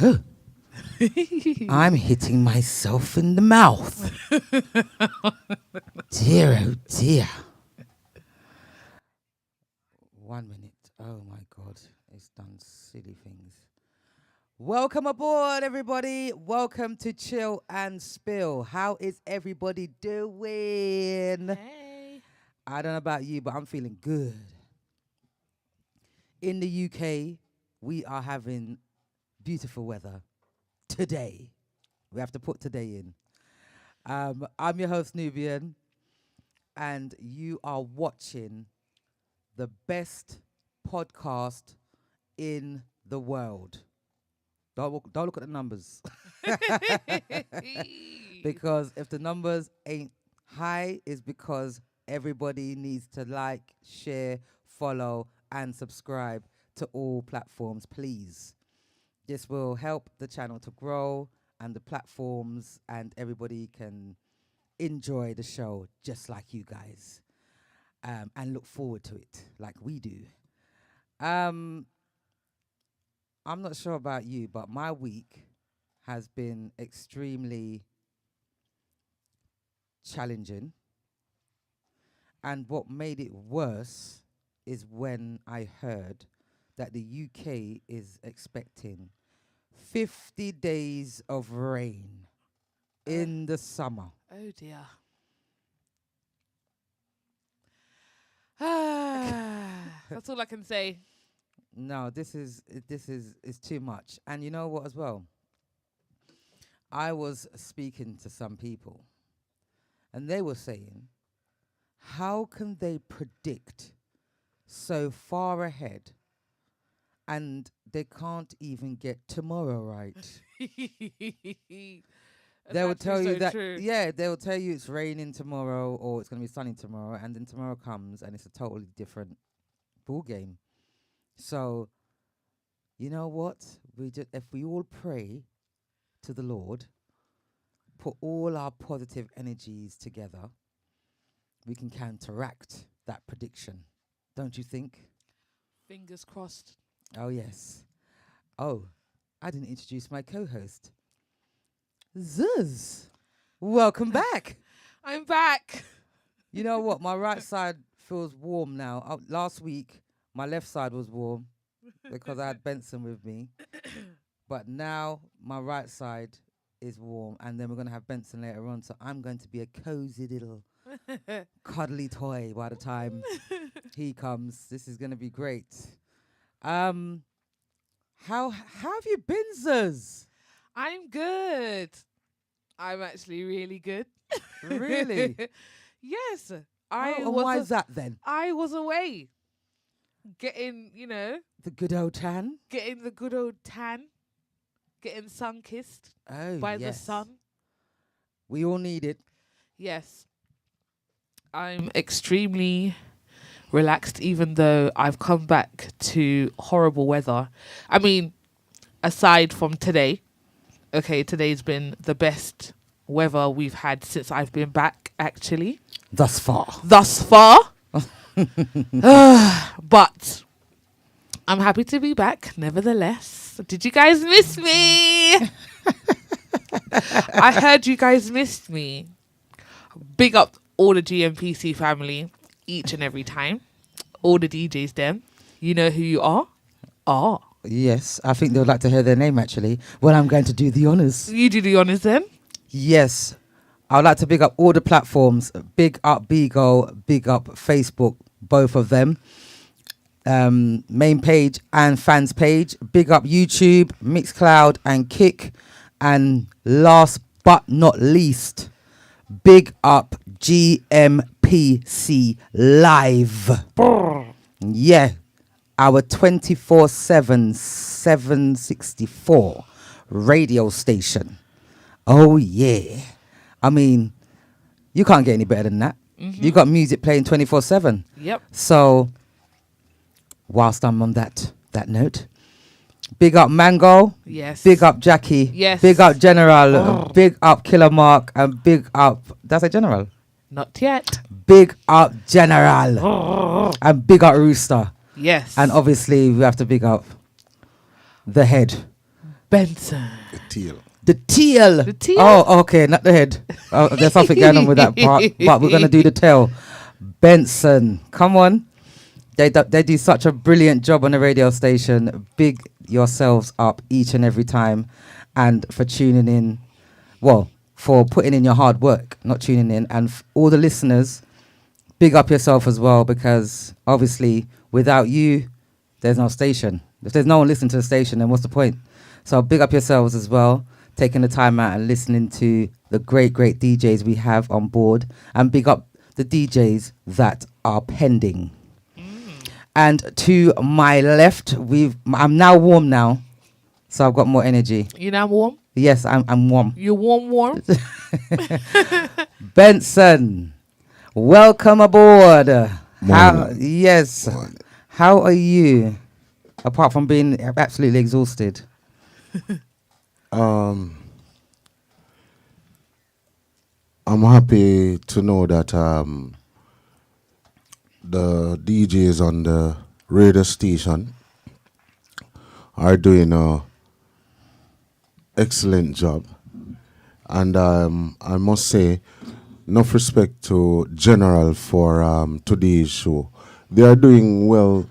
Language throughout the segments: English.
Oh, I'm hitting myself in the mouth. Dear, oh dear. 1 minute. Oh my God, it's done silly things. Welcome aboard, everybody. Welcome to Chill and Spill. How is everybody doing? Hey. I don't know about you, but I'm feeling good. In the UK, we are having beautiful weather today. We have to put today in. I'm your host, Nubian, and you are watching the best podcast in the world. Don't look at the numbers. Because if the numbers ain't high, it's because everybody needs to like, share, follow, and subscribe to all platforms, please. This will help the channel to grow and the platforms, and everybody can enjoy the show just like you guys, and look forward to it like we do. I'm not sure about you, but my week has been extremely challenging. And what made it worse is when I heard that the UK is expecting 50 days of rain in the summer. Oh dear. That's all I can say. No, this is too much. And you know what as well? I was speaking to some people and they were saying, how can they predict so far ahead and they can't even get tomorrow right? They will tell you that, yeah, they will tell you it's raining tomorrow or it's going to be sunny tomorrow, and then tomorrow comes and it's a totally different ball game. So You know what? If we all pray to the Lord, put all our positive energies together, we can counteract that prediction. Don't you think? Fingers crossed. Oh, yes. Oh, I didn't introduce my co-host. Zuz. Welcome back. I'm back. You know what? My right side feels warm now. Last week, my left side was warm because I had Benson with me. But now my right side is warm, and then we're going to have Benson later on. So I'm going to be a cozy little cuddly toy by the time he comes. This is going to be great. How have you been, Zuz? I'm good. I'm actually really good. Really? Yes. And why is that then? I was away. Getting, The good old tan? getting the good old tan. Getting sun-kissed Oh, by the yes. sun. We all need it. Yes. I'm extremely relaxed, even though I've come back to horrible weather. I mean, aside from today, today's been the best weather we've had since I've been back, actually. Thus far. But I'm happy to be back, nevertheless. Did you guys miss me? I heard you guys missed me. Big up all the GMPC family, each and every time. All the DJs, them. You know who you are? Yes, I think they would like to hear their name, actually. Well, I'm going to do the honours. You do the honours then. Yes. I would like to big up all the platforms. Big up Bigo, big up Facebook, both of them. Main page and fans page. Big up YouTube, Mixcloud and Kick. And last but not least, big up GMPC Live. Yeah. Our 24/7 764 radio station. Oh, yeah. I mean, you can't get any better than that. Mm-hmm. You got music playing 24/7. Yep. So, whilst I'm on that note, big up Mango. Yes. Big up Jackie. Yes. Big up General. Big up Killer Mark. And big up, that's a General. Not yet. Big up General. And big up Rooster. Yes. And obviously, we have to big up the head. Benson. The teal. The teal. The teal? Oh, okay, not the head. There's something going on with that part, but we're going to do the tail. Benson, come on. They do such a brilliant job on the radio station. Big yourselves up each and every time. And for tuning in, well, for putting in your hard work, not tuning in. And all the listeners, big up yourself as well, because obviously without you, there's no station. If there's no one listening to the station, then what's the point? So big up yourselves as well, taking the time out and listening to the great DJs we have on board, and big up the DJs that are pending. And to my left, I'm now warm now, so I've got more energy. You now warm? Yes, I'm warm. You warm? Benson, welcome aboard. Morning. Yes. Morning. How are you? Apart from being absolutely exhausted. I'm happy to know that the DJs on the radio station are doing a excellent job, and I must say, enough respect to General for today's show. They are doing well,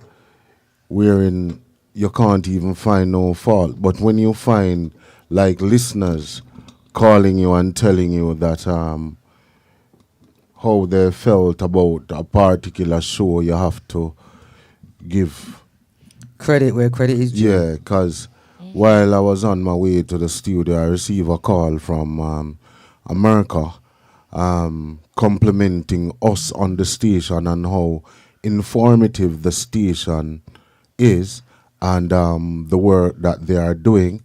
wherein you can't even find no fault. But when you find like listeners calling you and telling you that how they felt about a particular show, you have to give Credit where credit is due. yeah, because while I was on my way to the studio, I received a call from America complimenting us on the station and how informative the station is, and the work that they are doing.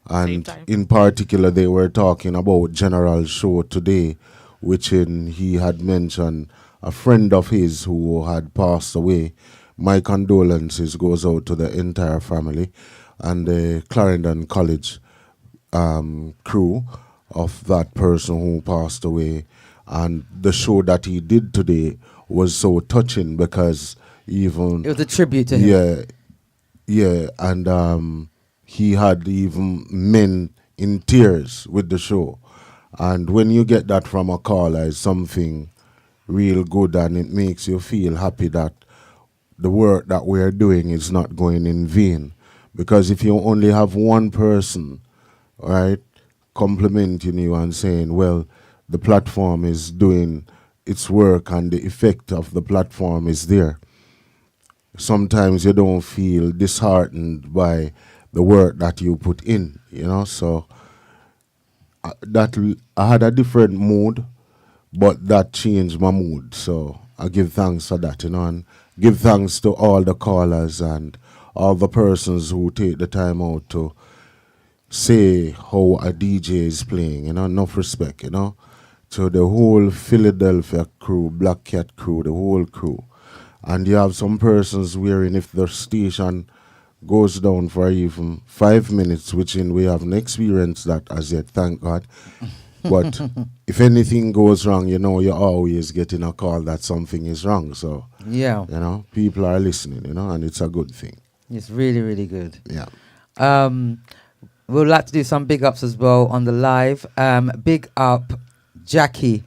And time. in particular, they were talking about General's show today, which he had mentioned a friend of his who had passed away, my condolences goes out to the entire family and the Clarendon College crew of that person who passed away. And the show that he did today was so touching because even It was a tribute to him. and he had even men in tears with the show. And when you get that from a caller, it's something real good, and it makes you feel happy that the work that we're doing is not going in vain. Because if you only have one person, right, complimenting you and saying, well, the platform is doing its work and the effect of the platform is there, sometimes you don't feel disheartened by the work that you put in, So I had a different mood, but that changed my mood. So I give thanks for that, and give thanks to all the callers and all the persons who take the time out to say how a DJ is playing, enough respect, to the whole Philadelphia crew, Black Cat crew, the whole crew. And you have some persons wherein if the station goes down for even 5 minutes, which we haven't experienced that as yet, thank God. But if anything goes wrong, you're always getting a call that something is wrong. So, Yeah. People are listening, and it's a good thing. It's really, really good. Yeah. We'd like to do some big ups as well on the live. Big up Jackie.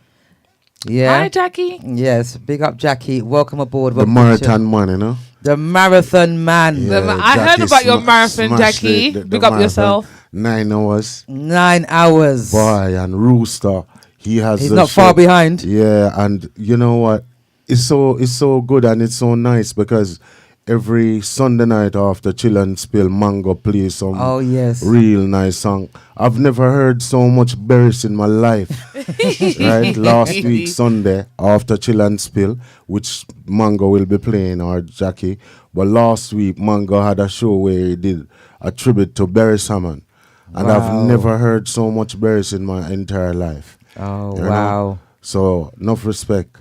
Yeah. Hi, Jackie. Yes, big up Jackie. Welcome aboard. The marathon man, The marathon man. Yeah, I heard Jackie about your marathon, smashed Jackie. the Big up marathon. yourself. 9 hours. 9 hours. Boy, and Rooster, he has He's the not far show. behind. Yeah, and you know what? It's so good and it's so nice because every Sunday night after Chill and Spill, Mango plays some Oh, yes. real nice song. I've never heard so much berries in my life. Right? Last week, Sunday, after Chill and Spill, which Mango will be playing, or Jackie. But last week, Mango had a show where he did a tribute to Barry Salmon. And Wow. I've never heard so much berries in my entire life. Oh, You know? wow. So, enough respect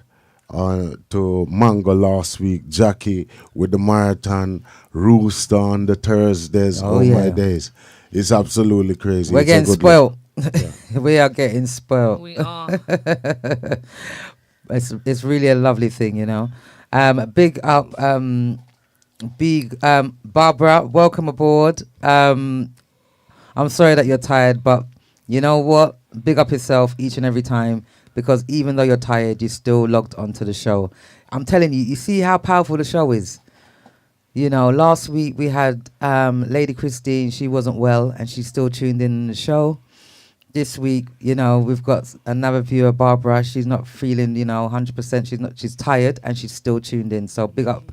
to Mango last week, Jackie with the marathon, Rooster on the Thursdays. Oh, Oh, yeah. my days. It's absolutely crazy. We're It's a getting good spoiled. We are getting spoiled. We are. It's really a lovely thing, Big up, Barbara. Welcome aboard. I'm sorry that you're tired, but you know what? Big up yourself each and every time, because even though you're tired, you're still logged onto the show. I'm telling you, you see how powerful the show is. Last week we had Lady Christine. She wasn't well, and she still tuned in the show. This week, we've got another viewer, Barbara. She's not feeling, 100%. She's tired, and she's still tuned in. So big up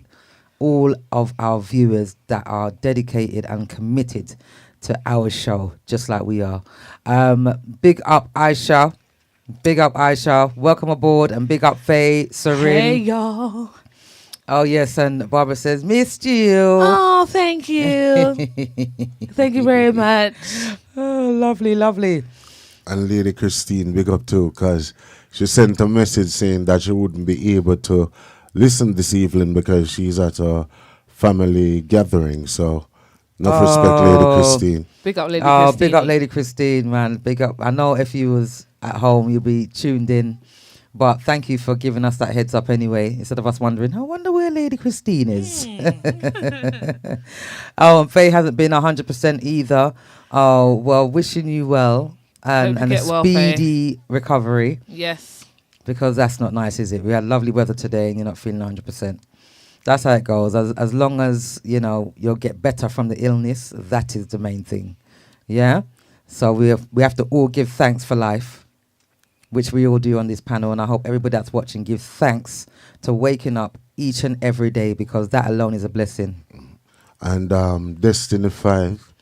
all of our viewers that are dedicated and committed to our show, just like we are. Big up Aisha. Big up Aisha. Welcome aboard. And big up Faye, Sarin. Hey, y'all. Oh, yes. And Barbara says, missed you. Oh, thank you. Thank you very much. Oh, lovely, lovely. And Lady Christine, big up too, because she sent a message saying that she wouldn't be able to listen this evening because she's at a family gathering. So, enough respect, Lady Christine. Big up, Lady Oh, Christine. big up Lady Christine, man. Big up. I know if you was at home, you'll be tuned in. But thank you for giving us that heads up anyway, instead of us wondering, I wonder where Lady Christine is. Oh, and Faye hasn't been 100% either. Oh, well, wishing you well and a get well, Faye. speedy recovery, Yes. because that's not nice, is it? We had lovely weather today and you're not feeling 100%. That's how it goes. As long as, you'll get better from the illness, that is the main thing. Yeah? So we have to all give thanks for life, which we all do on this panel, and I hope everybody that's watching gives thanks to waking up each and every day, because that alone is a blessing. And Destiny 5,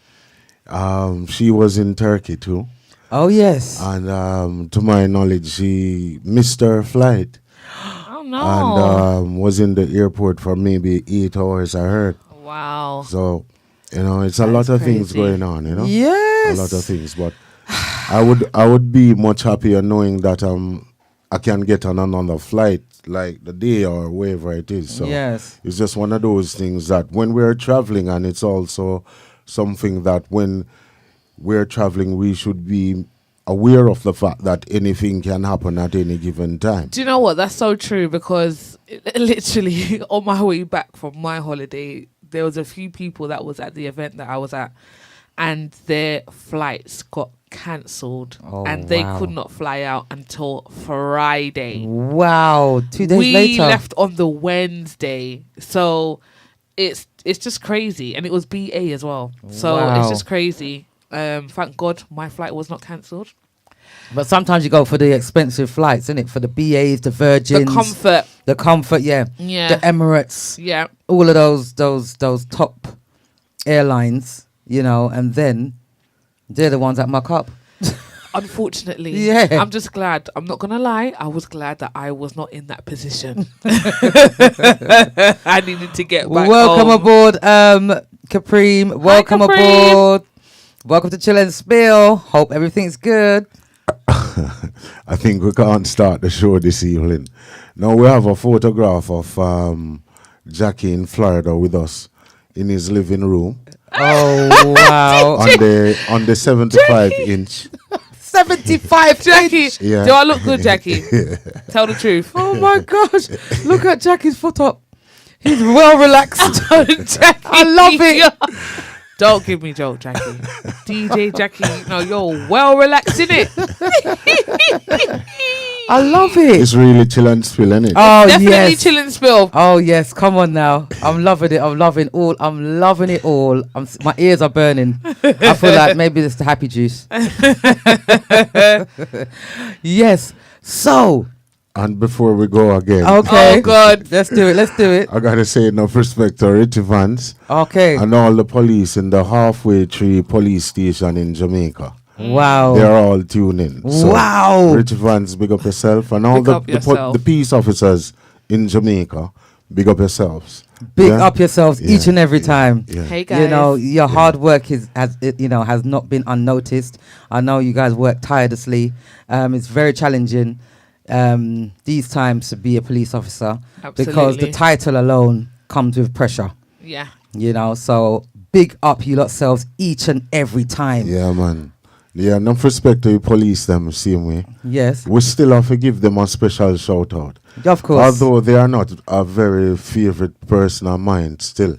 she was in Turkey too. Oh, yes. And to my knowledge, she missed her flight. Oh, no. And was in the airport for maybe 8 hours, I heard. Wow. So, it's a lot of things crazy. going on, Yes. A lot of things. But I would be much happier knowing that I can get on another flight like the day or wherever it is. So Yes. it's just one of those things that when we're traveling, and it's also something that when we're traveling, we should be aware of the fact that anything can happen at any given time. Do you know what? That's so true because literally on my way back from my holiday, there was a few people that was at the event that I was at, and their flights got cancelled, Oh, and they wow. could not fly out until Friday. Wow. 2 days We later. left on the Wednesday, so it's just crazy, and it was BA as well. So Wow. it's just crazy. Thank God my flight was not cancelled. But sometimes you go for the expensive flights, isn't it? For the BAs, the Virgins, The comfort, yeah, yeah, the Emirates, yeah. all of those top airlines, you know, and then they're the ones that muck up. Unfortunately, Yeah. I'm just glad. I'm not gonna lie. I was glad that I was not in that position. I needed to get back Welcome home. aboard, Capreem. Welcome Capreem. aboard. Welcome to Chill and Spill. Hope everything's good. I think we can't start the show this evening. Now we have a photograph of Jackie in Florida with us in his living room Oh wow. on the 75-inch. 75 Jackie, inch. Yeah. do I look good, Jackie? Tell the truth. Oh my gosh. Look at Jackie's foot up. He's well relaxed. Jackie, I love it. Don't give me joke, Jackie. DJ Jackie, no, you're well relaxed in it. I love it. It's really chill and spill, isn't it? Oh Definitely yes. chill and spill. Oh yes, come on now. I'm loving it. I'm loving it all. My ears are burning. I feel like maybe it's the happy juice. Yes. So, And before we go again, okay. Oh, God. Let's do it. I gotta say enough respect to Richie Vance Okay. and all the police in the halfway tree police station in Jamaica. Wow. They're all tuning. So Wow. Richie Vance, big up yourself, and all Big up yourself. the peace officers in Jamaica, big up yourselves. Big Yeah? up yourselves each Yeah, and every yeah, time. yeah. Hey guys. You know, your hard work has not been unnoticed. I know you guys work tirelessly. It's very challenging these times to be a police officer because the Absolutely. title alone comes with pressure. Yeah. You know, so big up you lot selves each and every time. Yeah, man. Yeah, enough respect to the police them same way. Yes, We still have to give them a special shout out. of course. Although they are not a very favorite person of mine still.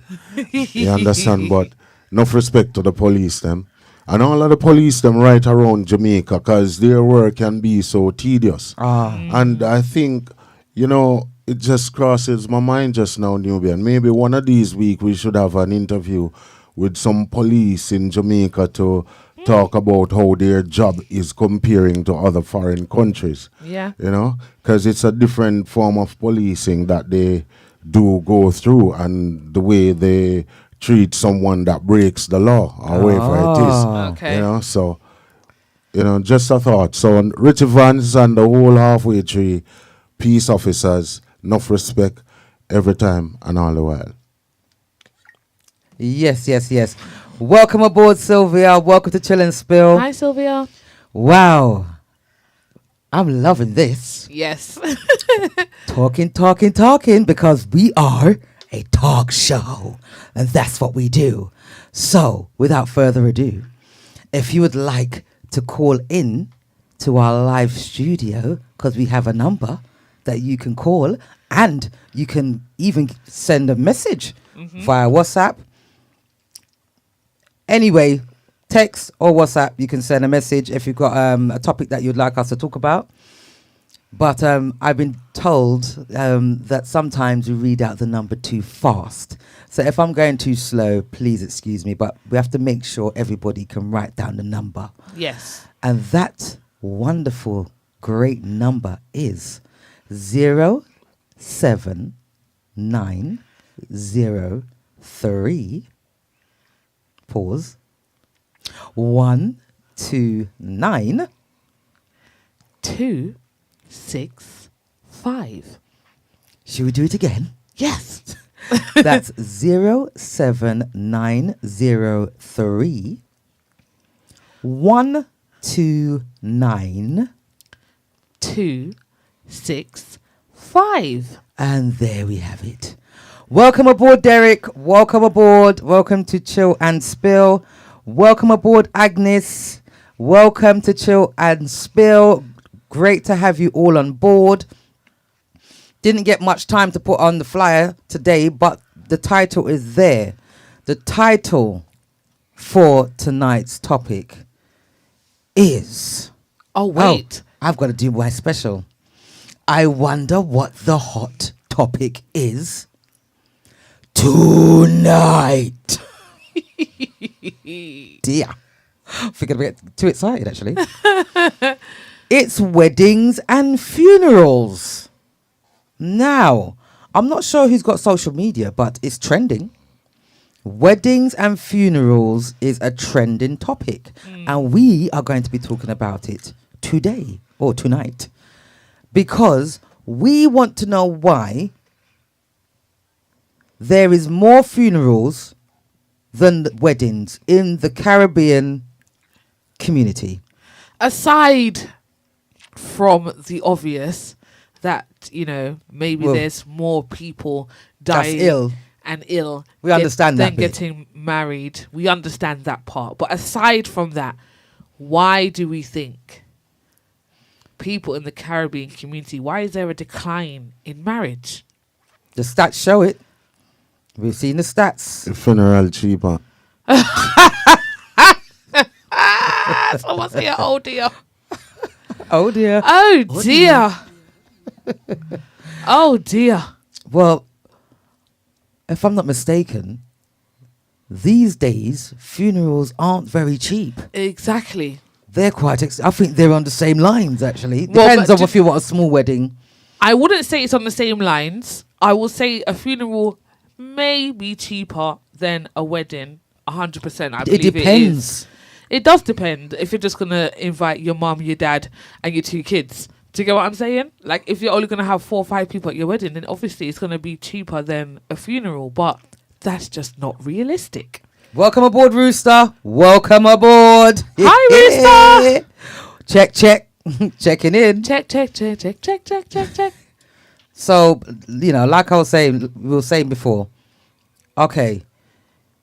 You understand? But enough respect to the police them. And all of the police them right around Jamaica, because their work can be so tedious. And I think, you know, it just crosses my mind just now, Nubian. Maybe one of these weeks we should have an interview with some police in Jamaica to talk about how their job is comparing to other foreign countries. Yeah. You know, because it's a different form of policing that they do go through, and the way they treat someone that breaks the law or whatever it is. Okay. You know, so, you know, just a thought. So, Richie Vance and the whole halfway tree peace officers, enough respect every time and all the while. Yes. Welcome aboard, Sylvia. Welcome to Chill and Spill. Hi, Sylvia. Wow. I'm loving this. Yes. Talking, because we are a talk show. And that's what we do. So, without further ado, if you would like to call in to our live studio, because we have a number that you can call, and you can even send a message via WhatsApp. Anyway, text or WhatsApp, you can send a message if you've got a topic that you'd like us to talk about. But I've been told that sometimes we read out the number too fast. So if I'm going too slow, please excuse me. But we have to make sure everybody can write down the number. Yes. And that wonderful, great number is 07903. Pause. 129. 265. Should we do it again? Yes. That's 07903 129 265. 5. And there we have it. Welcome aboard, Derek. Welcome aboard. Welcome to Chill and Spill. Welcome aboard, Agnes. Welcome to Chill and Spill. Great to have you all on board. Didn't get much time to put on the flyer today, but the title is there. The title for tonight's topic is... Oh, wait. I've got to do my special. I wonder what the hot topic is tonight. Dear. I think I'm getting too excited, actually. It's weddings and funerals. Now, I'm not sure who's got social media, but it's trending. Weddings and funerals is a trending topic. And we are going to be talking about it today or tonight. Because we want to know why there is more funerals than weddings in the Caribbean community. Aside from the obvious that, you know, maybe there's more people dying ill. and ill. We understand that than bit. getting married. We understand that part. But aside from that, why do we think people in the Caribbean community, why is there a decline in marriage? The stats show it. We've seen the stats. The funeral cheaper. Someone say, oh dear. Oh dear. Oh dear. Oh dear. Well, if I'm not mistaken, these days funerals aren't very cheap. Exactly. They're quite. I think they're on the same lines. Actually, Well, depends but on if you want a small wedding. I wouldn't say it's on the same lines. I will say a funeral may be cheaper than a wedding. 100%. I believe It depends. It does depend. If you're just gonna invite your mum, your dad, and your 2 kids. Do you get what I'm saying? Like, if you're only gonna have 4 or 5 people at your wedding, then obviously it's gonna be cheaper than a funeral. But that's just not realistic. Welcome aboard, Rooster. Welcome aboard. Hi, Rooster. Check. Checking in. Check. So, you know, like we were saying before, okay,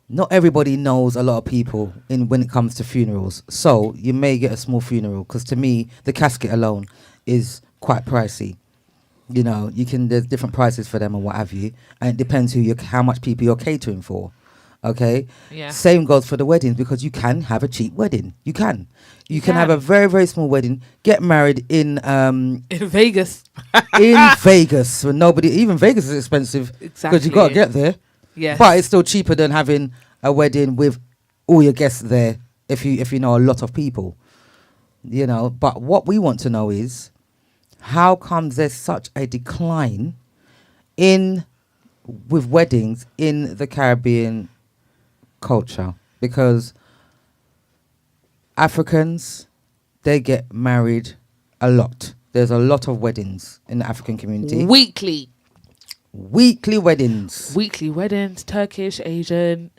not everybody knows a lot of people when it comes to funerals. So you may get a small funeral because to me, the casket alone is quite pricey. You know, there's different prices for them and what have you. And it depends how much people you're catering for. Okay. Yeah. Same goes for the weddings because you can have a cheap wedding. You can have a very, very small wedding. Get married in Vegas. in Vegas when even Vegas is expensive because you got to get there. Yes. But it's still cheaper than having a wedding with all your guests there if you know a lot of people. You know, but what we want to know is how comes there's such a decline with weddings in the Caribbean culture? Because Africans, they get married a lot. There's a lot of weddings in the African community. Weekly weddings. Weekly weddings, Turkish, Asian,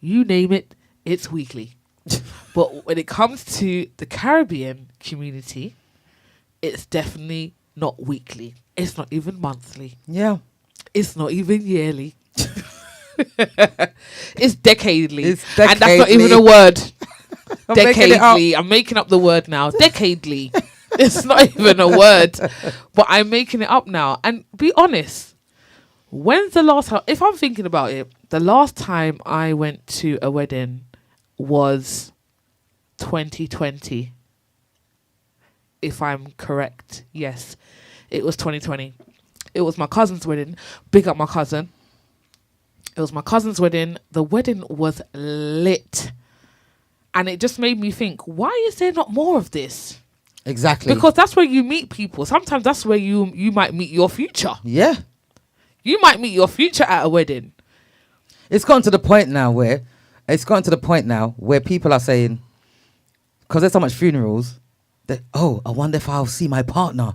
you name it, it's weekly. But when it comes to the Caribbean community, it's definitely not weekly. It's not even monthly. Yeah. It's not even yearly. It's decadely. It's And that's not even a word. I'm making it up. Decadely. I'm making up the word now. Decadely. It's not even a word. But I'm making it up now. And be honest, when's the last time, if I'm thinking about it, the last time I went to a wedding was 2020. If I'm correct. Yes. It was 2020. It was my cousin's wedding. Big up my cousin. It was my cousin's wedding. The wedding was lit. And it just made me think, why is there not more of this? Exactly. Because that's where you meet people. Sometimes that's where you might meet your future. Yeah. You might meet your future at a wedding. It's gotten to the point now where people are saying, because there's so much funerals, that, I wonder if I'll see my partner.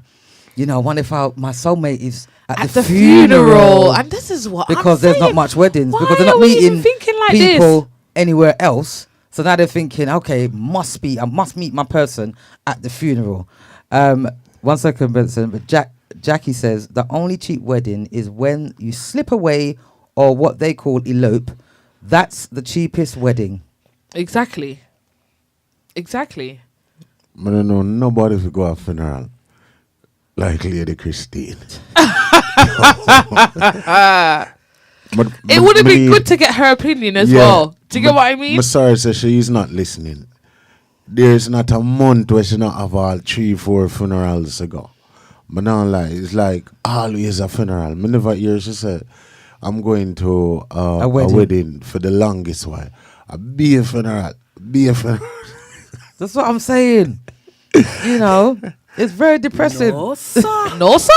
You know, I wonder if my soulmate is at the funeral. And this is what because I'm there's saying. not much weddings. Why Because they're not are we even meeting thinking like people this? anywhere else. So now they're thinking, okay, I must meet my person at the funeral. 1 second, Benson. But Jackie says the only cheap wedding is when you slip away or what they call elope. That's the cheapest wedding. Exactly. Exactly. I don't know nobody if you go to a funeral like Lady Christine. But It would have been good to get her opinion as well. Do you get what I mean? I'm sorry, so she's not listening. There's not a month where she not have all 3-4 funerals to go. But now, like, it's like always a funeral. Me never hear she said, I'm going to a wedding for the longest while. Be a funeral. Be a funeral. That's what I'm saying. You know, it's very depressing. No, sir. No, sir.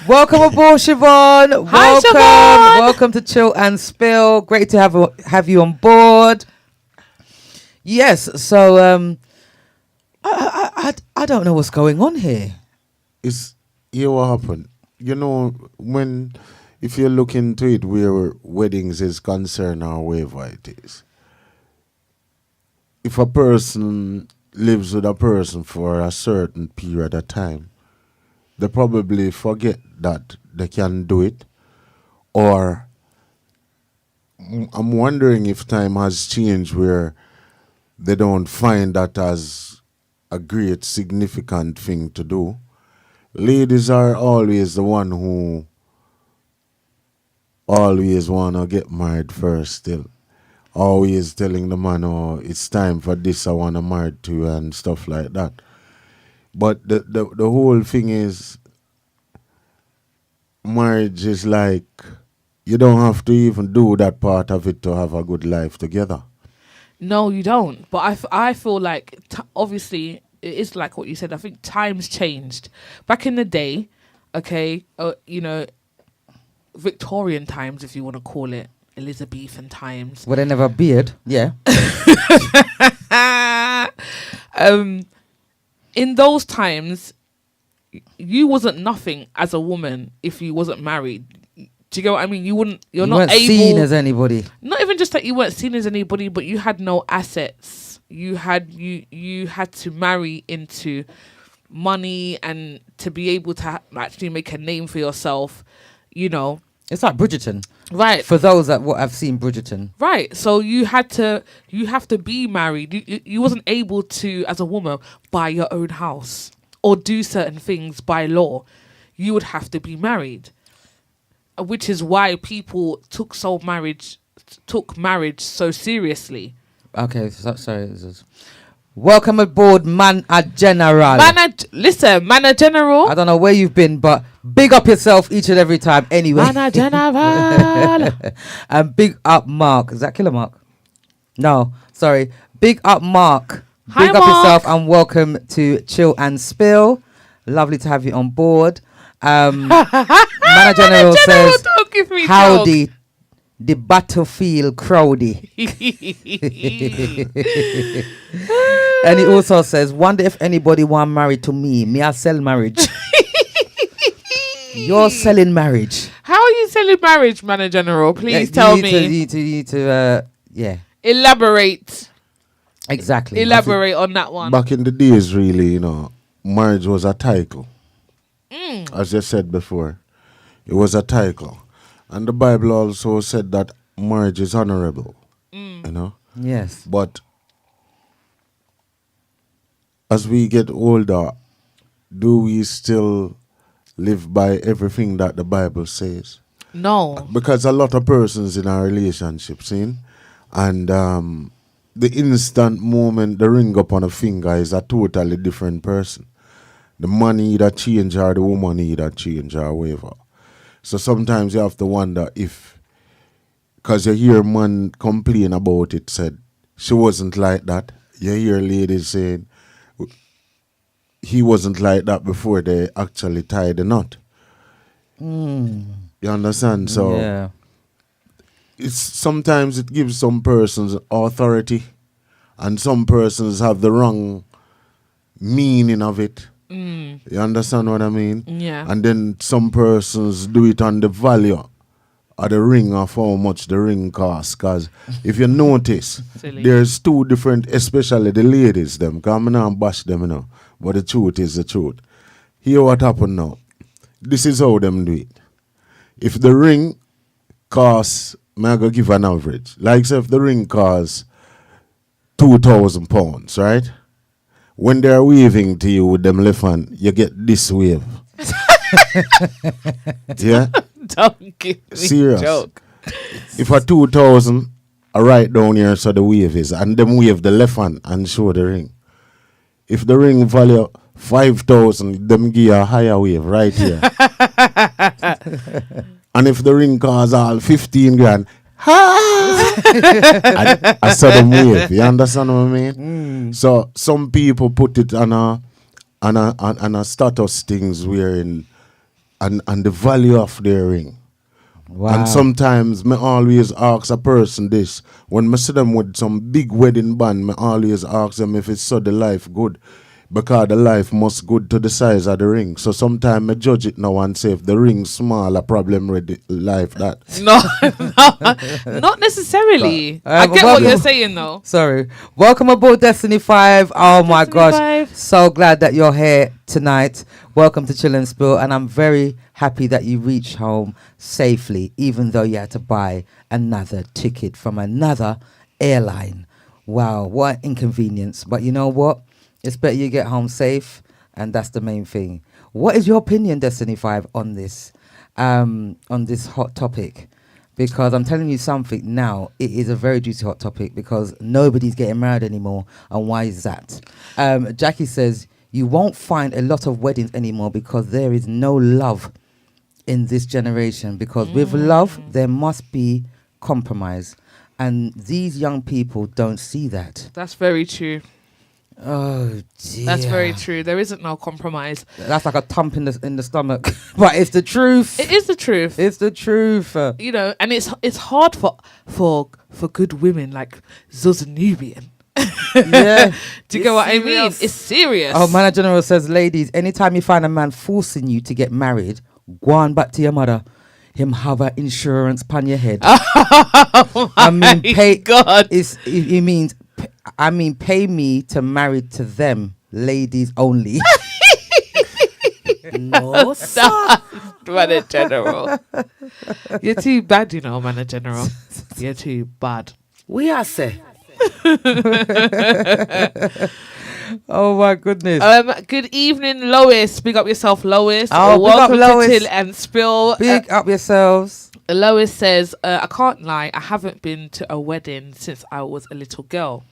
Welcome aboard, Siobhan. Hi, Siobhan. Welcome to Chill and Spill. Great to have you on board. Yes, so I don't know what's going on here. It's here what happened. You know, if you look into it where weddings is concerned or whatever it is. If a person lives with a person for a certain period of time, they probably forget that they can do it. Or I'm wondering if time has changed where they don't find that as a great significant thing to do. Ladies are always the one who always want to get married first still. Always telling the man, oh, it's time for this, I want to marry to you and stuff like that. But the whole thing is, marriage is like, you don't have to even do that part of it to have a good life together. No, you don't. But I feel like, obviously, it is like what you said. I think times changed. Back in the day, okay, you know, Victorian times, if you want to call it, Elizabethan times. Well, they never beard, yeah. In those times, you wasn't nothing as a woman if you wasn't married. Do you get what I mean? You weren't seen as anybody. Not even just that you weren't seen as anybody, but you had no assets. You had to marry into money and to be able to actually make a name for yourself. You know, it's like Bridgerton, right? For those that have seen Bridgerton, right? So you have to be married. You wasn't able to, as a woman, buy your own house or do certain things by law. You would have to be married. Which is why people took marriage so seriously. Okay, sorry. Welcome aboard, man a general. Listen, man a general. I don't know where you've been, but big up yourself each and every time anyway. Man a general. And big up Mark. Is that Killer Mark? No, sorry. Big up Mark. Hi, big up Mark. yourself and welcome to Chill and Spill. Lovely to have you on board. Manager General says, don't give me howdy, the battlefield crowdy. And he also says, wonder if anybody want married to me. I sell marriage. You're selling marriage. How are you selling marriage, Manager General? Please tell me. You need to Elaborate. Exactly. Elaborate on that one. Back in the days, really, you know, marriage was a title. As I said before, it was a title. And the Bible also said that marriage is honorable. You know? Yes. But as we get older, do we still live by everything that the Bible says? No. Because a lot of persons in our relationship, see? And the instant moment the ring up on a finger is a totally different person. The money either change or the woman either change or whatever. So sometimes you have to wonder if, because you hear man complain about it, said, she wasn't like that. You hear ladies saying, he wasn't like that before they actually tied the knot. You understand? So yeah. Sometimes it gives some persons authority and some persons have the wrong meaning of it. You understand what I mean? Yeah. And then some persons do it on the value of the ring of how much the ring costs. Because if you notice, there's two different, especially the ladies, them. Because I'm not bash them, you know. But the truth is the truth. Here what happened now. this is how them do it. If the ring costs, may I go give an average. Like say if the ring costs £2,000, right? When they're waving to you with them left hand, you get this wave. Yeah? Don't give me Serious. a joke. If a 2,000, I write down here so the wave is, and them wave the left hand and show the ring. If the ring value 5,000, them give you a higher wave right here. And if the ring costs all 15 grand, I saw them wave. You understand what I mean? So some people put it on a status things wherein and the value of their ring. Wow. And sometimes me always ask a person this. When me see them with some big wedding band, me always ask them if it's so the life good. Because the life must good to the size of the ring. So sometimes I judge it now and say if the ring small, a problem with the life that. No, not necessarily. I get what you're saying though. Sorry. Welcome aboard Destiny 5. Oh my Destiny gosh. 5. So glad that you're here tonight. Welcome to Chill and Spill. And I'm very happy that you reached home safely, even though you had to buy another ticket from another airline. Wow, what inconvenience. But you know what? It's better you get home safe, and that's the main thing. What is your opinion, Destiny 5, on this hot topic? Because I'm telling you something now, it is a very juicy hot topic because nobody's getting married anymore. And why is that? Jackie says, you won't find a lot of weddings anymore because there is no love in this generation. Because with love, there must be compromise. And these young people don't see that. That's very true. Oh dear. That's very true. There isn't no compromise. That's like a thump in the stomach. But it's the truth. It is the truth. It's the truth. You know, and it's hard for good women like Zuzanubian. Yeah. Do you get what I mean? It's serious. Oh, Manager General says, ladies, anytime you find a man forcing you to get married, go on back to your mother. Him have a insurance pan your head. I mean, pay God. He means. I mean, pay me to marry to them, ladies only. No, sir. Manager General. You're too bad, you know, Manager General. You're too bad. We are say. Oh my goodness. Good evening, Lois. Big up yourself, Lois. Oh, welcome big up, Lois. to Till and Spill. Big up yourselves. Lois says, I can't lie, I haven't been to a wedding since I was a little girl.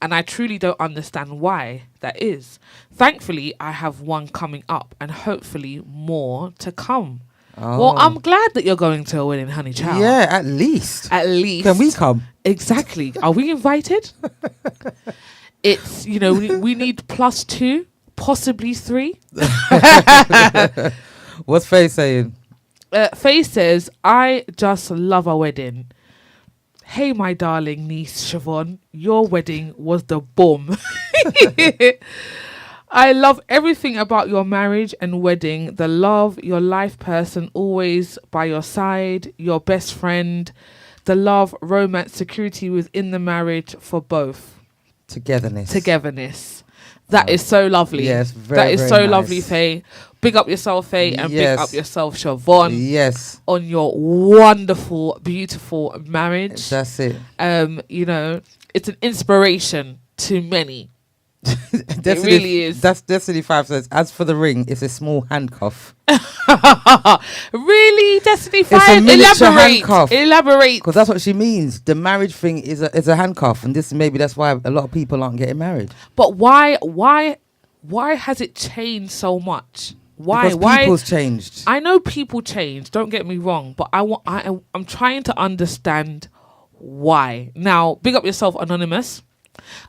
And I truly don't understand why that is. Thankfully, I have one coming up and hopefully more to come. Oh. Well, I'm glad that you're going to a wedding, honey child. Yeah, at least. At least. Can we come? Exactly. Are we invited? It's, you know, we need +2, possibly 3. What's Faye saying? Faye says, I just love a wedding. Hey, my darling niece Siobhan, your wedding was the bomb. I love everything about your marriage and wedding. The love, your life person always by your side, your best friend, the love, romance, security within the marriage for both. Togetherness. That is so lovely. Yes, that is very so nice. lovely, Faye. Big up yourself, Faye, and Yes. big up yourself, Siobhan. Yes. On your wonderful, beautiful marriage. That's it. You know, it's an inspiration to many. Destiny, it really is. That's Destiny 5 says, as for the ring, it's a small handcuff. Really? Destiny 5? It's a miniature Elaborate. handcuff. Elaborate. Because that's what she means. The marriage thing is a handcuff. And that's why a lot of people aren't getting married. But why has it changed so much? Why? Because people's changed. I know people change. Don't get me wrong, but I'm trying to understand why. Now, big up yourself, Anonymous.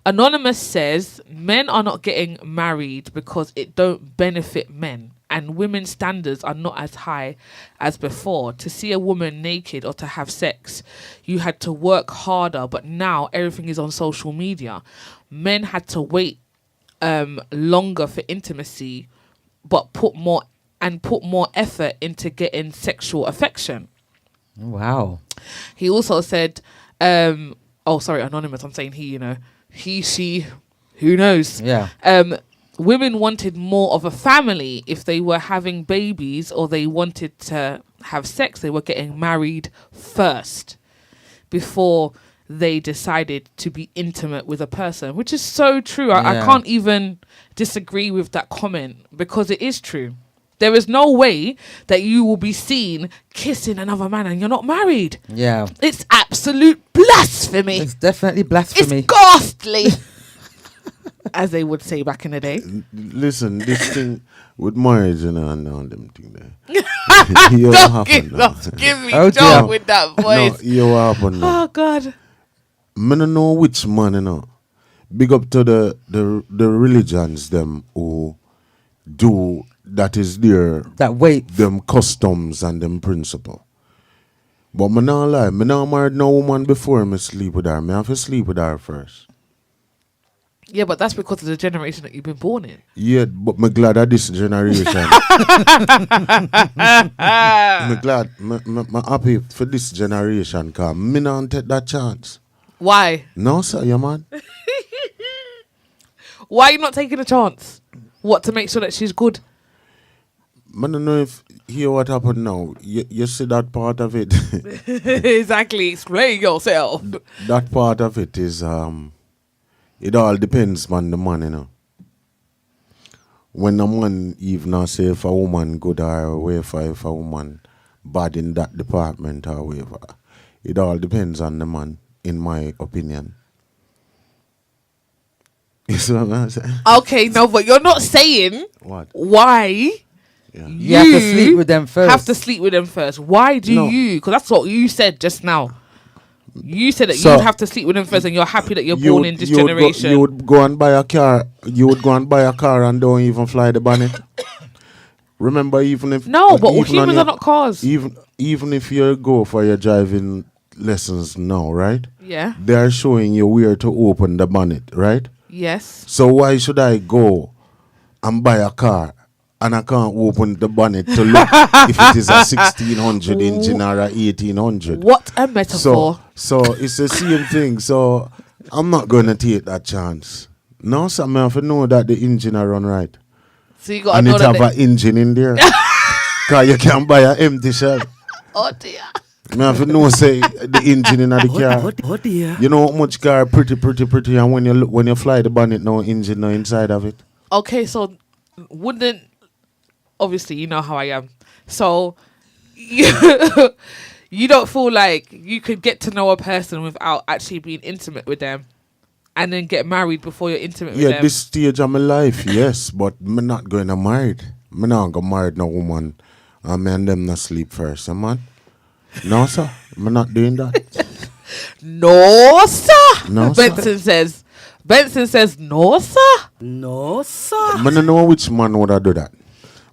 Anonymous says men are not getting married because it don't benefit men, and women's standards are not as high as before. To see a woman naked or to have sex, you had to work harder, but now everything is on social media. Men had to wait longer for intimacy, but put more effort into getting sexual affection. Wow. He also said, Anonymous, I'm saying he, you know, he, she, who knows? Yeah. women wanted more of a family. If they were having babies or they wanted to have sex, they were getting married first before they decided to be intimate with a person, which is so true. I Yeah. can't even disagree with that comment because it is true. There is no way that you will be seen kissing another man and you're not married. Yeah. It's absolute blasphemy. It's definitely blasphemy. It's ghastly, as they would say back in the day. Listen, this thing with marriage, and them thing there. You what Don't happened now? give me Oh, John dear. with that No, voice. you what happened now? Oh God. I don't know which man, Big up to the religions them who do that is their That weight. them customs and them principle. But me not lie, me not married no woman before me sleep with her. Me have to sleep with her first. Yeah, but that's because of the generation that you've been born in. Yeah, but me glad at this generation. me glad, me happy for this generation, cause me not take that chance. Why? No, sir, yeah, man. Why are you not taking a chance? What, to make sure that she's good? I don't know if hear what happened now. You see that part of it. Exactly. Explain yourself. That part of it is it all depends on the man, When a man even say if a woman good or whatever, if a woman bad in that department or whatever, it all depends on the man, in my opinion. You see what I'm saying? Okay, no, but you're not saying What? why Yeah. You have to sleep with them first. have to sleep with them first. Why do No. you? Because that's what you said just now. You said that So- you'd have to sleep with them first, and you're happy that you're born in this generation. You would go and buy a car. You would go and buy a car and don't even fly the bonnet. Remember, even if No, but even on humans your- are not cars. Even if you go for your driving lessons now, right? Yeah. They are showing you where to open the bonnet, right? Yes. So why should I go and buy a car and I can't open the bonnet to look if it is a 1600 engine or a 1800? What a metaphor. So it's the same thing. So I'm not going to take that chance. No, sir, I have to know that the engine are run right. So you got to And know it that. have an engine in there. Because you can't buy an empty shell. Oh dear. I have to know, say, the engine in the car. Oh dear. You know how much car pretty, and when you fly the bonnet, no engine, no inside of it. Okay, so wouldn't, obviously you know how I am. So you don't feel like you could get to know a person without actually being intimate with them, and then get married before you're intimate with Yeah, them. this stage of my life, yes, but I'm not going to married. I'm not going to marry no woman and me and them not sleep first, man. No, sir. I'm not doing that. No, sir. No, sir. Benson says no, sir. No, sir. I don't know which man would have do that.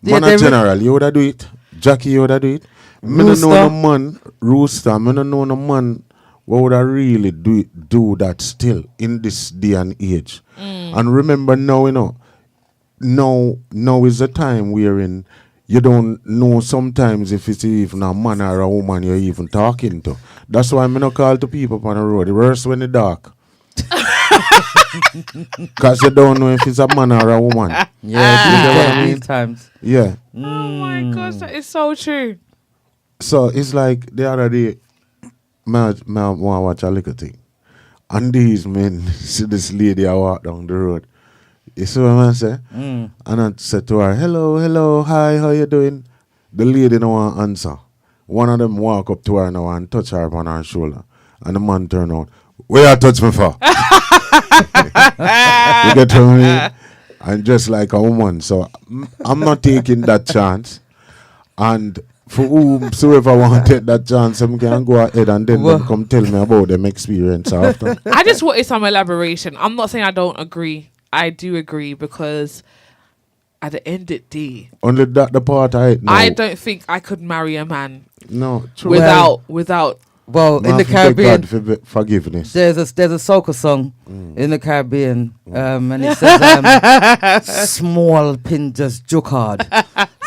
Yeah, Man they a general, you would have do it. Jackie, you would have do it. I don't know Rooster. no man, Rooster, I don't know no man what would I really do that still in this day and age. And remember now, now is the time we're in. You don't know sometimes if it's even a man or a woman you're even talking to. That's why I'm not call to people on the road. The worst when it's dark. Because you don't know if it's a man or a woman. Yeah, You get what I mean? these times. Yeah. Oh my gosh, that is so true. So it's like the other day, I want to watch a little thing. And these men see this lady I walk down the road. You see what I say? And I said to her, hello, hi, how you doing? The lady no want answer. One of them walk up to her now and touch her on her shoulder. And the man turn out, where you touch me for? You get what I mean? And just like a woman. So I'm not taking that chance. And for whomsoever want to take that chance, I can go ahead and then them come tell me about them experience after. I just wanted some elaboration. I'm not saying I don't agree. I do agree, because at the end of the day, Only that the part I know. I don't think I could marry a man No, true. without. Well, in Man, the for beg Caribbean, God for forgiveness. there's a soca song in the Caribbean, and it says small pin just joke hard.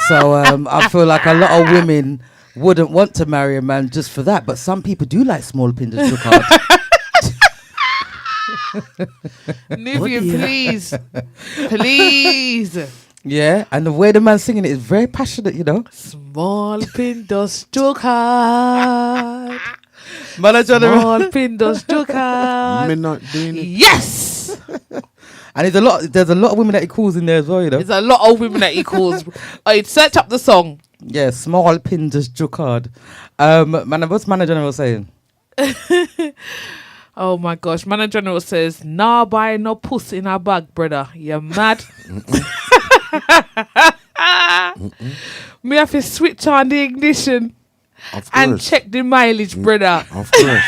So I feel like a lot of women wouldn't want to marry a man just for that, but some people do like small pin just joke hard. Nubian, please. Please. Yeah, and the way the man's singing it is very passionate, you know. Small pin does joke hard. Manager, Small pin does joke hard. Me not doing it. Yes. and there's a lot of women that he calls in there as well, you know. There's a lot of women that he calls. I'd search up the song. Yeah, small pin just jukard. Man, what's Manager General saying? Oh my gosh. Man General says, nah buy no puss in a bag, brother. You mad? Me have to switch on the ignition and check the mileage, brother. Of course.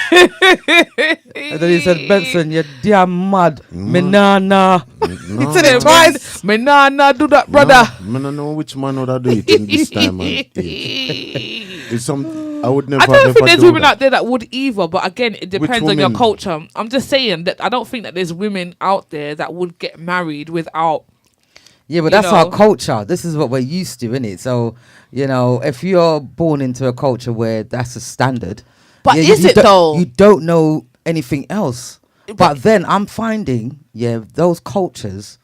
And then he said, Benson, you're damn mad. Me nah. No, He said it twice. Me nah do that, brother. I don't know which man would I do it in this time and age. It's I would never. I don't think ever there's do women that. out there that would either, but again, it depends on your women? culture. I'm just saying that I don't think that there's women out there that would get married without. Yeah, but You that's our know. culture. This is what we're used to, innit? So, you know, if you're born into a culture where that's a standard. But yeah, is it don't- though? You don't know anything else. But- But then I'm finding, those cultures,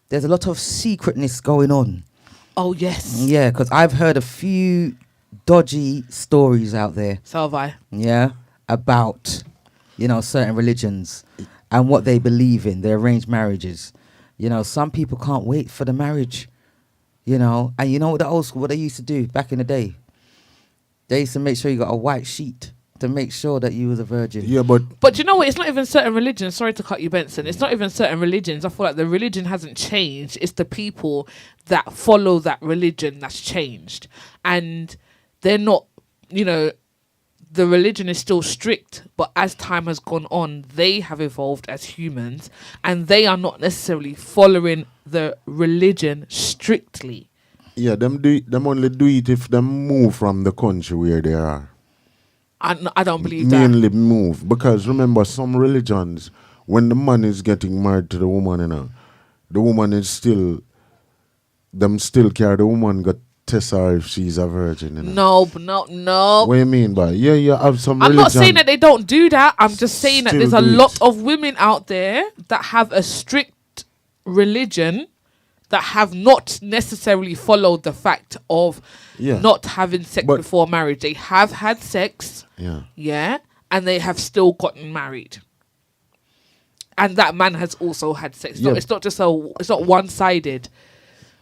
there's a lot of secretness going on. Oh yes. Yeah, because I've heard a few dodgy stories out there. So have I. Yeah, about certain religions and what they believe in, their arranged marriages. Some people can't wait for the marriage. And you know what they used to do back in the day? They used to make sure you got a white sheet to make sure that you was a virgin. Yeah, but you know what? It's not even certain religions. Sorry to cut you, Benson. It's not even certain religions. I feel like the religion hasn't changed. It's the people that follow that religion that's changed. And they're not, the religion is still strict, but as time has gone on, they have evolved as humans and they are not necessarily following the religion strictly. yeah, them only do it if them move from the country where they are. I don't believe that. Mainly move, because remember, some religions, when the man is getting married to the woman, the woman is still care the woman got test her if she's a virgin. No. What you mean by you have some I'm religion. not saying that they don't do that. I'm just saying that Still there's a do it. lot of women out there that have a strict religion that have not necessarily followed the fact of not having sex But- before marriage. They have had sex, Yeah. and they have still gotten married. And that man has also had sex. Yeah. It's not one-sided.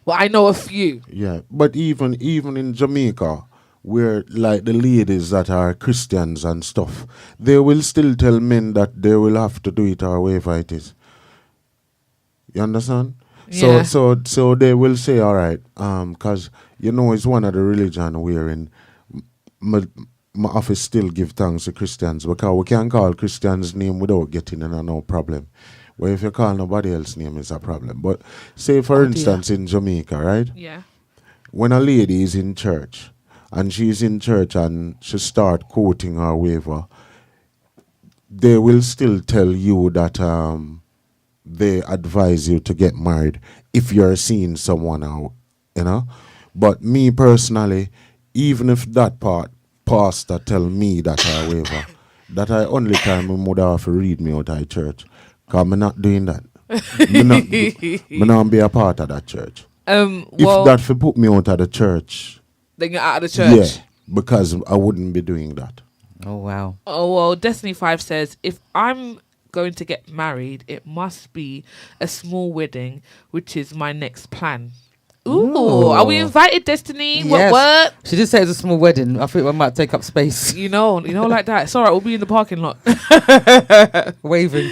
Well, I know a few. Yeah, but even in Jamaica, where like the ladies that are Christians and stuff, they will still tell men that they will have to do it however it is. You understand? Yeah. So they will say, all right, because it's one of the religion wherein my office still give thanks to Christians, because we can call Christians' name without getting in no problem. Well, if you call nobody else's name, it's a problem. But say, for instance, in Jamaica, right? Yeah. When a lady is in church, and she's in church and she start quoting her waiver, they will still tell you that they advise you to get married if you're seeing someone out, But me personally, even if that pastor tell me that I waiver, that I only time him would have to read me out of church. Because I'm not doing that. Me not be a part of that church. If that for put me out of the church, Then you're out of the church. yeah, because I wouldn't be doing that. Oh, wow. Oh, well, Destiny 5 says, if I'm going to get married, it must be a small wedding, which is my next plan. Ooh, are we invited, Destiny? Yes. What? She did say it was a small wedding. I think we might take up space. You know, like that. It's all right. We'll be in the parking lot. Waving.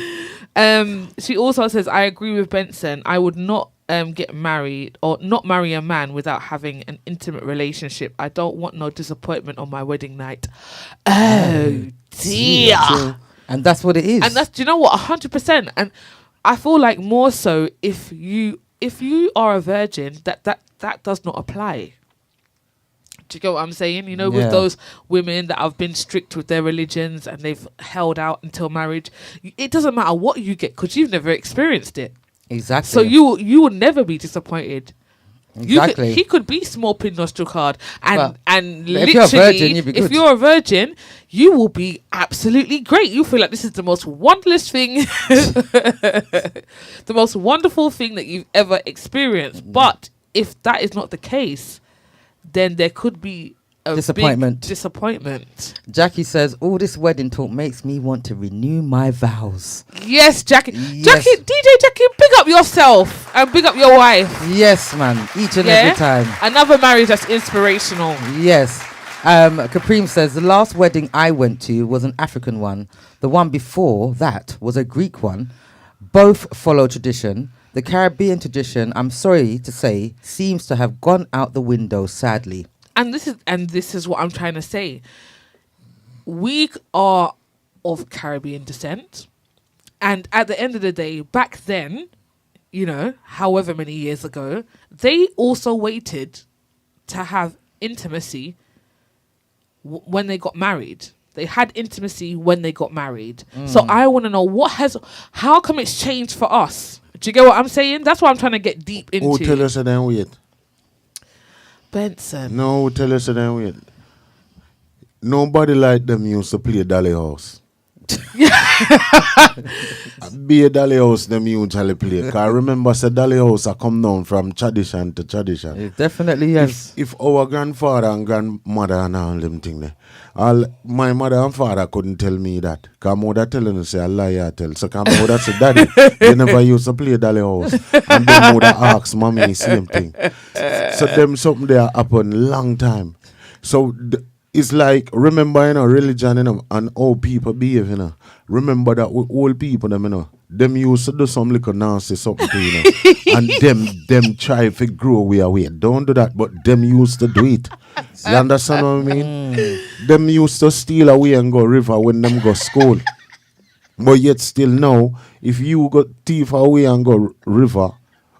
She also says, I agree with Benson. I would not get married or not marry a man without having an intimate relationship. I don't want no disappointment on my wedding night. Oh, dear. And that's what it is. And that's, do you know what? 100%. And I feel like more so if you are a virgin, that does not apply. Do you get what I'm saying? Yeah. With those women that have been strict with their religions and they've held out until marriage, it doesn't matter what you get because you've never experienced it. Exactly. So you will never be disappointed Exactly. He could be small pin nostril card, Well, and if literally, you're a virgin, you'd be if good. you're a virgin, you will be absolutely great. You feel like this is the most wondrous thing, the most wonderful thing that you've ever experienced. But if that is not the case, then there could be a Disappointment. big disappointment. Jackie says, all this wedding talk makes me want to renew my vows. Yes, Jackie. Yes. Jackie, DJ Jackie, big up yourself and big up your wife. Yes, man. Each and Yeah? every time. Another marriage that's inspirational. Yes. Caprine says, the last wedding I went to was an African one. The one before that was a Greek one. Both follow tradition. The Caribbean tradition, I'm sorry to say, seems to have gone out the window, sadly. And this is what I'm trying to say. We are of Caribbean descent. And at the end of the day, back then, you know, however many years ago, they also waited to have intimacy when they got married. They had intimacy when they got married. So I want to know how come it's changed for us? Do you get what I'm saying? That's what I'm trying to get deep into. Who tell us that then wait? Benson. No, who tell us that then wait? Nobody like them used to play Dolly House. Be a Dolly House them usually play. Cause I remember said Dolly House I come down from tradition to tradition. It definitely yes. If our grandfather and grandmother and all them thing there, my mother and father couldn't tell me that. Cause mother telling us say a lie I tell. So cause mother said daddy, they never used to play Dolly House. And then mother asks mommy same thing. So them something there happen long time. So it's like, remember, you know, religion, you know, and how people behave, you know. Remember that with old people, them, you know, them used to do some little nasty something to you, know. And them try to grow away. Don't do that, but them used to do it. You understand what I mean? Them used to steal away and go river when them go school. But yet still now, if you go thief away and go river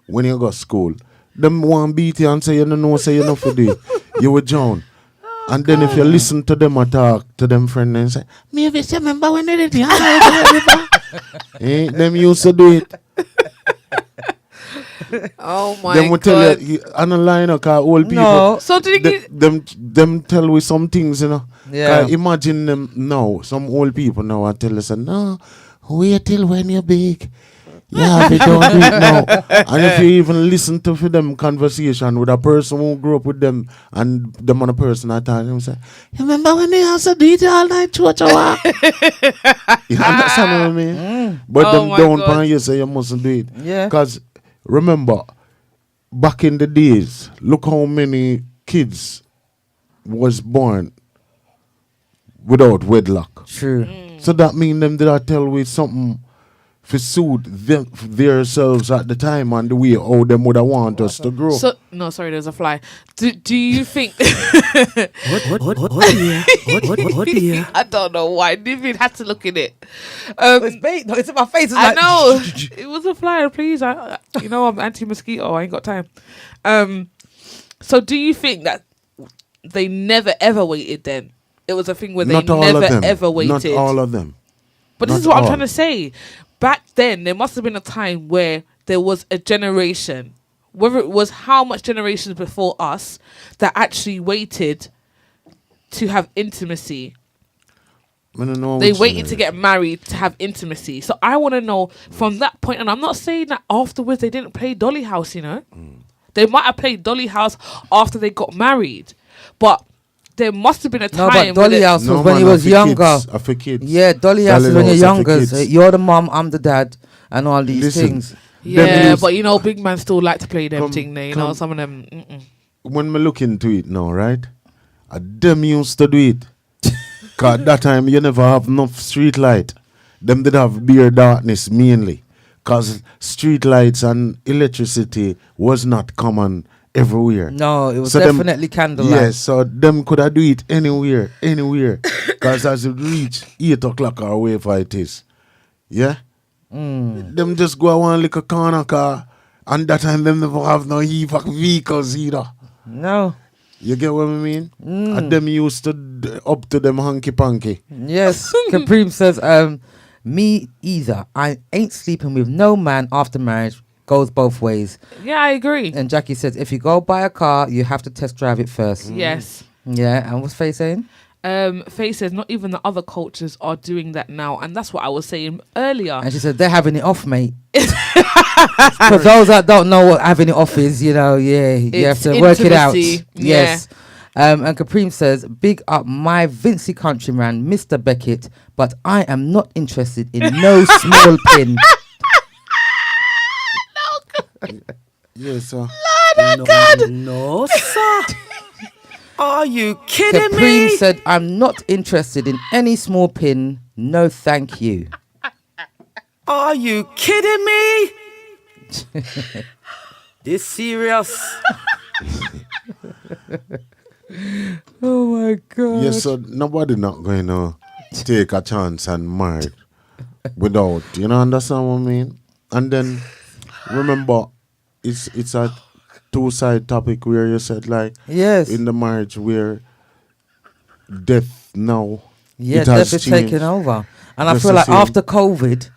when you go school, them want beat you and say you don't know, say you know for do it. You will drown. And then if you listen to them talk to them friend and say, maybe you remember when they did it? Them used to do it. Oh my Them will God. tell you on the line, cause old people. No. So did you them tell we some things, you know. Yeah. 'Cause imagine them now, some old people now I tell us, no, wait till when you're big. Yeah, they don't do it now. And if you even listen to for them conversation with a person who grew up with them and them on a person at time, them say, you remember when they also did it all night, church hour? You understand what I mean? But Oh them my don't God. pan you say you mustn't do it. Yeah. Because remember, back in the days, look how many kids was born without wedlock. True. So that mean them did I tell we something to suit them themselves at the time and the way how them would have want us to grow. So no, sorry, there's a fly. Do you think? What dear? I don't know why. David had to look in it. It's bait. No, it's in my face. It's I like, know it was a flyer. Please, you know I'm anti-mosquito. I ain't got time. So do you think that they never ever waited? Then it was a thing where they Not all never of them. ever waited. Not all of them. But this Not is what I'm all. trying to say. Back then, there must have been a time where there was a generation, whether it was how much generations before us, that actually waited to have intimacy. I don't know They which waited to generation. get married to have intimacy. So I want to know from that point, and I'm not saying that afterwards they didn't play Dolly House, you know. They might have played Dolly House after they got married. But there must have been a no, time but Dolly where House No, was when man, you was for younger. Kids, for kids. Yeah, Dolly House is when you're House are for younger. kids. So you're the mom, I'm the dad, and all these Listen, things. them yeah, used- but you know, big man still like to play them Come- thing there. You know, come- some of them. Mm-mm. When me look into it now, right? Them used to do it. Cause that time you never have enough street light. Them did have beer darkness mainly. Cause street lights and electricity was not common everywhere. No, it was So them- definitely candlelight. Yes, so them could have do it anywhere. Cause as it reach 8 o'clock or wherever it is. Yeah? Them just go one little corner car and that time them never have no HVAC vehicles either. No. You get what I mean? And them used to up to them hanky panky. Yes. Caprime says, me either. I ain't sleeping with no man after marriage goes both ways. Yeah, I agree. And Jackie says, if you go buy a car, you have to test drive it first. Yes. Yeah, and what's Faye saying? Faye says not even the other cultures are doing that now, and that's what I was saying earlier. And she said, they're having it off, mate. For those that don't know what having it off is, you have to work it out. Intimacy, Yes. And Capreem says, big up my Vincey countryman, Mr. Beckett, but I am not interested in no small pin. Yes, sir. No, sir. Are you kidding Capreem me? said, I'm not interested in any small pin. No, thank you. Are you kidding me? This serious? Oh my God. Yes, so nobody not going to take a chance and marry without, understand what I mean? And then remember, it's a two-side topic where you said Yes. in the marriage where death now Yeah, it has death is changed. taking over. And I Just feel the like same. after COVID,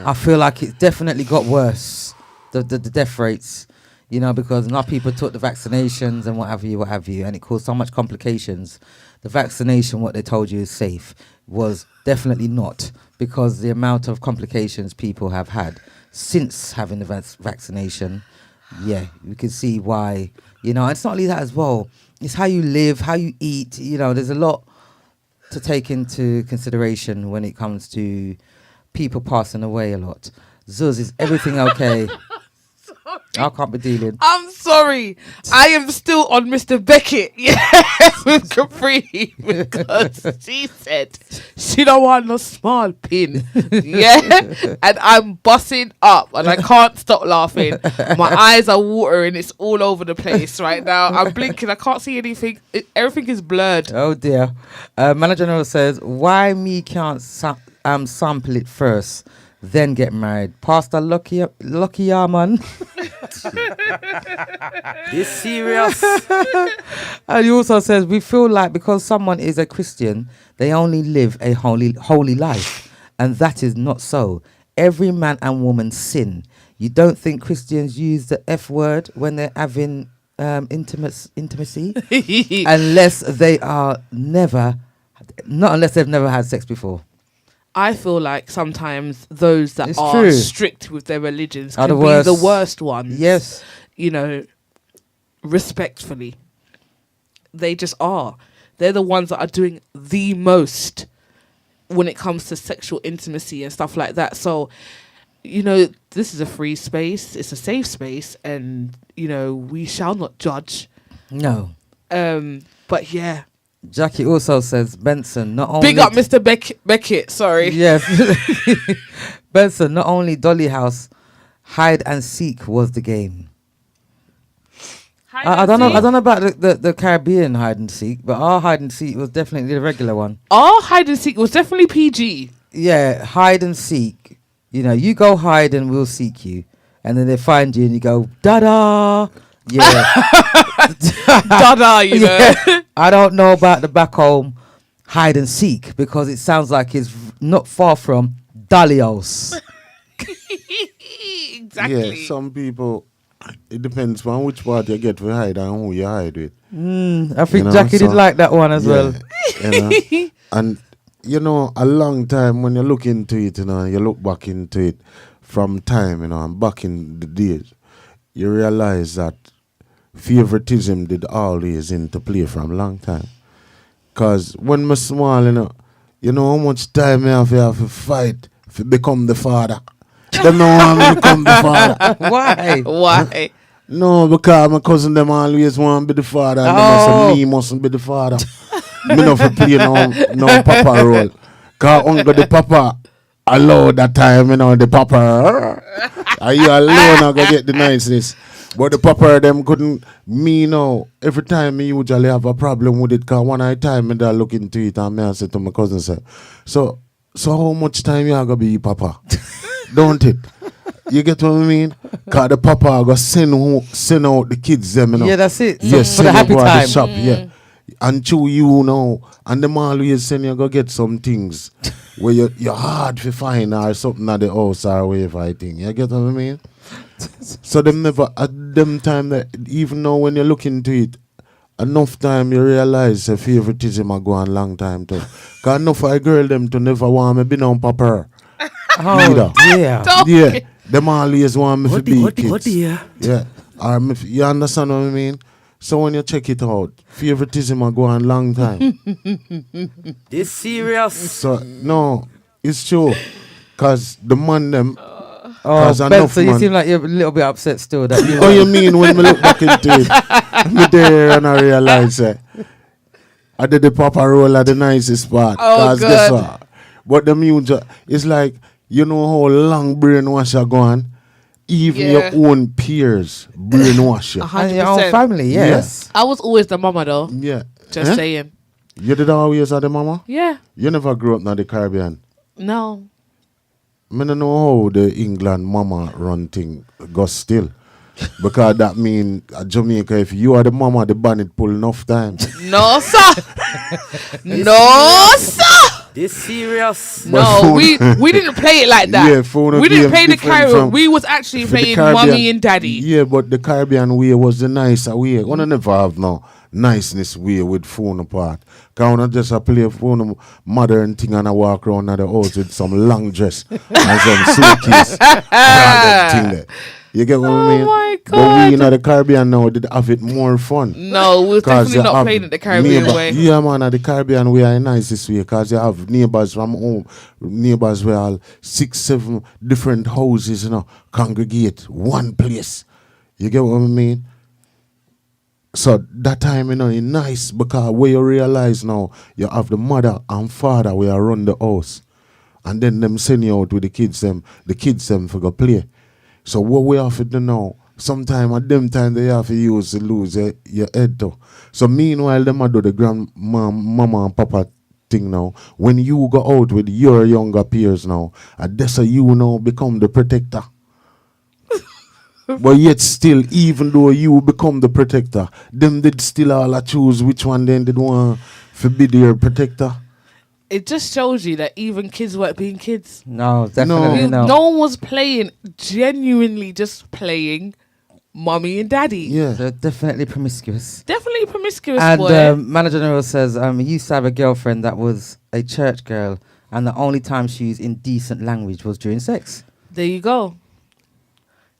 I feel like it definitely got worse. The death rates, because now people took the vaccinations and what have you, and it caused so much complications. The vaccination, what they told you is safe, was definitely not, because the amount of complications people have had since having the vaccination. Yeah, you can see why. It's not only that as well. It's how you live, how you eat. There's a lot to take into consideration when it comes to people passing away a lot. Zuz, is everything okay? I can't be dealing. I'm sorry. I am still on Mr. Beckett. Yeah, with Capri, because she said she don't want no small pin. Yeah, and I'm busting up and I can't stop laughing. My eyes are watering. It's all over the place right now. I'm blinking. I can't see anything. Everything is blurred. Oh dear. Manager General says, why me can't sample it first, then get married? Pastor Lucky man. This serious? And he also says, we feel like because someone is a Christian, they only live a holy life. And that is not so. Every man and woman sin. You don't think Christians use the F word when they're having intimacy? Unless they've never had sex before. I feel like sometimes those that It's are true. strict with their religions Are can the be the worst. worst ones. Yes. Respectfully. They just are. They're the ones that are doing the most when it comes to sexual intimacy and stuff like that. So, this is a free space. It's a safe space. And, we shall not judge. No. But yeah. Jackie also says, Benson, not only... Big up Mr. Beckett, sorry. Yes. Benson, not only Dolly House, hide and seek was the game. I don't know about the Caribbean hide and seek, but our hide and seek was definitely the regular one. Our hide and seek was definitely PG. Yeah, hide and seek. You go hide and we'll seek you. And then they find you and you go, da-da. Yeah. Dada, Yeah. I don't know about the back home hide and seek because it sounds like it's not far from Dalios. Exactly. Yeah, some people, it depends on which part you get to hide and who you hide with. I think Jackie did like that one as well. And, a long time when you look into it, you look back into it from time, and back in the days, you realize that favoritism did always into play from a long time. Because when I'm small, you know how much time I have to fight to become the father. Them don't want me to become the father. Why? Why? No, because my cousin them always want to be the father. And them say me mustn't be the father. Me not for play no papa role. Because uncle the papa allow that time, the papa. Are you alone I go get the niceness? But the papa them couldn't, every time me usually have a problem with it, because one at a time I look into it and I say to my cousin, so how much time you are going to be papa? Don't it? You get what I mean? Because the papa go send out the kids them, Yeah, that's it. Yes, For the send happy go to time. the shop, yeah. and to you know, and them always saying you go get some things where you're hard to find or something at the house or whatever I think. You get what I mean? So them never at them time that even though when you look into it, enough time you realize the favoritism a go on long time too. Cause enough I girl them to never want me be on papa. Oh, yeah. Yeah. Them always want me to be kids. What dear? Yeah. Or you understand what I mean? So when you check it out, favoritism a go on long time. This serious. So no, it's true. Cause the man them Oh, Ben, enough so you man. seem like you're a little bit upset still. That you Oh, you mean when me look back into it, me there and I realize I did the papa roll at the nicest part. Oh, Cause guess good. what? But the music, it's like, you know how long brainwash are going? Even Yeah. your own peers brainwash you. and your own 100%. family, yes. I was always the mama though. Yeah. Just Eh? saying. You did always have the mama? Yeah. You never grew up in the Caribbean. No. I don't know how the England mama run thing go still. Because that mean Jamaica, if you are the mama, the bandit pull enough time. No, sir. No, sir. This serious. But No, phone- we didn't play it like that. Yeah, phone we didn't game play the different Caribbean. from- We was actually For the playing Caribbean- mommy and daddy. Yeah, but the Caribbean way was the nicer way. Wanna never have no niceness way with phone apart. Cause wanna just a play phone modern thing and I walk around at the house with some long dress and some suitcase. and all that thing there. You get what I mean? my But God. we in the Caribbean now did have it more fun. No, we was 'Cause definitely you not have playing it the Caribbean neighbor- way. Yeah, man, at the Caribbean way are nice this way because you have neighbors from home, neighbors where all 6, 7 different houses, congregate one place. You get what I mean? So that time, it's nice because where you realize now you have the mother and father where you run the house. And then them send you out with the kids them for go play. So what we have to do now, sometime at them time they have to use to lose your head too. So meanwhile them a do the mama and papa thing now. When you go out with your younger peers now, that's how you now become the protector. But yet still, even though you become the protector, them did still all choose which one then did want to be their protector. It just shows you that even kids weren't being kids. No, definitely no. No one was playing, genuinely just playing mommy and daddy. Yeah. They're definitely promiscuous. Definitely promiscuous, And boy. Manager General says he used to have a girlfriend that was a church girl, and the only time she used indecent language was during sex. There you go.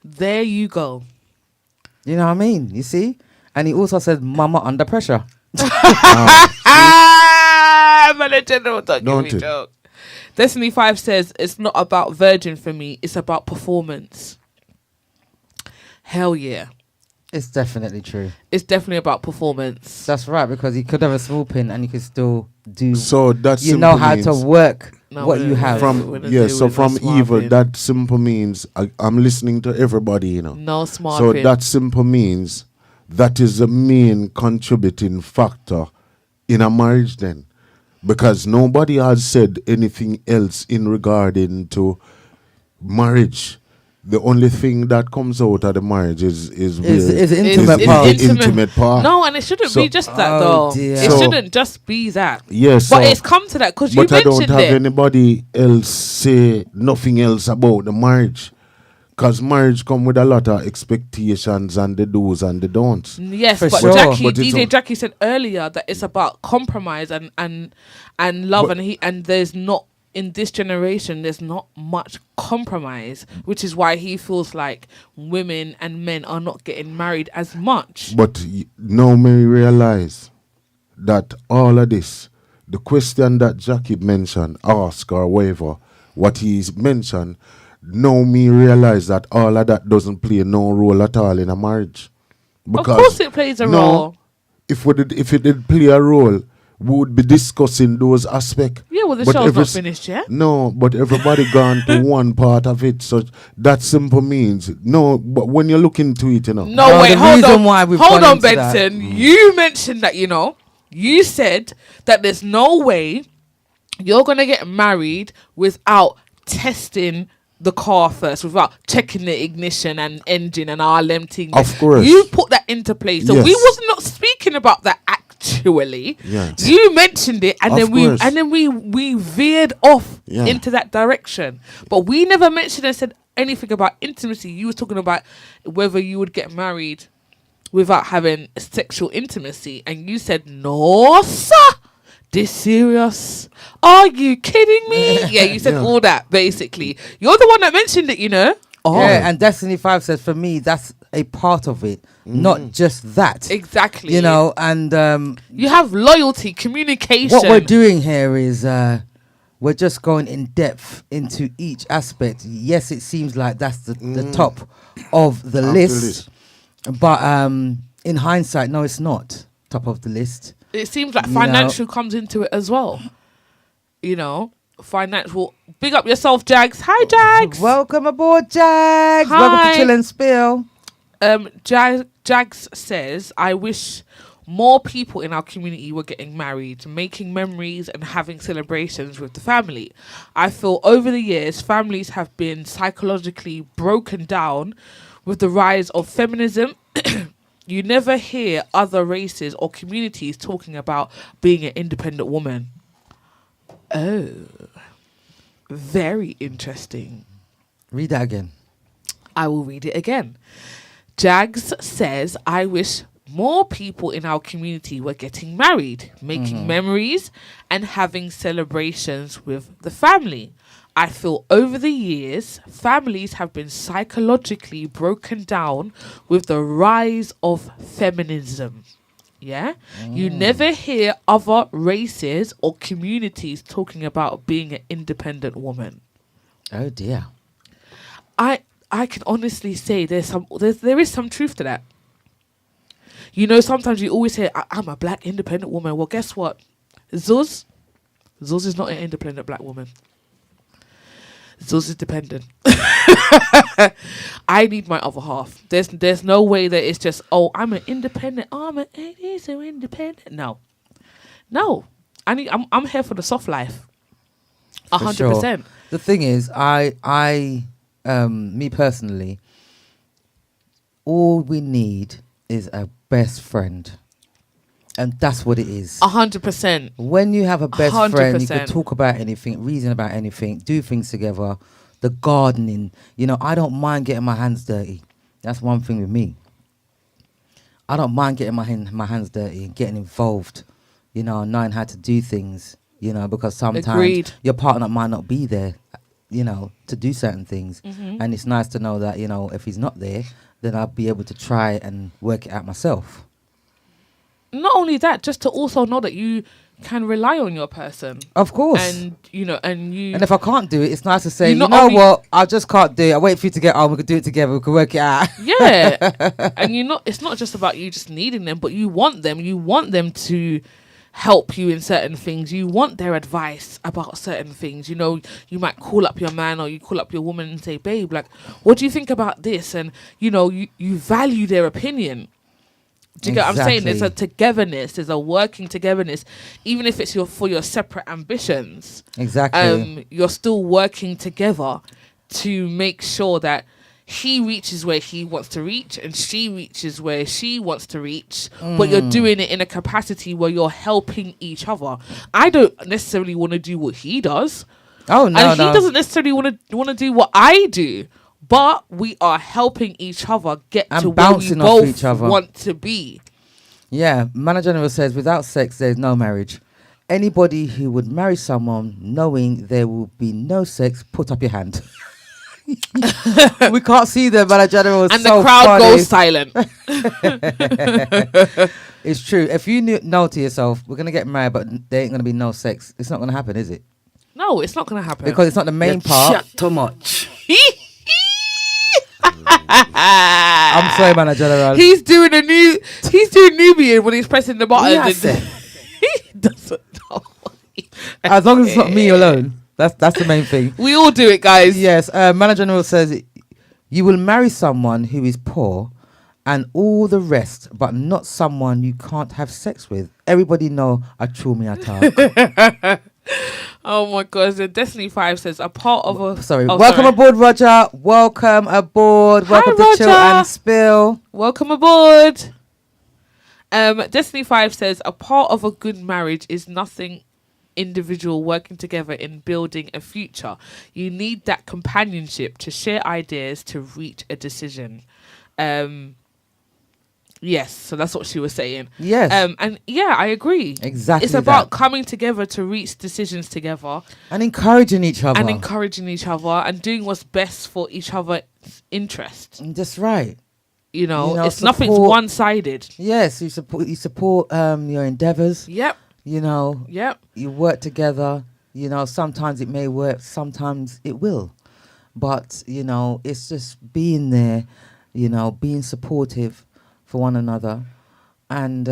There you go. You know what I mean? You see? And he also said mama under pressure. Manager General, don't give Don't me it? joke. Destiny 5 says it's not about virgin for me, it's about performance. Hell yeah. It's definitely true. It's definitely about performance. That's right, because you could have a small pin and you could still do. So that's you know how to work No, what we- you have. We're from gonna yeah, do so with from a smart evil, pin. that simple means I'm listening to everybody, No smart So pin. that simple means that is the main contributing factor in a marriage then. Because nobody has said anything else in regarding to marriage. The only thing that comes out of the marriage is Is It's- intimate it's part. the intimate part. No, and it shouldn't So- be just that Oh, though. dear. It So- shouldn't just be that. Yes, But it's come to that because you but I don't mentioned have it. anybody else say nothing else about the marriage. Because marriage come with a lot of expectations and the do's and the don'ts. Yes, For but sure. Jackie, But it's DJ a- Jackie said earlier that it's about compromise and love, But- and there's not in this generation. There's not much compromise, which is why he feels like women and men are not getting married as much. But now me realize that all of this, the question that Jackie mentioned, ask or whatever, what he's mentioned, now me realize that all of that doesn't play no role at all in a marriage. Of course, it plays a role. If it did play a role, we would be discussing those aspects. Yeah, well, the But show's every not s- finished yet. No, but everybody gone to one part of it. So that simple means no. But when you look into it, No, No, wait, the hold reason on. why we've Hold gone on, into that- Benson. You mentioned that, you said that there's no way you're going to get married without testing the car first, without checking the ignition and engine and all them things. Of course. You put that into place. So we Yes. was not speaking about the act actually. Yeah. You mentioned it, and Of course. then we veered off Yeah. into that direction. But we never mentioned and said anything about intimacy. You were talking about whether you would get married without having sexual intimacy, and you said, no, sir. This serious? Are you kidding me? Yeah, you said Yeah. all that, basically. You're the one that mentioned it, you know? Oh, Yeah, and Destiny 5 says, for me, that's a part of it, not just that. exactly. You know, and You have loyalty, communication. what we're doing here is we're just going in depth into each aspect. Yes, it seems like that's the top of the Of the list, list. but in hindsight, no, it's not top of the list. It seems like You know. financial comes into it as well. You know, financial. Big up yourself, Jags. Hi, Jags. Welcome aboard, Jags. Welcome Hi. to Chill and Spill. Jags says, I wish more people in our community were getting married, making memories and having celebrations with the family. I feel over the years, families have been psychologically broken down with the rise of feminism. You never hear other races or communities talking about being an independent woman. Oh, very interesting. Read that again. I will read it again. Jags says, I wish more people in our community were getting married, making memories, and having celebrations with the family. I feel over the years, families have been psychologically broken down with the rise of feminism. Yeah? You never hear other races or communities talking about being an independent woman. Oh dear. I can honestly say there is some truth to that. You know, sometimes you always say, I'm a black independent woman. Well, guess what? Zuz is not an independent black woman. Zuz is dependent. I need my other half. There's no way that it's just, oh, I'm an independent. Oh, I'm so independent. No. I'm here for the soft life. For 100%. sure. The thing is, me personally, all we need is a best friend. And that's what it is. 100%. When you have a best friend, you can 100%. talk about anything, reason about anything, do things together. The gardening, you know, I don't mind getting my hands dirty. That's one thing with me. I don't mind getting my hands dirty and getting involved, you know, knowing how to do things, you know, because sometimes Agreed. your partner might not be there, you know, to do certain things. And it's nice to know that, you know, if he's not there, then I'll be able to try and work it out myself. Not only that, just to also know that you can rely on your person. Of course. And, you know, and if I can't do it, it's nice to say, You you not know only- what, I just can't do it. I wait for you to get on. We could do it together. We could work it out. Yeah. And it's not just about you just needing them, but you want them. You want them to help you in certain things. You want their advice about certain things. You know, you might call up your man or you call up your woman and say, babe, like, what do you think about this? And, you know, you value their opinion. Do you get what I'm saying? There's a togetherness, there's a working togetherness. Even if it's for your separate ambitions, Exactly. you're still working together to make sure that he reaches where he wants to reach and she reaches where she wants to reach, but you're doing it in a capacity where you're helping each other. I don't necessarily want to do what he does. Oh, no, And no. he doesn't necessarily want to do what I do. But we are helping each other get And to where we bouncing off both each other. want to be. Yeah, Manager General says, without sex, there's no marriage. Anybody who would marry someone knowing there will be no sex, put up your hand. We can't see them, Manager General. And So the crowd funny. goes silent. It's true. If you know to yourself, we're going to get married, but there ain't going to be no sex, it's not going to happen, is it? No, it's not going to happen. Because it's not the main part. Chat too much. I'm sorry, Manager General. He's doing Nubian when he's pressing the button. Yes. And he doesn't know. As long as it's not me alone. That's the main thing. We all do it, guys. Yes, Manager General says you will marry someone who is poor and all the rest, but not someone you can't have sex with. Everybody know a true me attack. Oh my God. The Destiny 5 says a part of a... Sorry. Oh, Welcome sorry. aboard, Roger. Welcome aboard. Hi, Welcome to Chill Roger. and Spill. Welcome aboard. Destiny 5 says, a part of a good marriage is nothing individual working together in building a future. You need that companionship to share ideas to reach a decision. Yes, so that's what she was saying. Yes. And yeah, I agree. Exactly. It's about coming together to reach decisions together and encouraging each other. And doing what's best for each other's interest. That's right. You know, it's support, nothing's one-sided. Yes, you support your endeavors. Yep. You know. Yep. You work together. You know, sometimes it may work, sometimes it will. But, you know, it's just being there, you know, being supportive for one another. And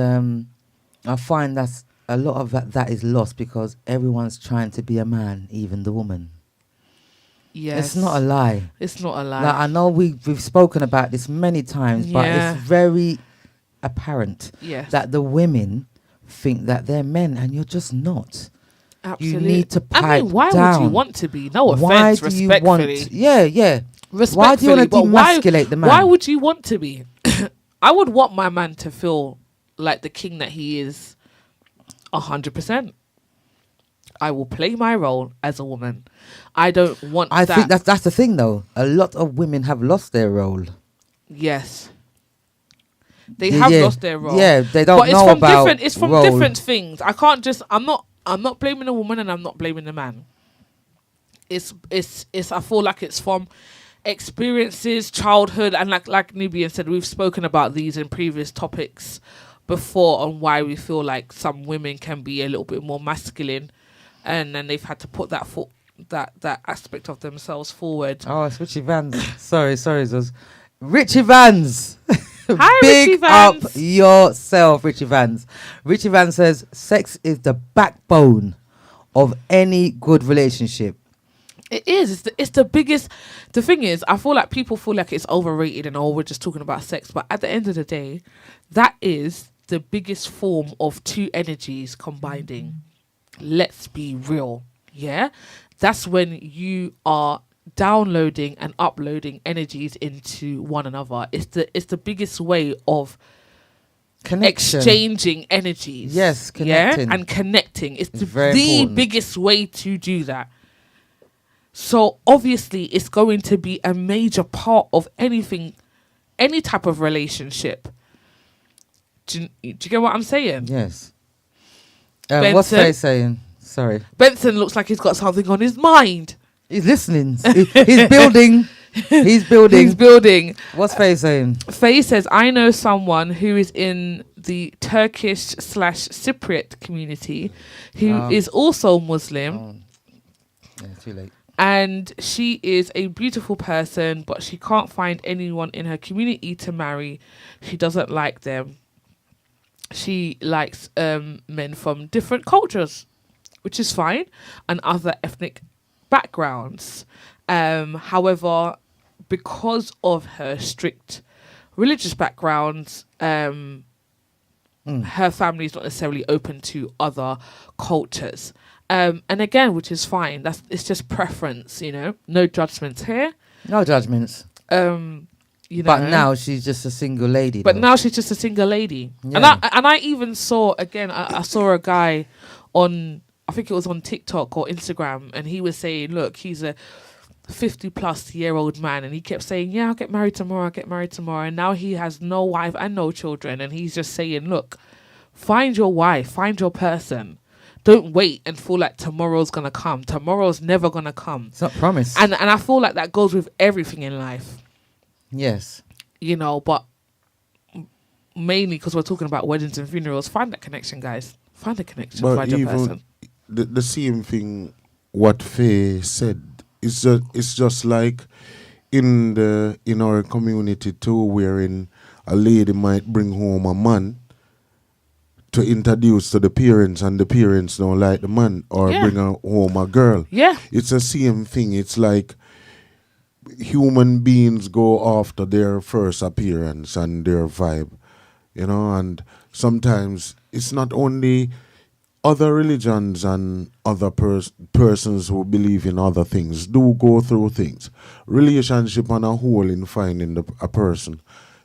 I find that's a lot of that is lost because everyone's trying to be a man, even the woman. Yes. It's not a lie. It's not a lie. Like, I know we've spoken about this many times, but it's very apparent that the women think that they're men and you're just not. Absolutely. You need to pipe down. I mean, why would you want to be? No offense, why do respectfully. you want? Yeah. Respectfully. Why do you want to demasculate the man? Why would you want to be? I would want my man to feel like the king that he is 100%. I will play my role as a woman. I don't want I think that's the thing, though. A lot of women have lost their role. Yes. They have lost their role. Yeah, they don't but know about it's from role. different things. I can't just I'm not blaming the woman and I'm not blaming the man. It's I feel like it's from experiences, childhood, and like Nubian said, we've spoken about these in previous topics before on why we feel like some women can be a little bit more masculine, and then they've had to put that aspect of themselves forward. Oh, it's Richie Vans. sorry, Zuz. Richie Vans. Hi, Big Richie Vans. up yourself, Richie Vans. Richie Vans says sex is the backbone of any good relationship. It is. It's the biggest. The thing is, I feel like people feel like it's overrated and we're just talking about sex. But at the end of the day, that is the biggest form of two energies combining. Let's be real. Yeah? That's when you are downloading and uploading energies into one another. It's the biggest way of Connection. Exchanging energies. Yes, connecting. Yeah? And connecting. It's the important. biggest way to do that. So obviously it's going to be a major part of anything, any type of relationship. Do you get what I'm saying? Yes. What's Benson? Faye saying? Sorry. Benson looks like he's got something on his mind. He's listening. He's building. He's building. He's building. What's Faye saying? Faye says, I know someone who is in the Turkish/Cypriot community who is also Muslim. Yeah, too late. And she is a beautiful person, but she can't find anyone in her community to marry. She doesn't like them. She likes men from different cultures, which is fine, and other ethnic backgrounds. However, because of her strict religious backgrounds, her family is not necessarily open to other cultures. And again, which is fine. It's just preference, you know. No judgments here. No judgments. You know. But now she's just a single lady. But though. now she's just a single lady. Yeah. And I even saw again. I saw a guy on, I think it was on TikTok or Instagram, and he was saying, look, he's a 50-plus-year-old man, and he kept saying, yeah, I'll get married tomorrow. And now he has no wife and no children, and he's just saying, look, find your wife, find your person. Don't wait and feel like tomorrow's going to come. Tomorrow's never going to come. It's not promised. And I feel like that goes with everything in life. Yes. You know, but mainly because we're talking about weddings and funerals. Find that connection, guys. Find the connection. But Find your even person. the same thing what Faye said. It's just like in our community too, wherein a lady might bring home a man to introduce to the parents, and the parents don't like the man, or bring home a girl. Yeah. It's the same thing. It's like human beings go after their first appearance and their vibe, you know, and sometimes it's not only other religions and other persons who believe in other things do go through things. Relationship on a whole in finding a person.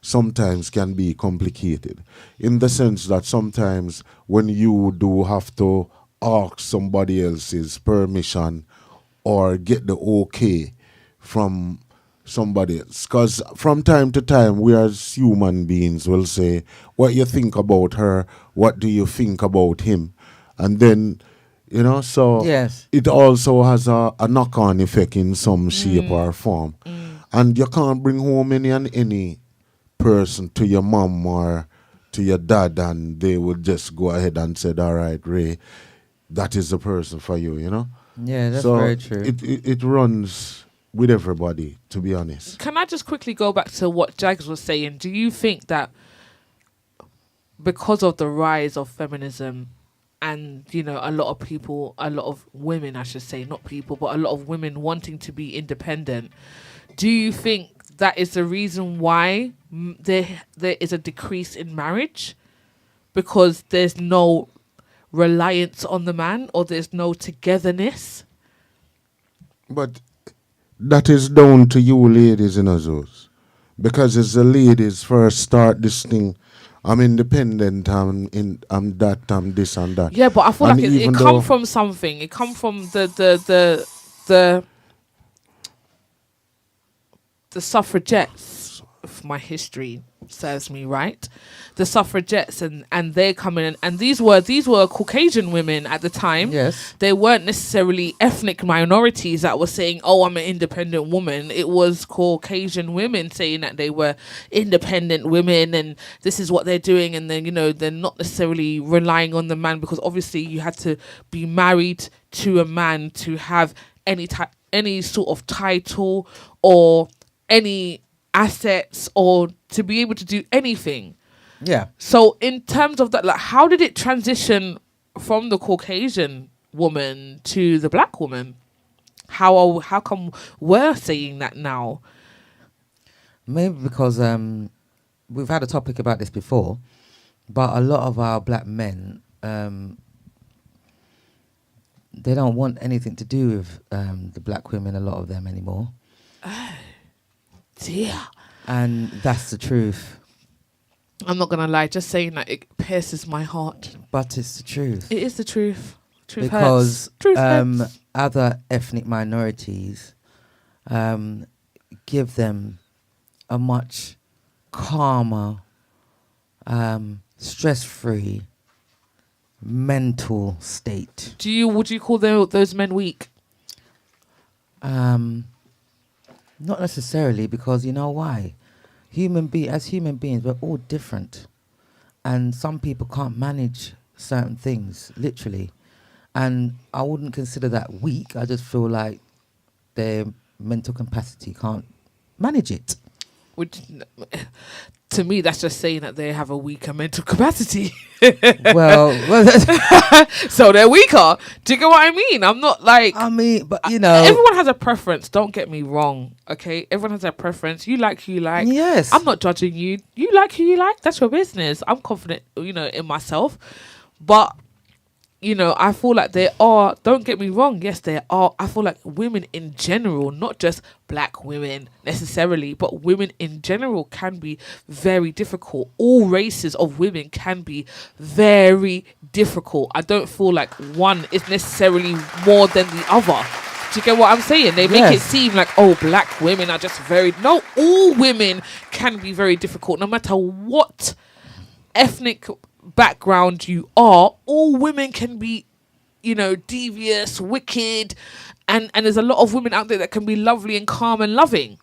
sometimes can be complicated, in the sense that sometimes when you do have to ask somebody else's permission or get the okay from somebody else. Because from time to time, we as human beings will say, what you think about her, what do you think about him? And then, so Yes. it also has a knock-on effect in some shape or form. And you can't bring home any person to your mom or to your dad and they would just go ahead and say, all right, Ray, that is the person for you, Yeah, that's so very true. it runs with everybody, to be honest. Can I just quickly go back to what Jags was saying? Do you think that because of the rise of feminism and, a lot of women, I should say, not people, but a lot of women wanting to be independent, do you think that is the reason why there is a decrease in marriage? Because there's no reliance on the man, or there's no togetherness? But that is down to you ladies, Zeus. Because as the ladies first start this thing, I'm independent, I'm that, I'm this and that. Yeah, but I feel And like it even come though- from something. It come from the suffragettes, if my history serves me right. The suffragettes and they come in, and these were Caucasian women at the time. Yes. They weren't necessarily ethnic minorities that were saying, oh, I'm an independent woman. It was Caucasian women saying that they were independent women and this is what they're doing. And then, they're not necessarily relying on the man, because obviously you had to be married to a man to have any sort of title or any assets or to be able to do anything. Yeah. So in terms of that, like, how did it transition from the Caucasian woman to the black woman? How come we're saying that now? Maybe because we've had a topic about this before, but a lot of our black men, they don't want anything to do with the black women, a lot of them anymore. Dear. And that's the truth. I'm not gonna lie, just saying that it pierces my heart. But it's the truth. It is the truth. Truth Because hurts. Truth hurts. other ethnic minorities give them a much calmer, stress-free mental state. Would you call those men weak? Not necessarily, because you know why? As human beings, we're all different, and some people can't manage certain things, literally. And I wouldn't consider that weak. I just feel like their mental capacity can't manage it. Which, to me, that's just saying that they have a weaker mental capacity. well, So they're weaker. Do you get what I mean? I'm not like... I mean, but everyone has a preference. Don't get me wrong, okay? Everyone has a preference. You like who you like. Yes. I'm not judging you. You like who you like. That's your business. I'm confident, in myself. But... I feel like there are, don't get me wrong, yes, there are, I feel like women in general, not just black women necessarily, but women in general can be very difficult. All races of women can be very difficult. I don't feel like one is necessarily more than the other. Do you get what I'm saying? They make it seem like, oh, black women are just very... No, all women can be very difficult, no matter what ethnic background you are. All women can be, devious, wicked, and there's a lot of women out there that can be lovely and calm and loving.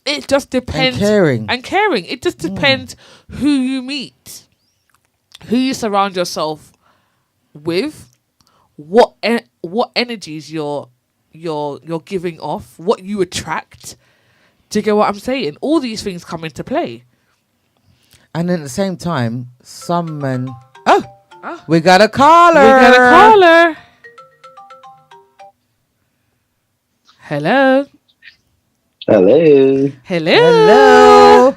It just depends. And caring. It just depends who you meet, who you surround yourself with, what energies you're giving off, what you attract. Do you get what I'm saying? All these things come into play. And at the same time, some men... We got a caller! Hello? Hello. Hello!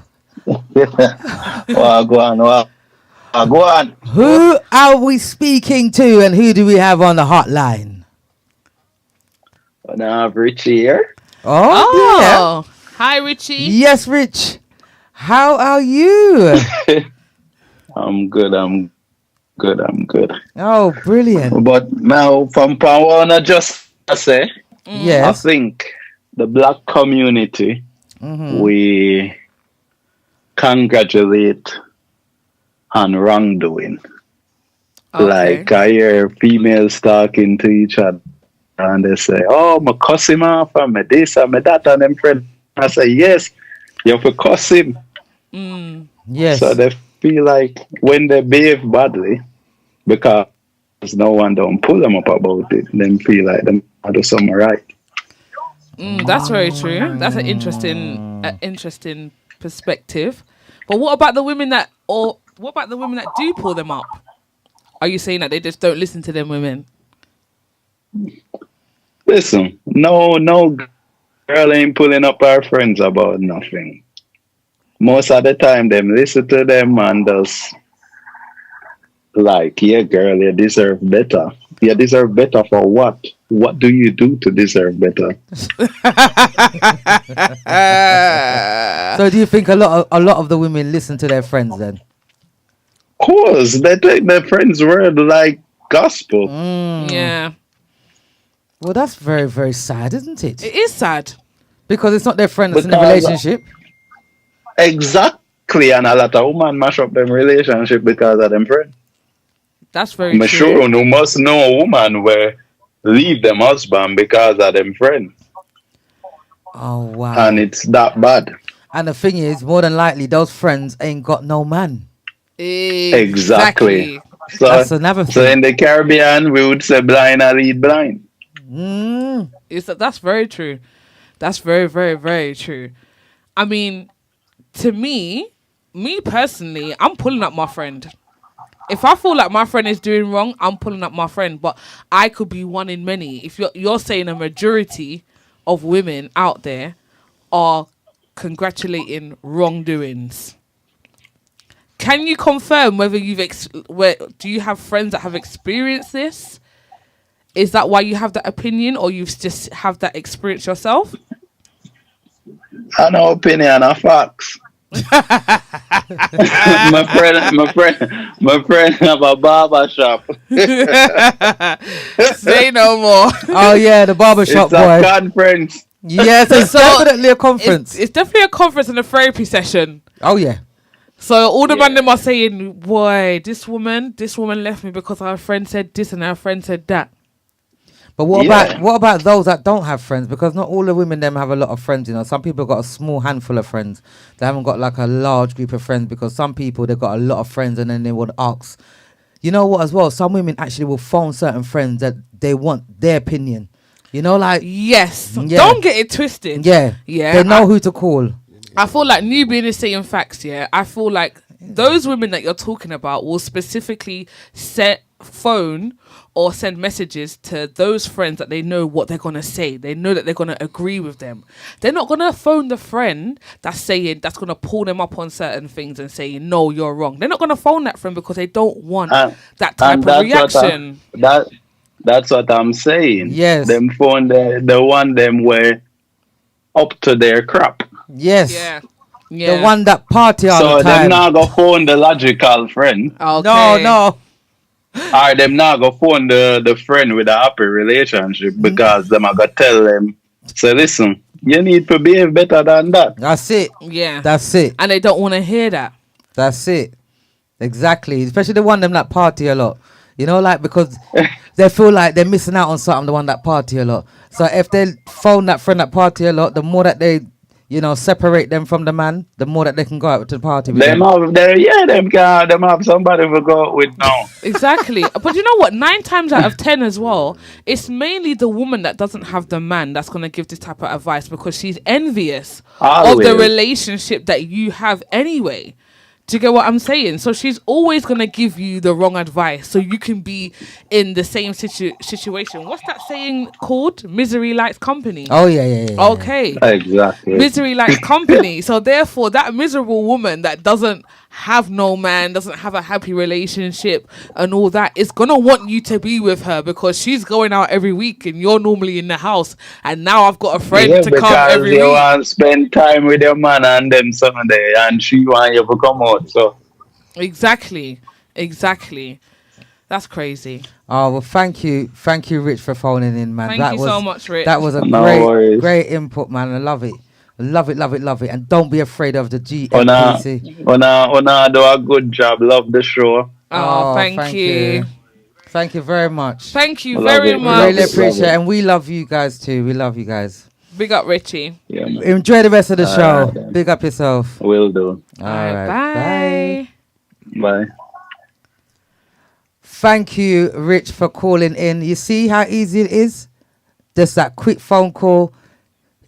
Wagwan. Who are we speaking to, and who do we have on the hotline? Now, Richie here. Oh, Hi, Richie. dear. Yes, Rich. How are you? I'm good. I'm good. I'm good. Oh, brilliant. But now, from Pawana, just say, I Yes. think the black community, we congratulate on wrongdoing. Okay. Like I hear females talking to each other and they say, "Oh, my cuss him off, and me this and me that," and them friend. I say, "Yes, you have to cuss him." So Yes. they feel like when they behave badly, because no one don't pull them up about it, them feel like them do something right. That's very true. That's an interesting perspective. But what about the women that, or what about the women that do pull them up? Are you saying that they just don't listen to them women? Listen, no girl ain't pulling up her friends about nothing. Most of the time, them listen to them and just like, yeah, girl, you deserve better. You deserve better for what? What do you do to deserve better? So do you think a lot of the women listen to their friends then? Of course, they take their friends' word like gospel. Yeah. Well, that's very, very sad, isn't it? It is sad. Because it's not their friend that's in a Because relationship. exactly, and a lot of women mash up them relationship because of them friends. That's very I'm true. sure you must know a woman where leave them husband because of them friends, Oh, wow. and it's that bad. And the thing is, more than likely, those friends ain't got no man. Exactly. So, That's another so thing. in the Caribbean, we would say blind and lead blind. That's very true. That's very, very, very true. I mean, to me personally, I'm pulling up my friend. If I feel like my friend is doing wrong, I'm pulling up my friend. But I could be one in many. If you're saying a majority of women out there are congratulating wrongdoings, can you confirm whether do you have friends that have experienced this? Is that why you have that opinion, or you just have that experience yourself? I know opinion of facts. my friend have a barber shop. Say no more. Oh, yeah, the barbershop It's a boy. conference. Yes, it's definitely a conference. It's definitely a conference and a therapy session. Oh, yeah. So all the man them are saying, boy, this woman left me because her friend said this and her friend said that. But what about those that don't have friends? Because not all the women them have a lot of friends, you know. Some people got a small handful of friends. They haven't got like a large group of friends, because some people, they've got a lot of friends and then they would ask. You know what as well? Some women actually will phone certain friends that they want their opinion. You know, like... Yes. Yeah. Don't get it twisted. Yeah. Yeah. They know who to call. I feel like Nubian is saying facts, yeah. I feel like those women that you're talking about will specifically phone or send messages to those friends that they know what they're going to say. They know that they're going to agree with them. They're not going to phone the friend that's going to pull them up on certain things and saying, no, you're wrong. They're not going to phone that friend because they don't want that type of reaction. That's what I'm saying. Yes. Them phone, the one them were up to their crap. Yes. Yeah. Yeah. The one that party all So the time. them not go phone the logical friend. Okay. No. Or them not go phone the friend with a happy relationship, because them are gonna tell them, so listen, you need to behave better than that. That's it. Yeah. That's it. And they don't want to hear that. That's it. Exactly. Especially the one them that party a lot. You know, like, because they feel like they're missing out on something, the one that party a lot. So if they phone that friend that party a lot, the more that they, you know, separate them from the man, the more that they can go out to the party with them. Them have somebody to go out with now. Exactly. But you know what? 9 times out of 10 as well, it's mainly the woman that doesn't have the man that's going to give this type of advice, because she's envious of the relationship that you have anyway. Do you get what I'm saying? So she's always going to give you the wrong advice so you can be in the same situation. What's that saying called? Misery likes company. Oh, yeah. Okay. Exactly. Misery likes company. So therefore, that miserable woman that doesn't have no man, doesn't have a happy relationship and all that, is gonna want you to be with her because she's going out every week and you're normally in the house, and now I've got a friend Yeah, to come because every you week. want to spend time with your man and them Sunday, and she want you to come out. So Exactly. That's crazy. Oh well, thank you, Rich, for phoning in, man. Thank you so much, Rich. That was a no worries. great input, man. I love it, love it. And don't be afraid of the Una, GMPC. una do a good job. Love the show. Oh, Oh, thank you. thank you very much. Thank you Love very it, We love really much. it, love appreciate it, it. and we love you guys too. We love you guys. Big up, Richie. Yeah, man. Enjoy the rest of the All show. right, then. Big up yourself. Will do. All right, bye. Bye. Bye. Thank you, Rich, for calling in. You see how easy it is? Just that quick phone call,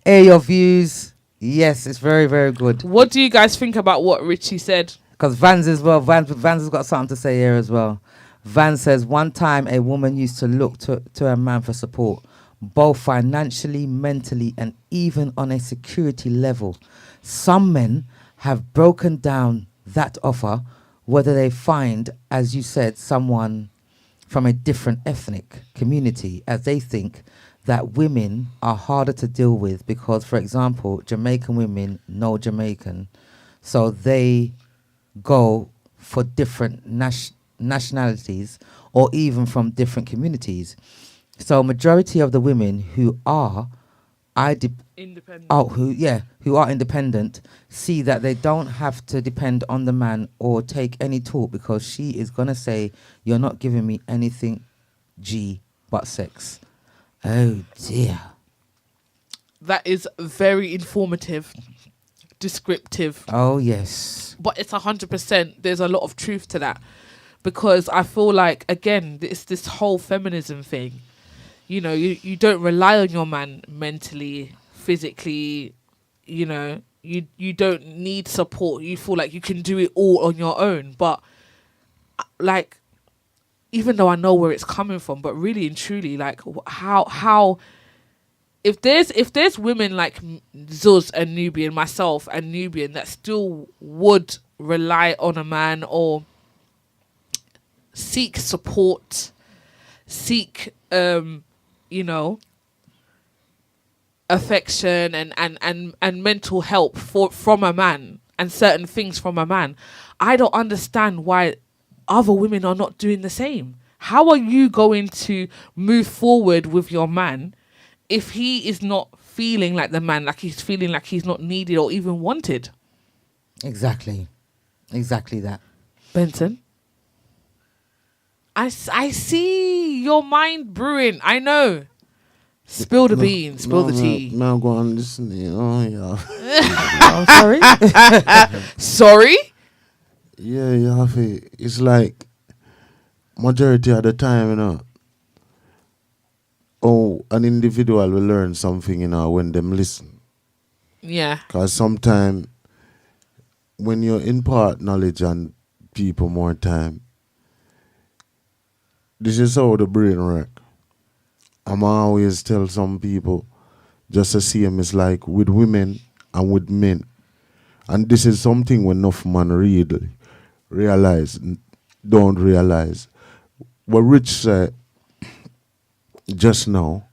air your views. Yes, it's very, very good. What do you guys think about what Richie said? Because Vans as well, Vans has got something to say here as well. Van says, one time a woman used to look to a man for support, both financially, mentally, and even on a security level. Some men have broken down that offer, whether they find, as you said, someone from a different ethnic community, as they think that women are harder to deal with because, for example, Jamaican women know Jamaican, so they go for different nationalities or even from different communities. So majority of the women who are Independent. who are independent see that they don't have to depend on the man or take any talk because she is gonna say, you're not giving me anything G but sex. Oh dear. That is very informative, descriptive, Oh yes. but it's 100%. There's a lot of truth to that because I feel like, again, it's this whole feminism thing. You know, you don't rely on your man mentally, physically, you know, you don't need support. You feel like you can do it all on your own. But like, even though I know where it's coming from, but really and truly, like how if there's women like Zuz and Nubian, myself and Nubian, that still would rely on a man or seek support, seek you know, affection and mental help from a man and certain things from a man, I don't understand why other women are not doing the same. How are you going to move forward with your man if he is not feeling like the man, like he's feeling like he's not needed or even wanted? Exactly that. Benson, I see your mind brewing. I know. Spill the beans, spill the tea. Now go on listen. Oh yeah. I'm sorry. Sorry? Yeah, you have it. It's like majority of the time, you know. Oh, an individual will learn something, you know, when them listen. Yeah. Because sometimes when you impart knowledge on people more time, this is how the brain work. I'm always tell some people just the same is like with women and with men. And this is something when enough man really don't realize. What Rich said just now,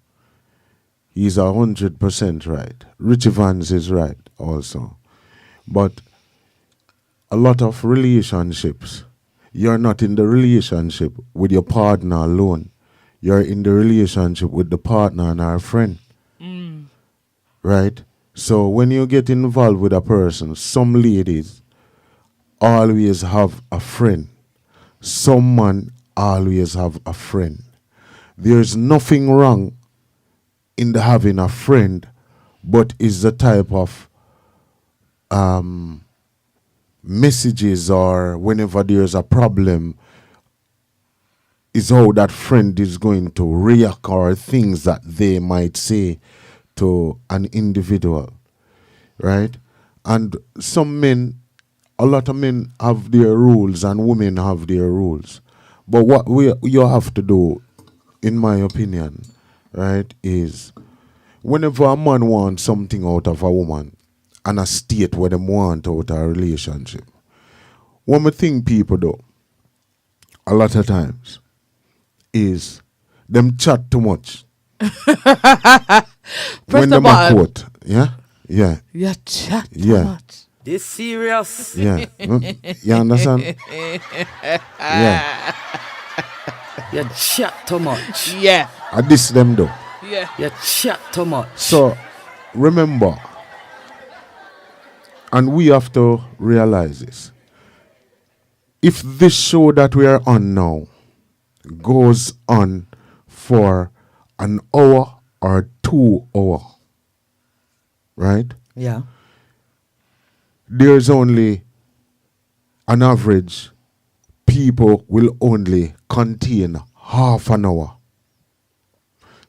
he's 100% right. Rich Evans is right also. But a lot of relationships, you're not in the relationship with your partner alone. You're in the relationship with the partner and our friend. Right? So when you get involved with a person, some ladies always have a friend. Some man always have a friend. There's nothing wrong in the having a friend, but it's the type of messages or whenever there's a problem is how that friend is going to react or things that they might say to an individual, right? And some men, a lot of men have their rules and women have their rules. But what you have to do, in my opinion, right, is whenever a man wants something out of a woman and a state where they want out a relationship, One more thing people do a lot of times is them chat too much Press when the them a button. quote. Yeah? Yeah. You chat too Yeah. much. This serious. Yeah. You understand? Yeah. You chat too much. Yeah. I diss them though. Yeah. You chat too much. So remember, and we have to realize this. If this show that we are on now goes on for an hour or 2 hours, right? Yeah. There's only an average people will only contain half an hour.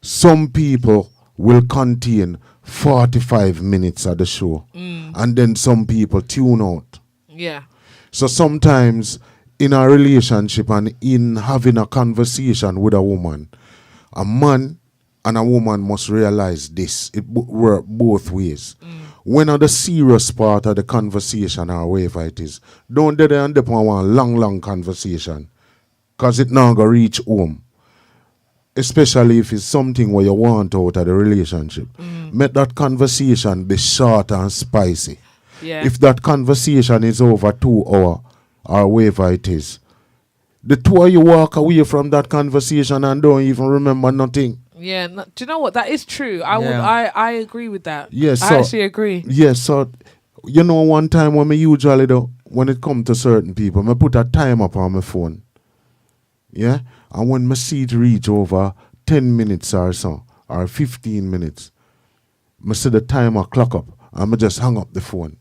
Some people will contain 45 minutes of the show. And then some people tune out. Yeah. So sometimes in a relationship and in having a conversation with a woman, a man and a woman must realize this. It works both ways. When are the serious part of the conversation or whatever it is, don't let them end up on one long conversation because it not going to reach home. Especially if it's something where you want out of the relationship. Make that conversation be short and spicy. Yeah. If that conversation is over 2 hours or whatever it is, the two of you walk away from that conversation and don't even remember nothing. Yeah. No, do you know what? That is true. I would. Yeah. I agree with that. Yes, I actually agree. Yes, so you know one time when me usually do, when it come to certain people, me put a time up on my phone. Yeah? And when me see it reach over 10 minutes or so, or 15 minutes, me see the timer clock up and me just hang up the phone.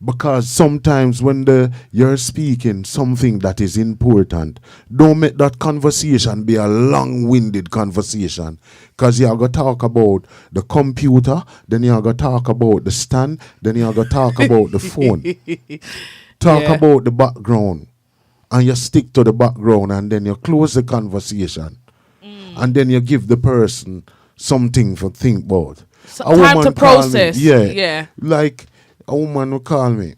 Because sometimes when you're speaking something that is important, don't make that conversation be a long-winded conversation. Because you're going to talk about the computer, then you're going to talk about the stand, then you're going to talk about the phone. Talk Yeah. about the background. And you stick to the background and then you close the conversation. And then you give the person something to think about. So, A time woman to call me, process. yeah. Yeah. Like a woman will call me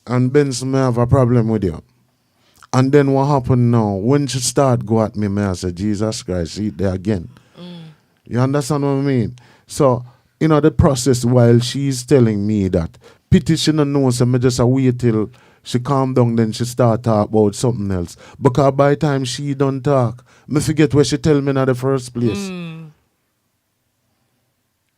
and Benson may have a problem with you. And then what happened now? When she start go at me, I say, Jesus Christ, eat there again. You understand what I mean? So, the process while she's telling me that, pity she don't know, so me just a wait till she calm down, then she start talk about something else. Because by the time she don't talk, me forget where she tell me in the first place.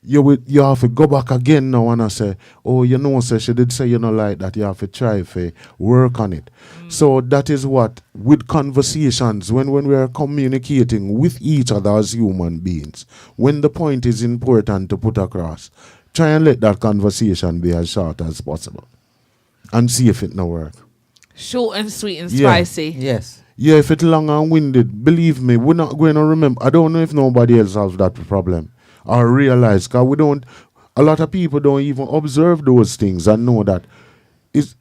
You have to go back again now and I say, oh, so she did say like that, you have to try to work on it. So that is what, with conversations, when we are communicating with each other as human beings, when the point is important to put across, try and let that conversation be as short as possible. And see if it no work. Short and sweet and Yeah. spicy. Yes. Yeah, if it's long and winded, believe me, we're not going to remember. I don't know if nobody else has that problem or realize, because a lot of people don't even observe those things and know that it's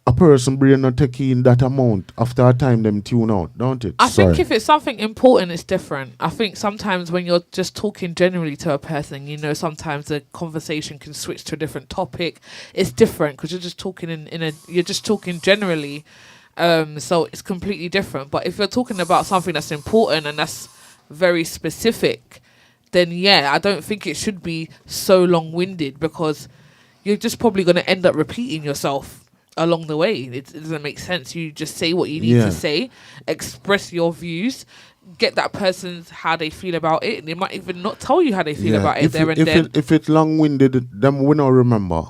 a person brain not taking that amount after a time them tune out, don't it? I think if it's something important, it's different. I think sometimes when you're just talking generally to a person, sometimes the conversation can switch to a different topic. It's different because you're just talking you're just talking generally. So it's completely different. But if you're talking about something that's important and that's very specific, then yeah, I don't think it should be so long-winded because you're just probably going to end up repeating yourself along the way. It doesn't make sense. You just say what you need to say, express your views, get that person's how they feel about it. And they might even not tell you how they feel about it then. If it's long-winded, then we don't remember.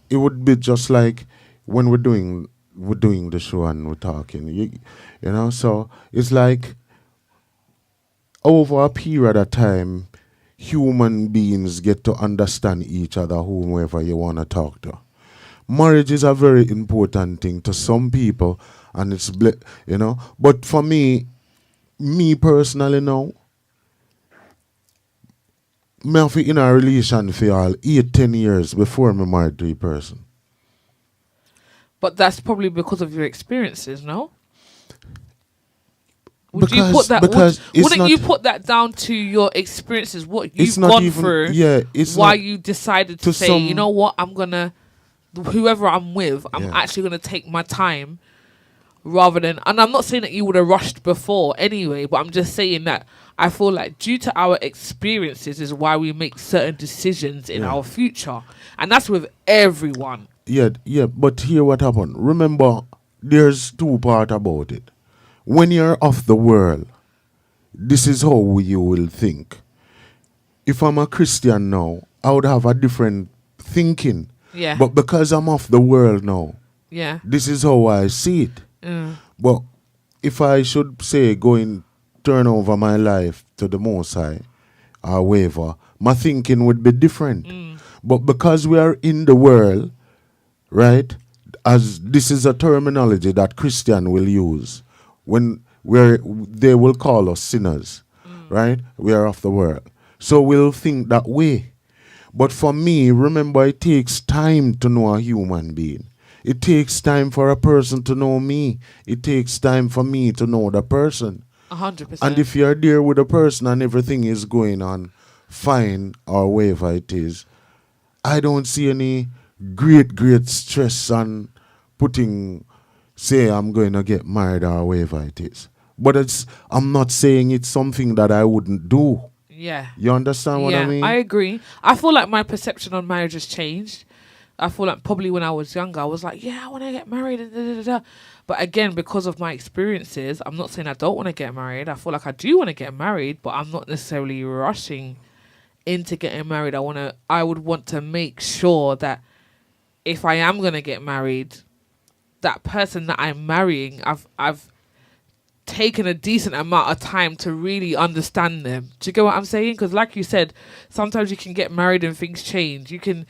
It would be just like when we're doing the show and we're talking, so it's like over a period of time, human beings get to understand each other, whomever you want to talk to. Marriage is a very important thing to some people, and it's, but for me personally now, me have in a relation for all 8-10 years before I'm married to a person. But that's probably because of your experiences, no? Wouldn't you put that down to your experiences, what you've gone through, Yeah, it's why you decided to say, some, you know what, I'm gonna whoever I'm with, I'm Yeah. actually going to take my time rather than, and I'm not saying that you would have rushed before anyway, but I'm just saying that I feel like due to our experiences is why we make certain decisions in Yeah. our future. And that's with everyone. Yeah, but here what happened. Remember, there's two part about it. When you're off the world, this is how you will think. If I'm a Christian now, I would have a different thinking. Yeah. But because I'm off the world now, Yeah. this is how I see it. Mm. But if I should say turn over my life to the Most High or whatever, my thinking would be different. But because we are in the world, right, as this is a terminology that Christian will use when they will call us sinners, right? We are of the world. So we'll think that way. But for me, remember, it takes time to know a human being. It takes time for a person to know me. It takes time for me to know the person. 100%. And if you're there with a person and everything is going on fine or whatever it is, I don't see any great stress on say I'm going to get married or whatever it is. But I'm not saying it's something that I wouldn't do. Yeah. You understand what I mean? I agree. I feel like my perception on marriage has changed. I feel like probably when I was younger, I was like, yeah, I want to get married. And da, da, da, da. But again, because of my experiences, I'm not saying I don't want to get married. I feel like I do want to get married, but I'm not necessarily rushing into getting married. I would want to make sure that if I am going to get married, that person that I'm marrying, I've taken a decent amount of time to really understand them. Do you get what I'm saying? Because like you said, sometimes you can get married and things change. You can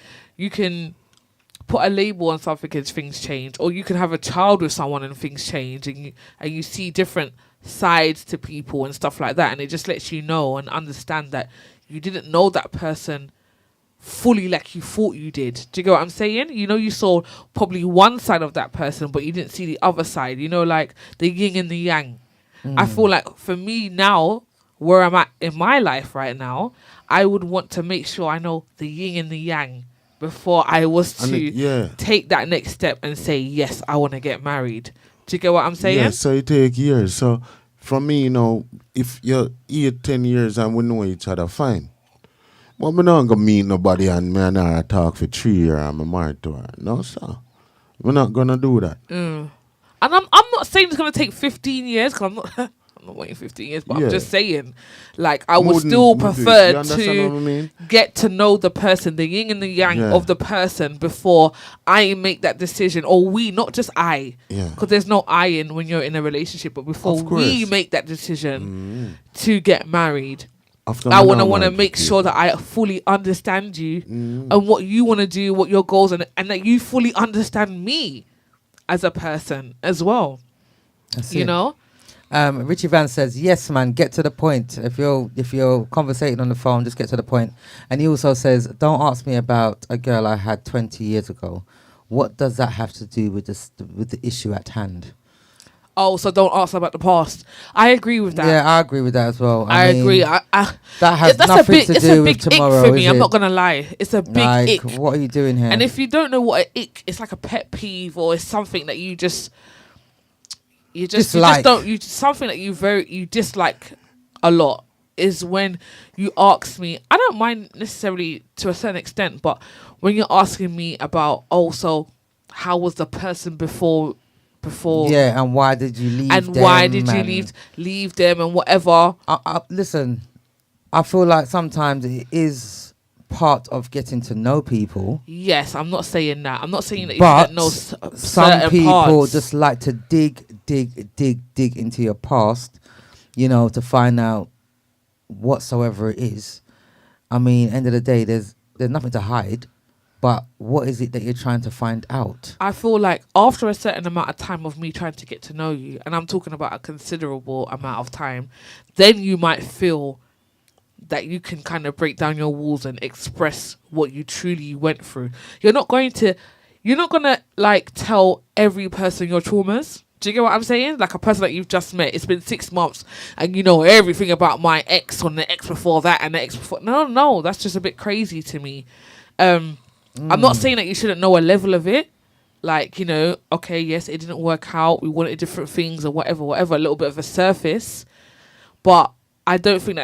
put a label on something and things change, or you can have a child with someone and things change, and you see different sides to people and stuff like that, and it just lets you know and understand that you didn't know that person fully like you thought you did. Do you get what I'm saying? You saw probably one side of that person, but you didn't see the other side, like the yin and the yang. I feel like for me now, where I'm at in my life right now, I would want to make sure I know the yin and the yang before I was to take that next step and say, yes, I want to get married. Do you get what I'm saying? Yeah, so it take years. So for me, if you're 8-10 years and we know each other, fine. But I'm not going to meet nobody and me and her talk for 3 years and I'm married to her. No, sir. We're not going to do that. And I'm not saying it's going to take 15 years, because I'm not... I'm not waiting 15 years, but I'm just saying, like, I would still prefer to get to know the person, the yin and the yang of the person before I make that decision, or we, not just I, because there's no I in when you're in a relationship, but before we make that decision to get married, I want to make sure that I fully understand you and what you want to do, what your goals, and that you fully understand me as a person as well. That's you know? Richie Van says, yes, man, get to the point. If you're conversating on the phone, just get to the point. And he also says, don't ask me about a girl I had 20 years ago. What does that have to do with the issue at hand? Oh, so don't ask about the past. I agree with that. Yeah, I agree with that as well. I mean, agree. That has nothing to do with tomorrow. It's a big ick for me. I'm not gonna lie. It's a big ick. What are you doing here? And if you don't know what an ick, it's like a pet peeve, or it's something that you just something that you dislike a lot, is when you ask me. I don't mind necessarily to a certain extent, but when you're asking me about also how was the person before, and why did you leave and them, why did you leave them and whatever. Listen, I feel like sometimes it is part of getting to know people. Yes, I'm not saying that. I'm not saying that you don't know some people parts. just like to dig into your past, to find out whatsoever it is. I mean, end of the day, there's nothing to hide. But what is it that you're trying to find out? I feel like after a certain amount of time of me trying to get to know you, and I'm talking about a considerable amount of time, then you might feel that you can kind of break down your walls and express what you truly went through. You're not gonna like tell every person your traumas. Do you get what I'm saying? Like a person that you've just met, it's been 6 months and you know everything about my ex, or the ex before that and the ex before. No, that's just a bit crazy to me. I'm not saying that you shouldn't know a level of it. Like, you know, okay, yes, it didn't work out. We wanted different things or whatever, a little bit of a surface. But I don't think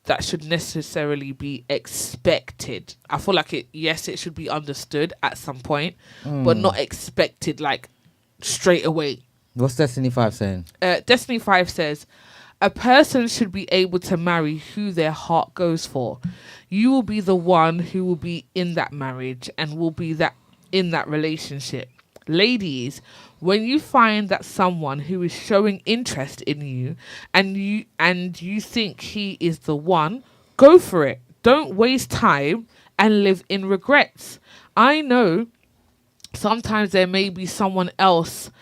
that should necessarily be expected. I feel like it should be understood at some point, but not expected like straight away. What's Destiny 5 saying? Destiny 5 says, a person should be able to marry who their heart goes for. You will be the one who will be in that marriage and will be that in that relationship. Ladies, when you find that someone who is showing interest in you and you think he is the one, go for it. Don't waste time and live in regrets. I know sometimes there may be someone else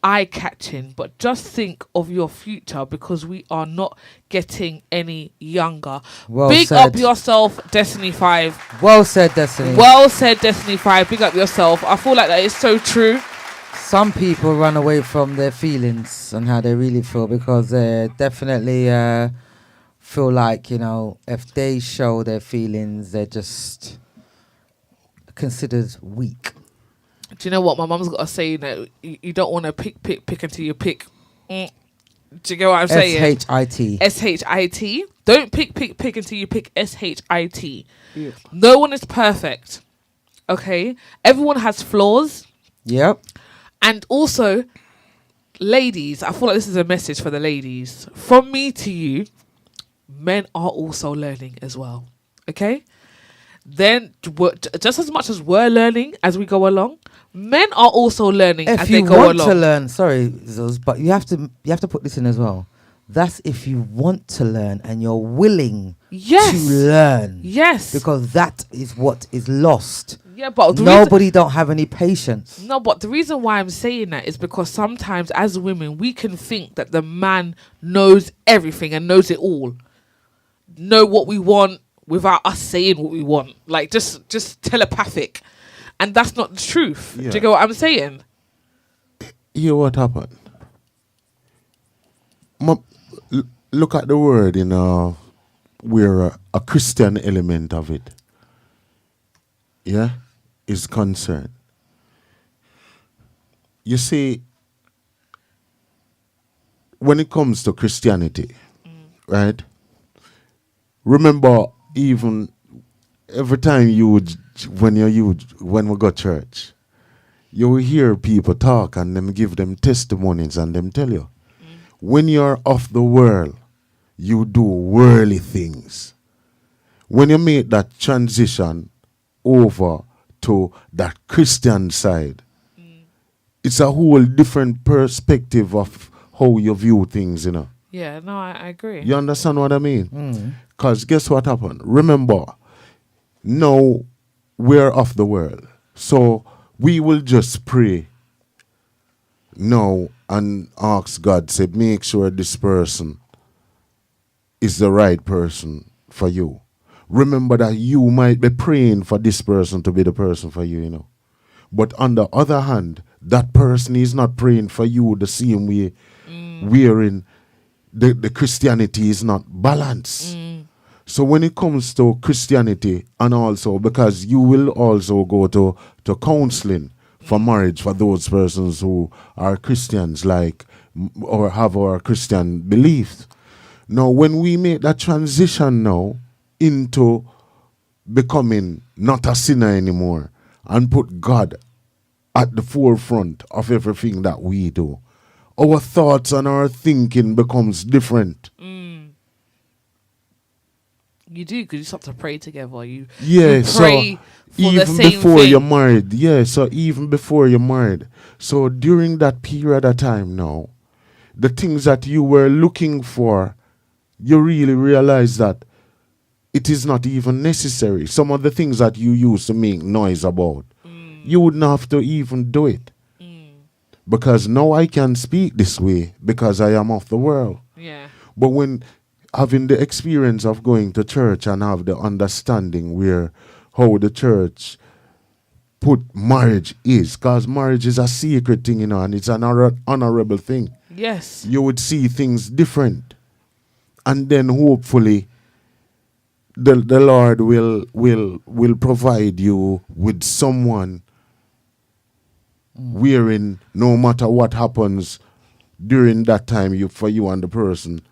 eye-catching, but just think of your future because we are not getting any younger. Well Big said. up yourself, Destiny 5. Well said, Destiny. Well said, Destiny 5. Big up yourself. I feel like that is so true. Some people run away from their feelings and how they really feel because they definitely feel like, you know, if they show their feelings, they're just considered weak. Do you know what? My mum's got a saying that you don't want to pick until you pick. Do you get what I'm saying? S-H-I-T. S-H-I-T. Don't pick until you pick S-H-I-T. Yeah. No one is perfect. Okay? Everyone has flaws. Yep. And also, ladies, I feel like this is a message for the ladies. From me to you, men are also learning as well. Okay? Then, just as much as we're learning as we go along, men are also learning as they go along. If you want to learn, sorry, Zuz, but you have to put this in as well. That's if you want to learn and you're willing to learn. Yes. Because that is what is lost. Yeah, but nobody don't have any patience. No, but the reason why I'm saying that is because sometimes as women, we can think that the man knows everything and knows it all. Know what we want without us saying what we want. Like, just telepathic. And that's not the truth. Yeah. Do you get what I'm saying? You know what happened? Look at the word, you know, where a Christian element of it, yeah, is concerned. You see, when it comes to Christianity, right? Remember, even every time when we go to church, you will hear people talk and them give them testimonies and them tell you, when you're of the world, you do worldly things. When you make that transition over to that Christian side, it's a whole different perspective of how you view things, you know. Yeah, no, I agree. You understand what I mean? Because guess what happened? Remember, now we're of the world. So we will just pray now and ask God, say, make sure this person is the right person for you. Remember that you might be praying for this person to be the person for you, you know. But on the other hand, that person is not praying for you the same way wherein the Christianity is not balanced. So when it comes to Christianity, and also because you will also go to counseling for marriage for those persons who are Christians, like, or have our Christian beliefs. Now, when we make that transition now into becoming not a sinner anymore and put God at the forefront of everything that we do, our thoughts and our thinking becomes different. You do, because you start to pray together. You Yeah, pray so for even the same before thing. you're married, yeah, so even before you're married. So during that period of time now, the things that you were looking for, you really realize that it is not even necessary. Some of the things that you used to make noise about, you wouldn't have to even do it. Because now I can speak this way because I am of the world. Yeah. But when having the experience of going to church and have the understanding where how the church put marriage is, because marriage is a secret thing, you know, and it's an honorable thing. Yes. You would see things different. And then hopefully the Lord will provide you with someone wherein no matter what happens during that time for you and the person,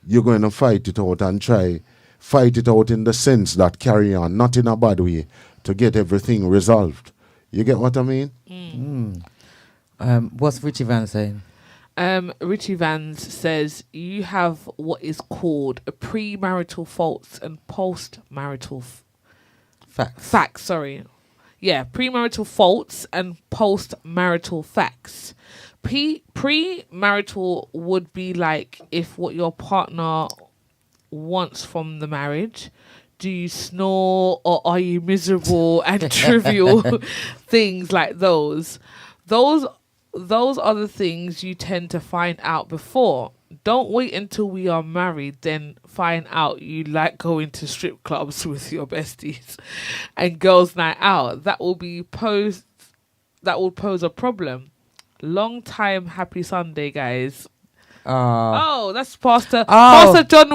you're going to fight it out and try fight it out in the sense that carry on, not in a bad way, to get everything resolved. You get what I mean? What's Richie Van saying? Richie Vans says you have what is called a premarital faults and post-marital facts. Sorry, yeah, premarital faults and post-marital facts. Premarital would be like if what your partner wants from the marriage. Do you snore or are you miserable and trivial things like those. Those are the things you tend to find out before. Don't wait until we are married, then find out you like going to strip clubs with your besties and girls' night out. That will pose a problem. Long time happy Sunday, guys. Oh, that's Pastor John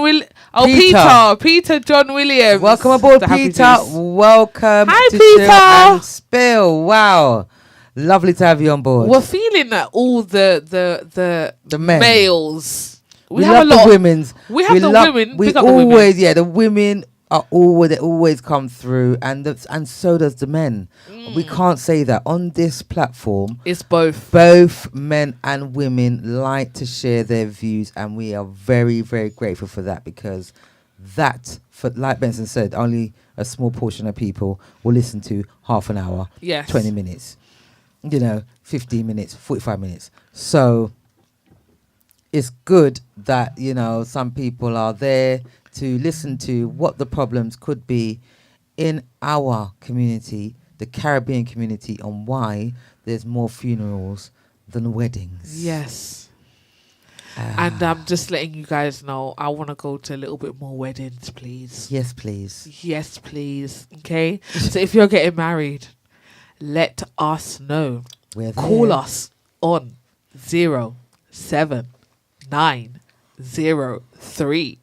Peter John Williams. Welcome aboard, The Happy Peter. Juice. Welcome Hi, to Peter. Chill and Spill. Wow, lovely to have you on board. We're feeling that all the men. males. We have love a lot. the women's. We have the women. We Pick up the women. always, the women are always, they always come through, and so does the men. We can't say that on this platform. It's both. Both men and women like to share their views, and we are very, very grateful for that, because like Benson said, only a small portion of people will listen to half an hour, Yes. 20 minutes, 15 minutes, 45 minutes. So it's good that, some people are there to listen to what the problems could be in our community, the Caribbean community, and why there's more funerals than weddings. Yes. And I'm just letting you guys know, I want to go to a little bit more weddings, please. Yes, please. Yes, please. Okay. So if you're getting married, let us know. We're there. Call us on 07903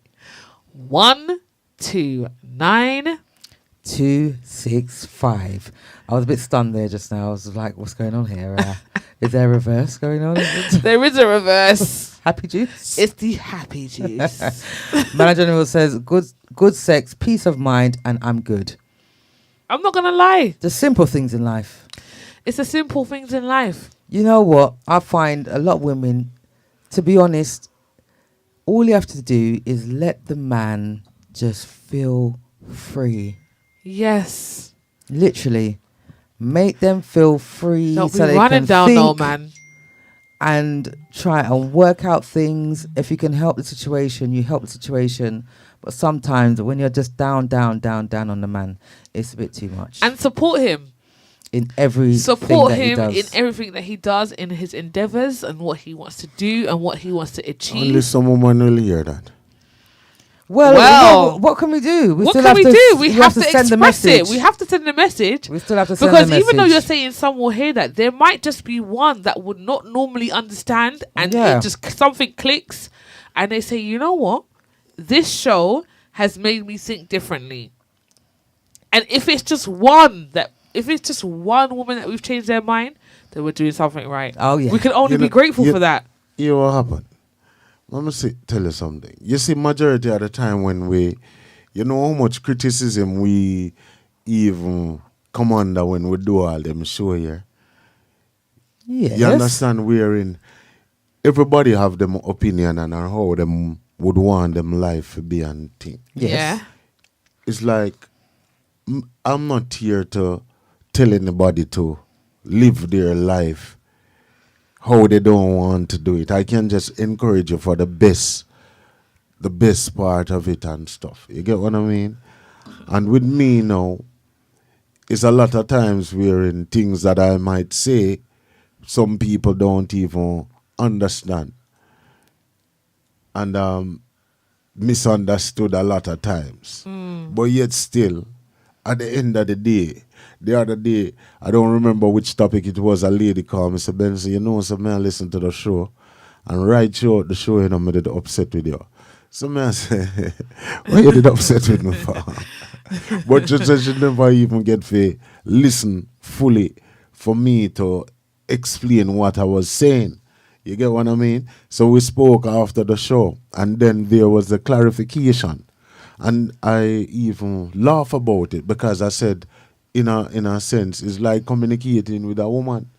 129 265. I was a bit stunned there just now. I was like, what's going on here? Is there a reverse going on? There is a reverse. Happy juice? It's the happy juice. Manager General says, good sex, peace of mind, and I'm good. I'm not going to lie. The simple things in life. It's the simple things in life. You know what? I find a lot of women, to be honest, all you have to do is let the man just feel free. Yes. Literally. Make them feel free. Don't so be they running can down think no man. and try and work out things. If you can help the situation, you help the situation. But sometimes when you're just down on the man, it's a bit too much. And support him. In every Support thing him that he in does. everything that he does, in his endeavors and what he wants to do and what he wants to achieve. Only some woman will hear that. Well, what can we do? What can we do? We have to send the express message. it. We have to send the message. We still have to send the Because message. even though you're saying some will hear that, there might just be one that would not normally understand, and it just something clicks, and they say, you know what, this show has made me think differently. And if it's just one woman that we've changed their mind, then we're doing something right. Oh yeah, we can only be grateful for that. You know what happened? Let me tell you something. You see, majority of the time when you know how much criticism we even come under when we do all them show here. Yes. You understand? Everybody have them opinion and how them would want them life to be and thing. Yes. Yeah. It's like I'm not here to tell anybody to live their life how they don't want to do it. I can just encourage you for the best part of it and stuff. You get what I mean? And with me now, it's a lot of times we're in things that I might say some people don't even understand. And misunderstood a lot of times. But yet still, at the end of the day, the other day, I don't remember which topic it was, a lady called me, said, Benson, so man, listen to the show. And right throughout the show, I did upset with you. So me I say, why you did upset with me for? But you just should never even get to listen fully for me to explain what I was saying. You get what I mean? So we spoke after the show, and then there was a clarification, and I even laugh about it because I said, in a sense, it's like communicating with a woman.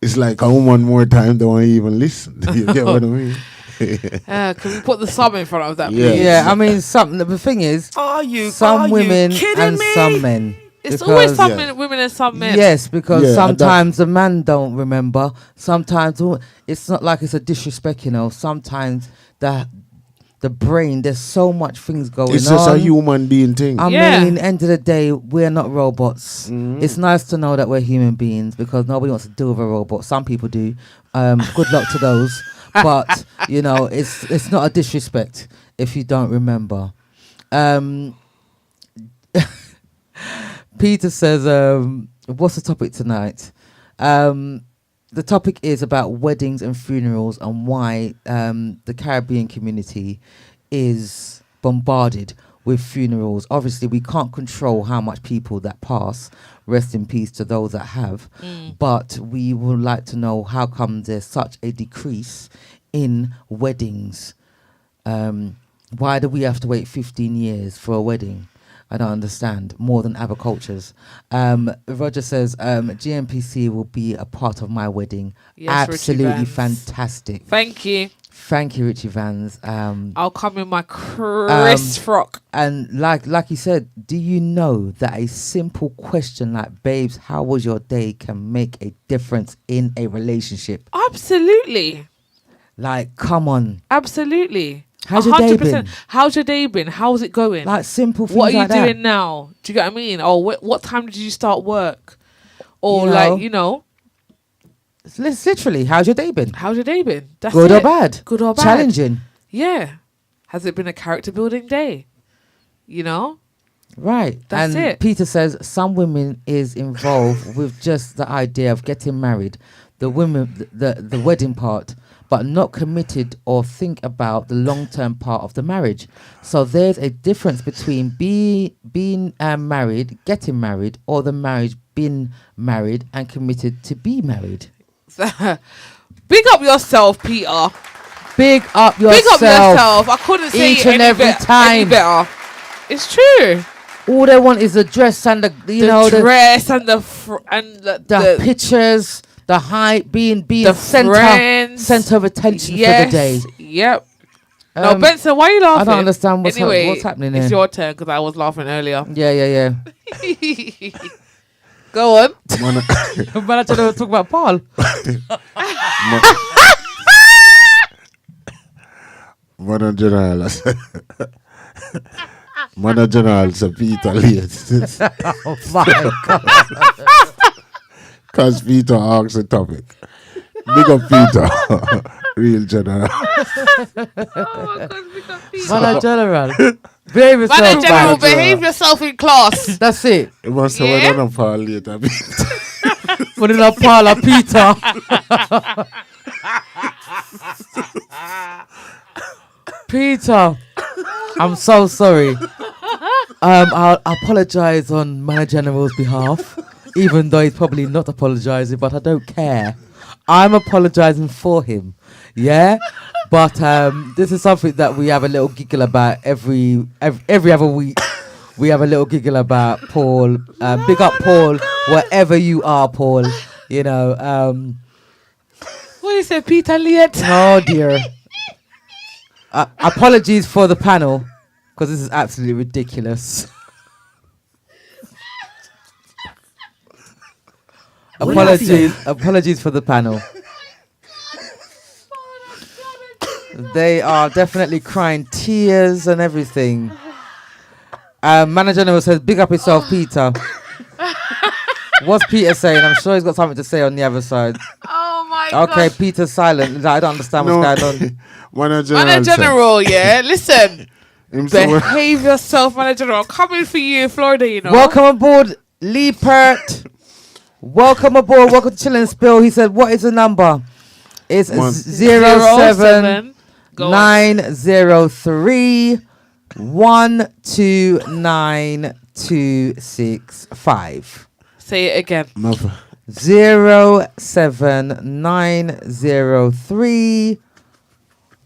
It's like a woman more time don't even listen. You get what I mean? Can we put the sum in front of that, Yeah. please? Yeah, I mean, the thing is, Are some you women kidding and me? some men. It's always some Yeah. women and some men. Yes, because Yeah, sometimes the man don't remember. Sometimes it's not like it's a disrespect, you know. Sometimes the brain, there's so much things going on. It's just a human being thing. I Yeah. mean, end of the day, we're not robots. Mhm. It's nice to know that we're human beings because nobody wants to deal with a robot. Some people do. Good luck to those. But you know, it's not a disrespect if you don't remember. Peter says, "What's the topic tonight?" The topic is about weddings and funerals and why the Caribbean community is bombarded with funerals. Obviously, we can't control how much people that pass. Rest in peace to those that have. But we would like to know how come there's such a decrease in weddings. Why do we have to wait 15 years for a wedding? I don't understand. More than other cultures. Roger says, GMPC will be a part of my wedding. Yes, Richie Absolutely Vans. fantastic. Thank you. Thank you, Richie Vans. I'll come in my crisp frock. And like you said, do you know that a simple question like, babes, how was your day, can make a difference in a relationship? Absolutely. Like, come on. Absolutely. How's your day been? How's your day been? How's it going? Like, simple things What are you like that. doing now? Do you get what I mean? Or what time did you start work? Or You know. like, you know, It's literally, how's your day been? how's your day been? That's Good it. or bad? Good or bad. Challenging. Yeah. Has it been a character building day? You know? Right. That's and it. Peter says some women is involved with just the idea of getting married, the women, the wedding part, but not committed or think about the long-term part of the marriage. So there's a difference between being married, getting married, or the marriage being married and committed to be married. Big up yourself, Peter. Big up yourself. Big up yourself. I couldn't say Each it and any every any time. better. It's true. All they want is the dress and the The dress and the pictures, the height, being the friends. center of attention Yes. for the day. Yep. No, Um, Benson, why are you laughing? I don't understand what's anyway, happening It's here. your turn because I was laughing earlier. Yeah. Go on. Man, But I don't know talk about Paul. Man General, I said- Man General said Peter late. Oh my God. Because Peter asked the topic. Big up Peter. Real General. Oh my God, we got Peter. Man General. Behave yourself, Man, General, man. behave yourself in class. That's it. It must have Yeah? went on for later. Put in a Paul or Peter. Peter, I'm so sorry. I'll apologize on Man General's behalf, even though he's probably not apologizing, but I don't care. I'm apologizing for him. Yeah? But this is something that we have a little giggle about every other week. We have a little giggle about Paul. Big up Paul, wherever you are, Paul. You know, What you say, Peter Liet? oh dear. Apologies for the panel, because this is absolutely ridiculous. Apologies for the panel. They are definitely crying tears and everything. Manager General says, big up yourself, Peter. What's Peter saying? I'm sure he's got something to say on the other side. Oh my God. Okay, Peter's silent. I don't understand what's going on. Man General. Man, General, yeah. Listen, Him say, well, behave yourself, Man, General. Coming for you in Florida, you know. Welcome aboard, Lee Pert. Welcome aboard. Welcome to Chill and Spill. He said, what is the number? It's One. 07 Go on. 903 129265. Say it again. 07903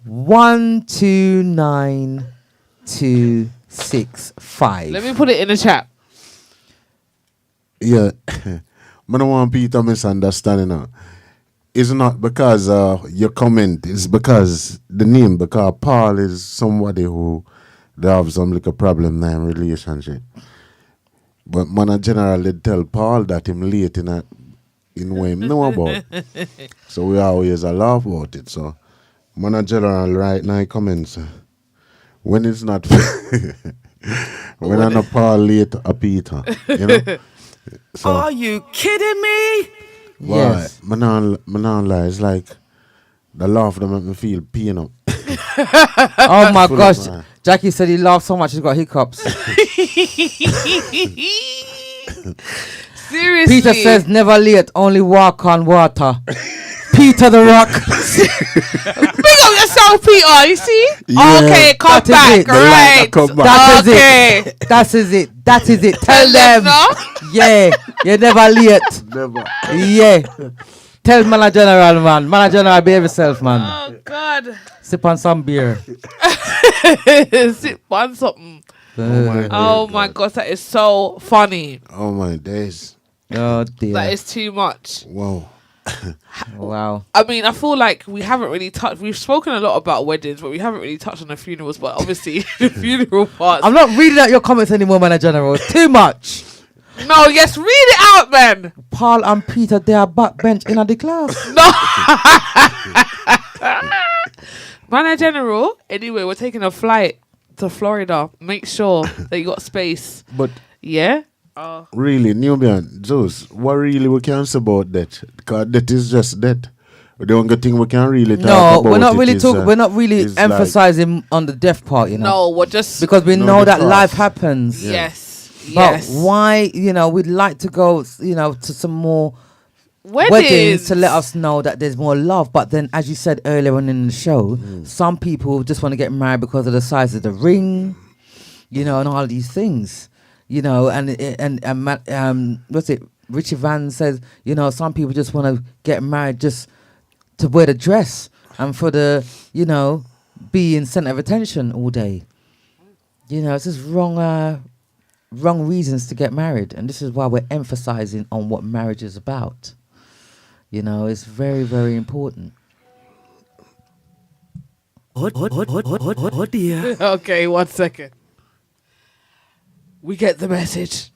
129265. Let me put it in the chat. Yeah. I don't want Peter misunderstanding now. It's not because your comment, it's because the name, because Paul is somebody who they have some little problem in relationship. But man generally tell Paul that him late in what him know about. So we always laugh about it. So man general right now comments when it's not when I'm not Paul late a Peter, you know. So Are you kidding me? Yes. man not lie, it's like the laugh that make me feel pain up. Oh my Full gosh. of, man. Jackie said he laughed so much he's got hiccups. Seriously. Peter says never late, only walk on water. Peter the Rock. Big up yourself, Peter. You see? Yeah. Okay, come That is back. it. The light Right. that come back. That is Okay. it. That is it. That is it. Tell Tell them, them. no? Yeah. You're never late. Never. Yeah. Tell Manager General, man. Manager General, behave yourself, man. Oh, God. Sip on some beer. Sip on something. my Oh, my gosh. That is so funny. Oh my days. Oh dear. That is too much. Wow. Wow. I mean, I feel like we haven't really touched. We've spoken a lot about weddings, but we haven't really touched on the funerals. But obviously, the funeral parts. I'm not reading out your comments anymore, Manager General. It's too much. No, yes, read it out, man. Paul and Peter, they are backbench in the class. Manor General. Anyway, we're taking a flight to Florida. Make sure that you got space. But Yeah. really, Nubian, Zeus, what really we can say about that? Because that is just that. The only thing we can really talk No, about we're not it really is, talking. We're not really is like- emphasizing on the death part, you know, No, we're just because we No, know the that cross. life happens. yes, But yes. why, we'd like to go, to some more weddings to let us know that there's more love. But then, as you said earlier on in the show, some people just want to get married because of the size of the ring, and all these things, what's it? Richie Van says, some people just want to get married just to wear the dress and for the, be in center of attention all day. It's just wrong reasons to get married, and this is why we're emphasizing on what marriage is about. It's very, very important. Oh dear. Okay, 1 second. We get the message.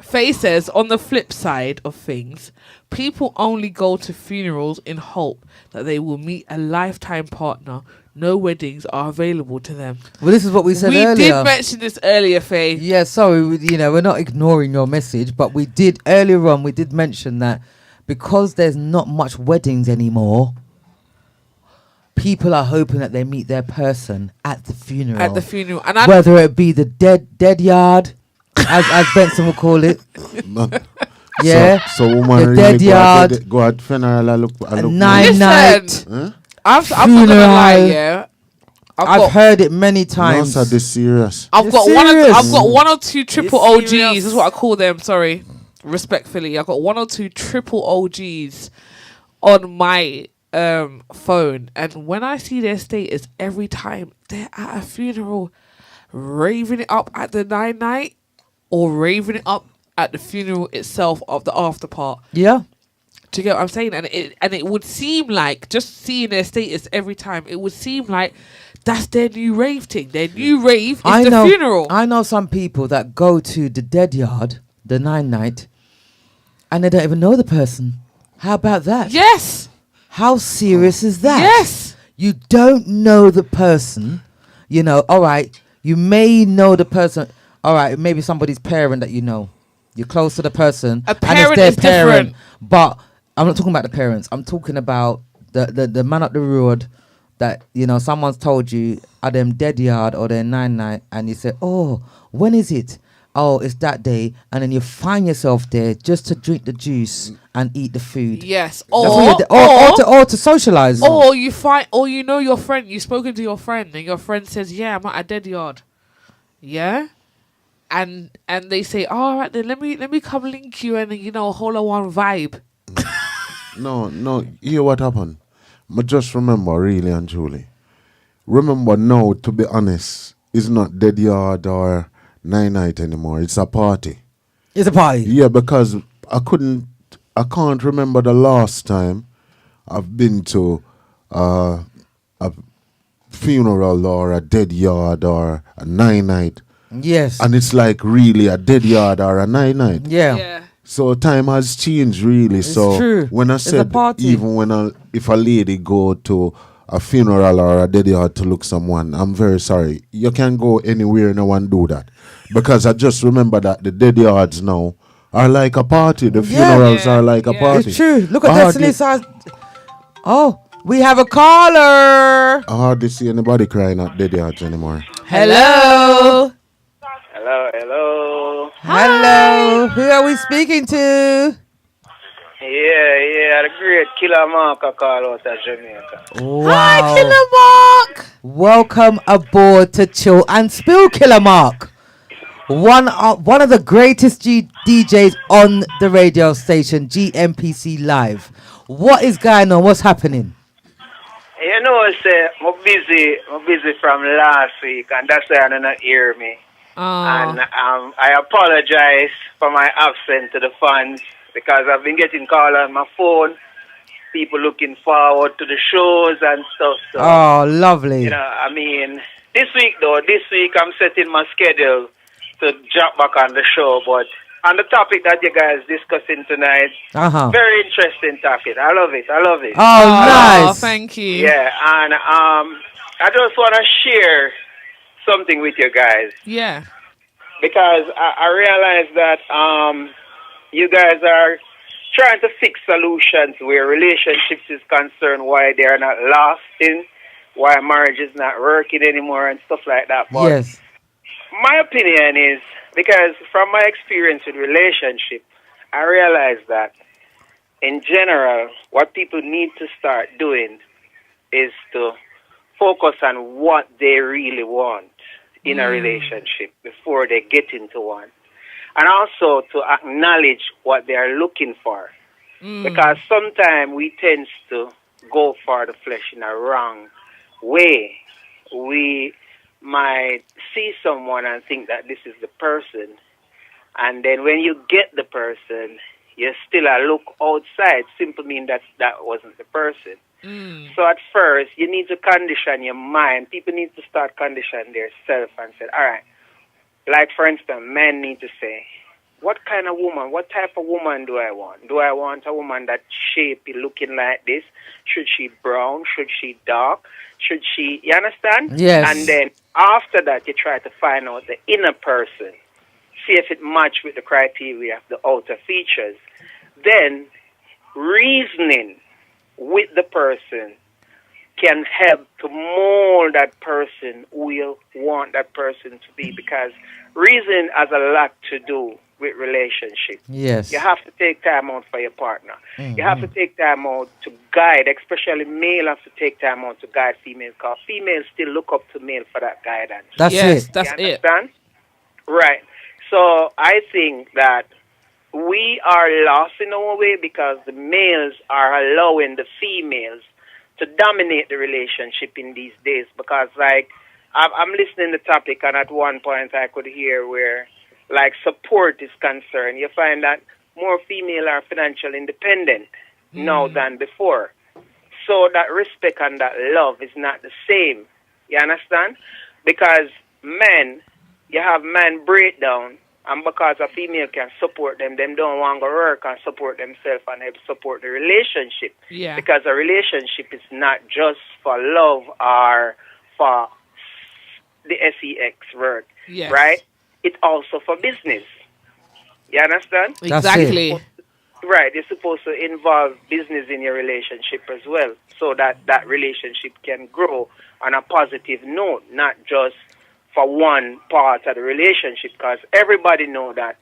Faye says, on the flip side of things, people only go to funerals in hope that they will meet a lifetime partner. No weddings are available to them. Well, this is what we said We earlier. did mention this earlier, Faye. Yeah, sorry, we're not ignoring your message, but we did earlier on. We did mention that because there's not much weddings anymore, people are hoping that they meet their person at the funeral. At the funeral. And I whether it be the dead yard, as Benson would call it. None. Yeah. So woman The really dead yard. go at funeral and look. A look nine Listen. night. Huh? I'm not gonna lie, Funeral. yeah. I've heard it many No, times. sir, this serious. I've got serious? one or two triple You're OGs. serious? That's what I call them. Sorry, respectfully, I've got one or two triple OGs on my phone, and when I see their status every time they're at a funeral, raving it up at the night or raving it up at the funeral itself of the after part. Yeah. Do you get what I'm saying? And it would seem like, just seeing their status every time, it would seem like that's their new rave thing. Their new rave is the funeral. I know some people that go to the dead yard, the night, and they don't even know the person. How about that? Yes. How serious is that? Yes. You don't know the person. All right, you may know the person. All right, maybe somebody's parent that you know. You're close to the person. A and parent it's is their parent. different. But I'm not talking about the parents. I'm talking about the man up the road that, someone's told you are them dead yard or their night, and you say, oh, when is it? oh, it's that day, and then you find yourself there just to drink the juice and eat the food. Yes. That's what you're or to socialize. Or you find, or you know your friend, you've spoken to your friend, and your friend says, "Yeah, I'm at a dead yard." Yeah, and they say, "All right, then let me come link you and whole of one vibe." No, hear what happened. But just remember, really and truly. Remember now, to be honest, it's not Dead Yard or Nine Night anymore. It's a party. It's a party. Yeah, because I can't remember the last time I've been to a funeral or a Dead Yard or a Nine Night. Yes. And it's like really a Dead Yard or a Nine Night. Yeah. So time has changed really. It's so true. when I It's a said party. even when if a lady go to a funeral or a dead yard to look someone, I'm very sorry. You can go anywhere no one do that. Because I just remember that the dead yards now are like a party. The funerals are like a party. It's true. Look at I Destiny's size. Oh, we have a caller. I hardly see anybody crying at dead yards anymore. Hello. Hello. Hello. Who are we speaking to? Yeah, the great Killer Marker call out of Jamaica. Wow. Hi, Killer Mark. Welcome aboard to Chill and Spill, Killer Mark. One of the greatest DJs on the radio station, GMPC Live. What is going on? What's happening? You know, I'm busy from last week, and that's why you don't hear me. And I apologize for my absence to the fans because I've been getting calls on my phone, people looking forward to the shows and stuff. So, Oh, lovely. this week I'm setting my schedule to jump back on the show, but on the topic that you guys discussing tonight, very interesting topic. I love it. Oh, nice. Thank you. Yeah, and I just want to share something with you guys. Yeah. Because I realize that you guys are trying to fix solutions where relationships is concerned, why they are not lasting, why marriage is not working anymore and stuff like that. But Yes. my opinion is, because from my experience with relationship, I realize that in general, what people need to start doing is to focus on what they really want in a relationship before they get into one. And also to acknowledge what they are looking for. Because sometimes we tend to go for the flesh in a wrong way. We might see someone and think that this is the person. And then when you get the person, you still look outside. Simply mean that wasn't the person. So at first, you need to condition your mind. People need to start conditioning themselves and say, all right, like for instance, men need to say, what kind of woman, what type of woman do I want? Do I want a woman that shapy looking like this? Should she brown? Should she dark? Should she, you understand? Yes. And then after that, you try to find out the inner person. See if it matches with the criteria of the outer features. Then reasoning with the person can help to mold that person who you want that person to be, because reason has a lot to do with relationship. Yes. You have to take time out for your partner. You have to take time out to guide, especially male have to take time out to guide female, because females still look up to male for that guidance. That's it. That's You it. understand? Right. So I think that we are lost in our way because the males are allowing the females to dominate the relationship in these days. Because, like, I'm listening to the topic, and at one point I could hear where, like, support is concerned. You find that more female are financially independent now than before. So that respect and that love is not the same. You understand? Because men, you have man breakdown, and because a female can support them, them don't want to work and support themselves and help support the relationship. Yeah. Because a relationship is not just for love or for the sex work, Yes. right? It's also for business. You understand? That's Exactly. Right, you're supposed to involve business in your relationship as well, so that that relationship can grow on a positive note, not just for one part of the relationship, because everybody know that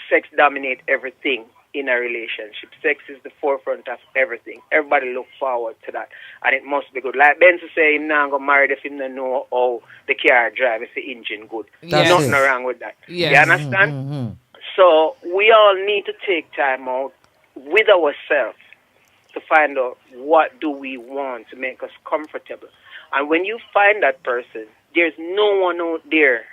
sex dominates everything in a relationship. Sex is the forefront of everything. Everybody look forward to that, and it must be good. Like Ben to say, him not gonna marry if him don't know how the car drive, if the engine good. Yes. Nothing wrong with that. Yes. You understand? So we all need to take time out with ourselves to find out what do we want to make us comfortable. And when you find that person, there's no one out there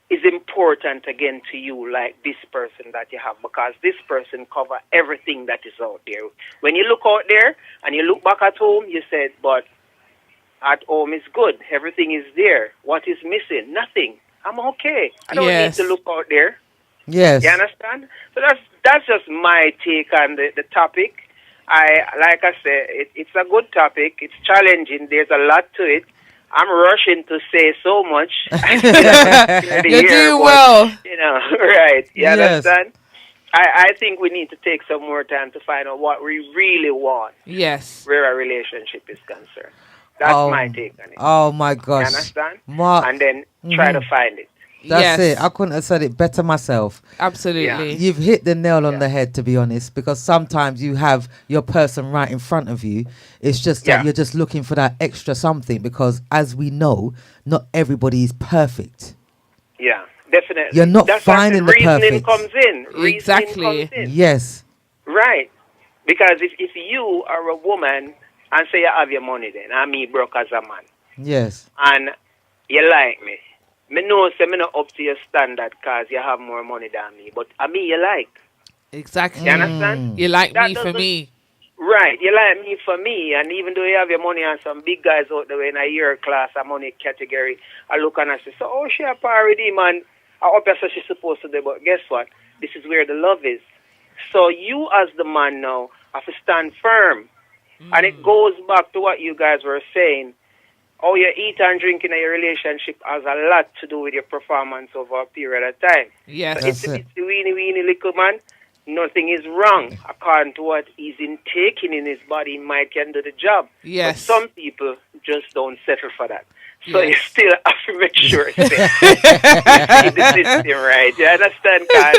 is important again to you like this person that you have, because this person cover everything that is out there. When you look out there and you look back at home, you said, but at home is good. Everything is there. What is missing? Nothing. I'm okay. I don't need to look out there. Yes. You understand? So that's just my take on the topic. Like I said, it's a good topic. It's challenging. There's a lot to it. I'm rushing to say so much. You're doing well. You know, right. You Yes. understand? I think we need to take some more time to find out what we really want Yes. where a relationship is concerned. That's my take on it. Oh my gosh. You understand? Mark, And then try to find it. that's Yes. it. I couldn't have said it better myself. Absolutely. You've hit the nail on the head, to be honest, because sometimes you have your person right in front of you. It's just that you're just looking for that extra something, because as we know, not everybody is perfect. Yeah, definitely. You're not That's finding the reasoning perfect. comes in. Reasoning Exactly. comes in. Yes. Right. Because if you are a woman and say you have your money then, and me broke as a man, Yes. and you like me know say me not up to your standard because you have more money than me, but I mean you like. Exactly. You understand? You like That me for doesn't- me. Right, you like me for me, and even though you have your money on some big guys out there in a year class, a money category, I look and I say, so, oh, she a parody, man. I hope that's what she's supposed to do, but guess what? This is where the love is. So you as the man now have to stand firm. And it goes back to what you guys were saying. How you eat and drink in a relationship has a lot to do with your performance over a period of time. Yes. So it's a weeny little man. Nothing is wrong. According to what he's intaking in his body, he might can do the job. Yes. But some people just don't settle for that. So Yes. you still have to make sure it's the system right. You understand, guys?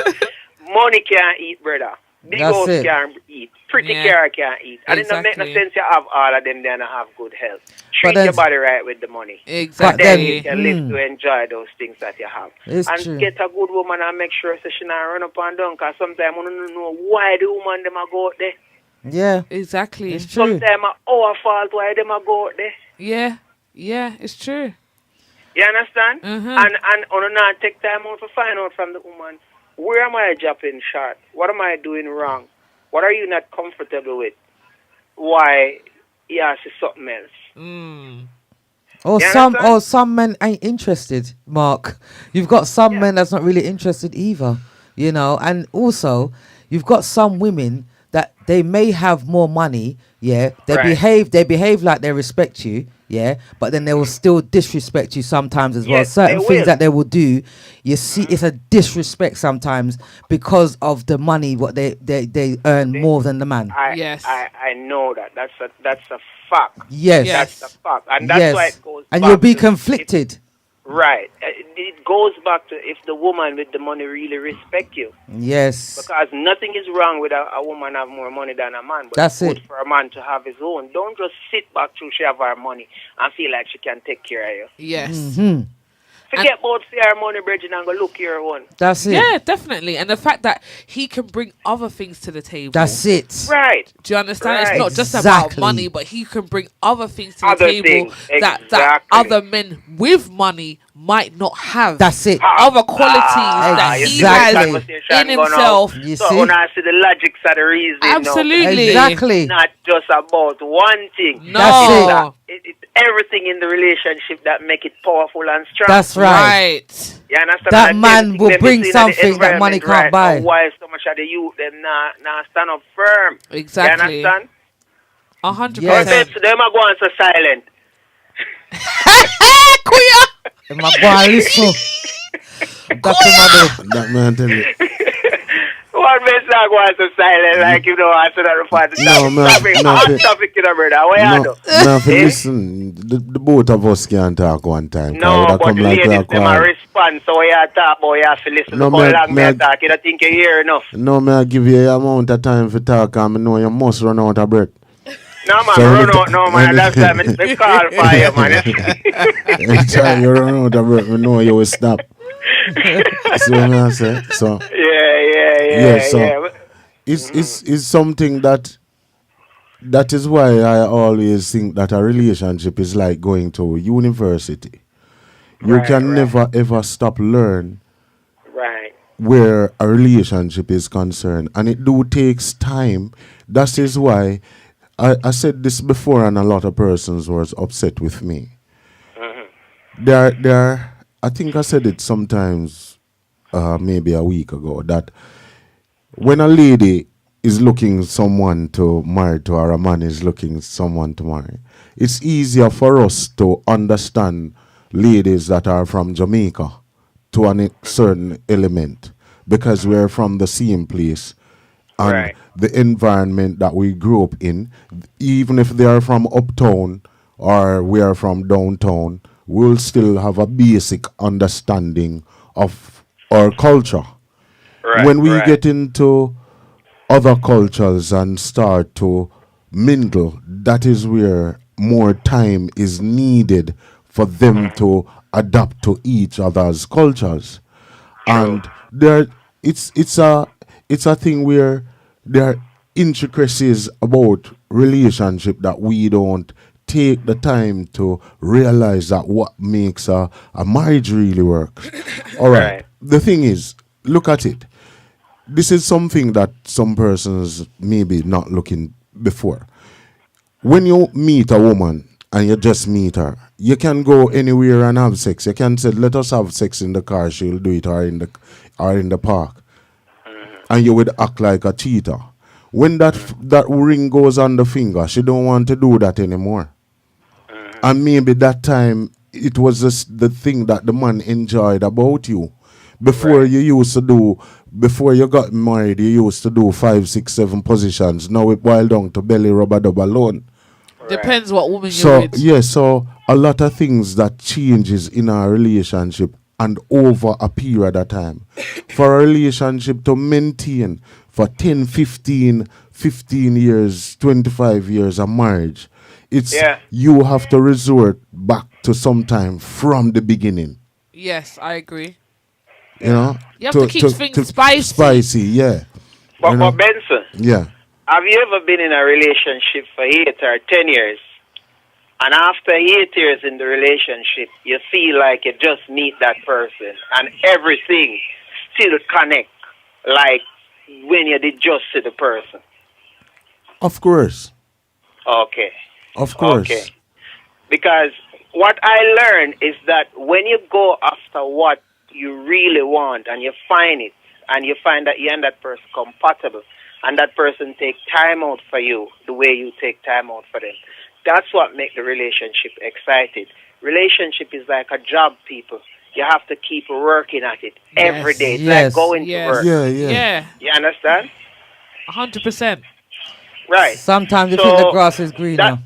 Money can't eat, brother. Big That's house it. can't eat. Pretty Yeah. car can't eat. And it don't make no Exactly. sense you have all of them, then have good health. Treat then- your body right with the money. Then Exactly. you can live to enjoy those things that you have. It's and true. get a good woman and make sure that she not run up and down, because sometimes I don't know why the woman them a go out there. Yeah. Exactly. It's true. Sometimes our fault why them a go out there. Yeah. Yeah. It's true. You understand? Mhm. And on not take time out to find out from the woman, where am I dropping short? What am I doing wrong? What are you not comfortable with? Why? Yeah, it's something else. Or You some understand? some men ain't interested, Mark. You've got some men that's not really interested either, you know. And also, you've got some women that they may have more money, yeah. They Right. behave like they respect you, yeah, but then they will still disrespect you sometimes as well. Yes, Certain they things will. that they will do, you see, it's a disrespect sometimes because of the money what they earn more than the man. Yes. I know that. That's a fact. Yes. Yes. That's a fact. And that's Yes. why it goes And back you'll be to conflicted. Right. It goes back to if the woman with the money really respect you. Yes. Because nothing is wrong with a woman have more money than a man. But That's it's good it. for a man to have his own. Don't just sit back till she have her money and feel like she can take care of you. Yes. Forget about see her money, Bridget, and go look your own. That's it. Yeah, definitely. And the fact that he can bring other things to the table. That's it. Right. Do you understand? Right. It's not just about Exactly. money, but he can bring other things to the Other table things. that Exactly. other men with money might not have. That's it. Other qualities that you he see where the Exactly. has conversation in gone himself. out? You So see? when I see the logics of the reason, Absolutely. Exactly. it's not just about one thing. No. That's It's everything in the relationship that make it powerful and strong. That's right. Right. You understand? That And man everything will them bring you see in the something that money environment can't right buy. now, why so much of the youth them not stand up firm? Exactly. You understand? 100%. Yes. So them are going so silent. Am I going to listen? That's what I do. That man tell you. Well, one best dog wants to silent, like, I said on the part of No, man, topic. no, Hot fi- topic, brother. What you no, do? no, fi Eh? listen. The both of us can't talk one time. Cause it No, a but come the like we ladies, are them a quarrel. response. So what you talk about, you have to listen. No, Look how long me I talk. You don't think you hear enough. no, me I give you a amount of time for talk, and I know you must run out of breath. No, man, So run out. No, man, that's time I call for you, man. anytime you run out of breath, I know you will stop. See what I say? So Yeah. so it's something that is why I always think that a relationship is like going to university. You can never ever stop learn Right. where a relationship is concerned, and it do takes time. That is why I said this before, and a lot of persons was upset with me. There. I think I said it sometimes, maybe a week ago, that when a lady is looking someone to marry to, or a man is looking someone to marry, it's easier for us to understand ladies that are from Jamaica to a certain element because we're from the same place and Right. the environment that we grew up in, even if they are from uptown or we are from downtown, we'll still have a basic understanding of our culture. When we Right. get into other cultures and start to mingle, that is where more time is needed for them to adapt to each other's cultures. And there it's a thing where there are intricacies about relationship that we don't take the time to realize that what makes a marriage really work. All right. Right. The thing is, look at it. This is something that some persons maybe not looking before. When you meet a woman and you just meet her, you can go anywhere and have sex. You can say, "Let us have sex in the car." She'll do it, or in the park, and you would act like a cheater. When that ring goes on the finger, she don't want to do that anymore. And maybe that time it was just the thing that the man enjoyed about you. Before Right. you used to do, before you got married, you used to do 5, 6, 7 positions. Now it boiled down to belly rubber dub alone. Depends what woman you're So with. yeah, so a lot of things that changes in our relationship and over a period of time. For a relationship to maintain for 10, 15 years, 25 years of marriage, it's Yeah. you have to resort back to some time from the beginning. Yes, I agree. You know? You have to keep things spicy. Spicy, yeah. But, You know? but Benson, Yeah. have you ever been in a relationship for 8 or 10 years? And after 8 years in the relationship, you feel like you just meet that person and everything still connect like when you did just see the person. Of course. Okay. Of course. Okay. Because what I learned is that when you go after what you really want and you find it and you find that you and that person compatible and that person take time out for you the way you take time out for them, that's what makes the relationship excited. Relationship is like a job, people. You have to keep working at it every day. It's Yes. like going Yes. to work. Yeah, yeah. Yeah, You understand? 100%. Right. Sometimes you So think the grass is greener. that-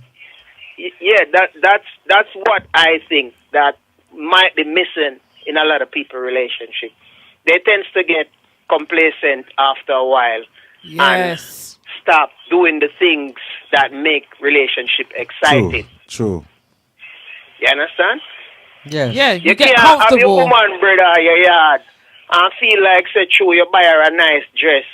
Yeah, that's what I think that might be missing in a lot of people relationship. They tend to get complacent after a while Yes. stop doing the things that make relationship True. exciting. True. You understand? Yes. Yeah, you get can't have your comfortable. woman, brother, in your yard and feel like say true you buy her a nice dress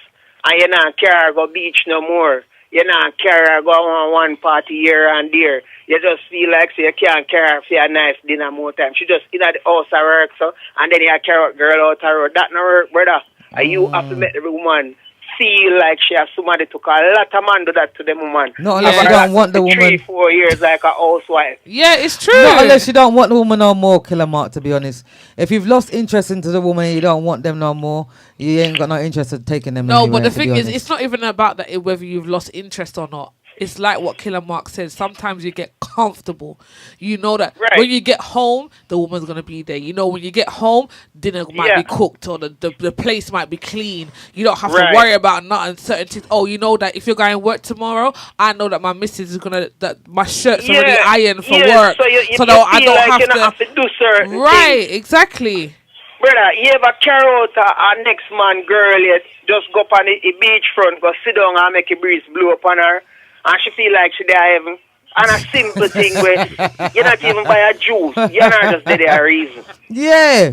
and you not carry her go beach no more. You not carry her go on one party here and there. You just feel like say you can't carry her for a nice dinner more time. She just in the house at work so and then you carry out girl out the road. That no work, brother. And you have to make the woman feel like she has somebody to call. A lot of man do that to them woman. Not unless Yeah. you don't want the woman. 3-4 years like a housewife. Yeah, it's true. Not unless you don't want the woman no more, Killer Mark, to be honest. If you've lost interest into the woman and you don't want them no more, you ain't got no interest in taking them No, anywhere, but the to be thing is, honest. it's not even about that whether you've lost interest or not. it's like what Killer Mark said. Sometimes you get comfortable. You know that Right. when you get home, the woman's gonna be there. You know when you get home, dinner might be cooked or the place might be clean. You don't have to Right. worry about nothing. Certain things. Oh, you know that if you're going to work tomorrow, I know that my missus is gonna that my shirt's already ironed for work, So you that feel I don't like have you to. don't have to do certain things. Right, exactly. Brother, you ever carry out a next man girl yet? Just go up on the beachfront, go sit down and make a breeze blow up on her, and she feel like she there heaven. And a simple thing where you're not even buy a juice, you're not just there a reason. Yeah.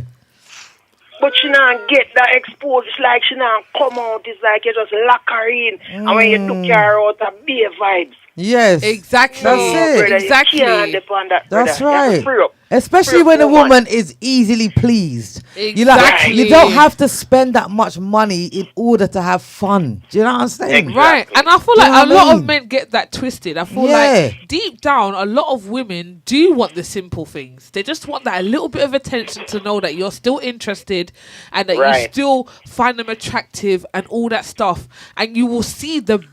But she not get that exposed. It's like she not come out. It's like you just lock her in. And when you took her out, a beer vibes. Yes. Exactly. That's it. Brother, Exactly. You can't depend that, That's brother. You have to right. free up. Especially Free when a up woman is easily pleased. You like, Exactly. you don't have to spend that much money in order to have fun. Do you know what I'm saying? Exactly. Right, and I feel Do you like know a what I lot mean? of men get that twisted. I feel Yeah. like deep down, a lot of women do want the simple things. They just want that a little bit of attention to know that you're still interested and that you Right. still find them attractive and all that stuff. And you will see the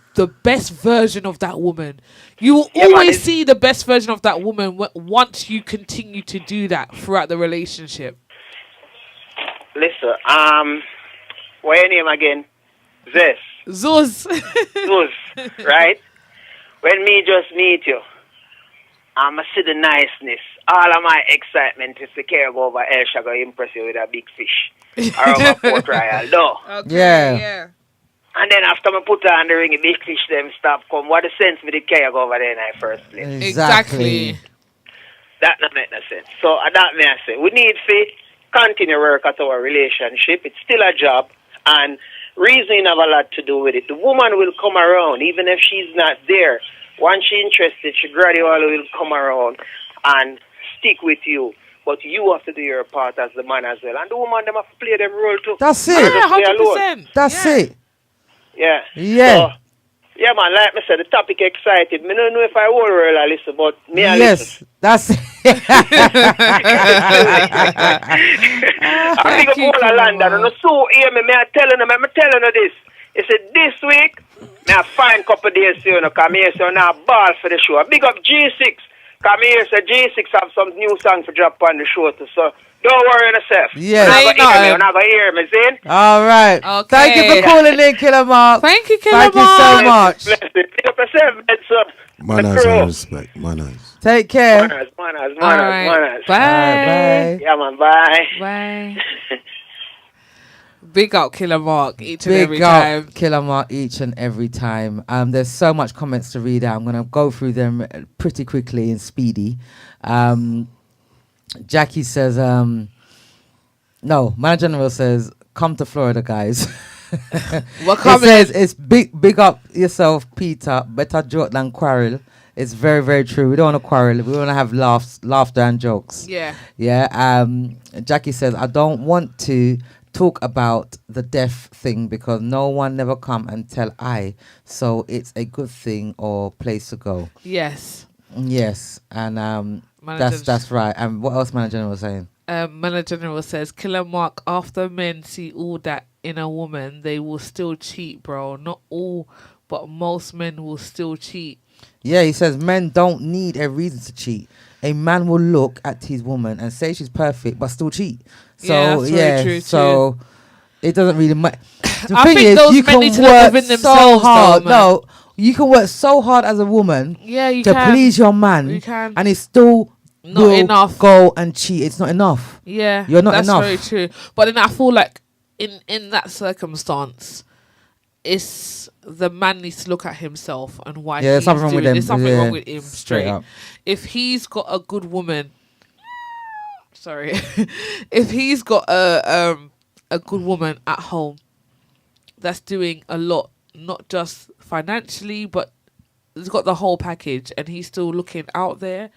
best version of that woman. You will Yeah, man, always it's- see the best version of that woman once you continue to do that throughout the relationship. Listen, what your name again? Zes. Zuz. Zuz, right? When me just meet you, I'ma see the niceness. All of my excitement is to care go over El Shago impress you with a big fish. Or over Port Royal. No. Yeah. And then after me put on the ring, the big fish them stop come. What the sense me the care go over there in the first place? Exactly. That not make no sense. So that me I say, we need to continue work at our relationship. It's still a job, and reason have a lot to do with it. The woman will come around, even if she's not there. Once she's interested, she gradually will come around and stick with you. But you have to do your part as the man as well, and the woman them have to play them role too. That's And it. just stay alone. 100%. That's Yeah. it. Yeah. Yeah. So, yeah, man, like I said, the topic excited. Me don't know if I will really listen, but me I Yes. listen. That's it. I think of Thank you, all of London, and so hear me, I'm telling you this. He said, this week, me a fine couple of days, you know, come here, so now ball for the show. Big up G6. Come here, so G6 have some new song for drop on the show too, so don't worry yourself. Yes. You're not going to hear me, see? All right. Okay. Thank you for calling in, Killer Mark. Thank you, Killer Thank you Mark. so much. Bless it. Pick up yourself, man, son. Manners and respect. Manners. Take care. Manners. All right. Manners. Bye. Bye. Yeah, man, bye. Bye. Big up Killer Mark each and every Big up time. Killer Mark each and every time. There's so much comments to read out. I'm going to go through them pretty quickly and speedy. Jackie says, no, Man General says, come to Florida, guys. We're It coming. says, it's big up yourself, Peter. Better joke than quarrel. It's very, very true. We don't want to quarrel. We want to have laughter and jokes. Yeah. Yeah. Jackie says, I don't want to talk about the deaf thing because no one never come and tell I. So it's a good thing or place to go. Yes. Yes. And Manager- that's right. And what else Manager was saying? Manager General says, Killer Mark, after men see all that in a woman, they will still cheat, bro. Not all, but most men will still cheat. Yeah, he says men don't need a reason to cheat. A man will look at his woman and say she's perfect, but still cheat. So Yeah, that's very true, so it doesn't really matter. The I thing think is, those you men can need to look work within so themselves, hard. though, man. No, you can work so hard as a woman Yeah, you to can. please your man, You can. and it's still Not will enough. Go and cheat. It's not enough. Yeah, You're not that's enough. very true. But then I feel like in that circumstance, it's the man needs to look at himself and why. Yeah, there's he's something wrong with doing- them. There's something Yeah, wrong with him. straight Straight. up. If he's got a good woman, sorry, if he's got a good woman at home that's doing a lot, not just financially, but he's got the whole package, and he's still looking out there.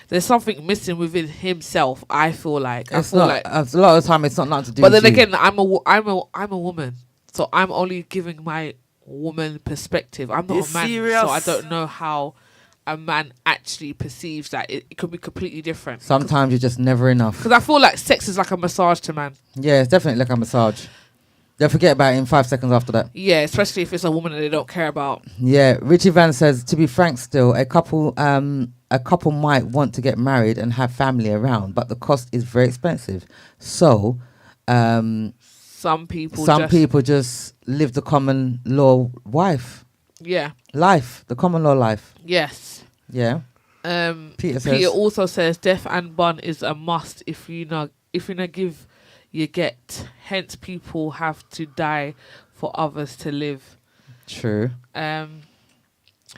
There's something missing within himself. I feel like. It's not. A lot of the time, it's not nothing to do. But with then you. again, I'm a woman, so I'm only giving my woman perspective. I'm not You a man, serious? so I don't know how a man actually perceives that. It could be completely different. sometimes you're just never enough. Because I feel like sex is like a massage to man. Yeah, it's definitely like a massage. They'll forget about it in 5 seconds after that. Yeah, especially if it's a woman that they don't care about. Yeah, Richie Van says, to be frank, still a couple might want to get married and have family around, but the cost is very expensive. So, Some people just live the common law life, the common law life. Yes. Yeah. Peter says, Peter also says death and bun is a must. If you not give, you get. Hence, people have to die for others to live. true.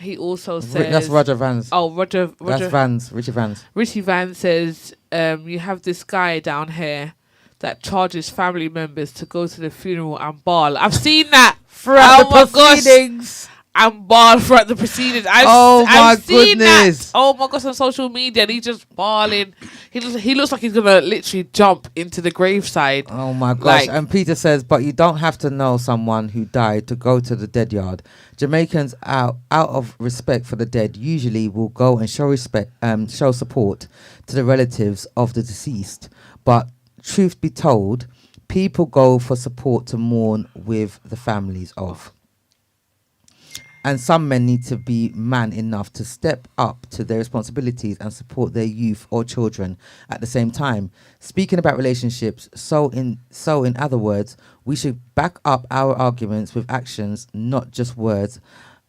He also says That's Roger Vans. Oh, Roger. That's Vans. Richie Vans. Richie Van says, you have this guy down here that charges family members to go to the funeral and bawl. I've seen that Throughout the proceedings. And bawl throughout the proceedings. I've seen goodness. that. Oh my gosh, on social media, and he's just bawling. He looks like he's gonna literally jump into the graveside. Oh my gosh. Like- And Peter says, but you don't have to know someone who died to go to the dead yard. Jamaicans out of respect for the dead usually will go and show support to the relatives of the deceased. But truth be told, people go for support to mourn with the families of. And some men need to be man enough to step up to their responsibilities and support their youth or children at the same time. Speaking about relationships, so in other words, we should back up our arguments with actions, not just words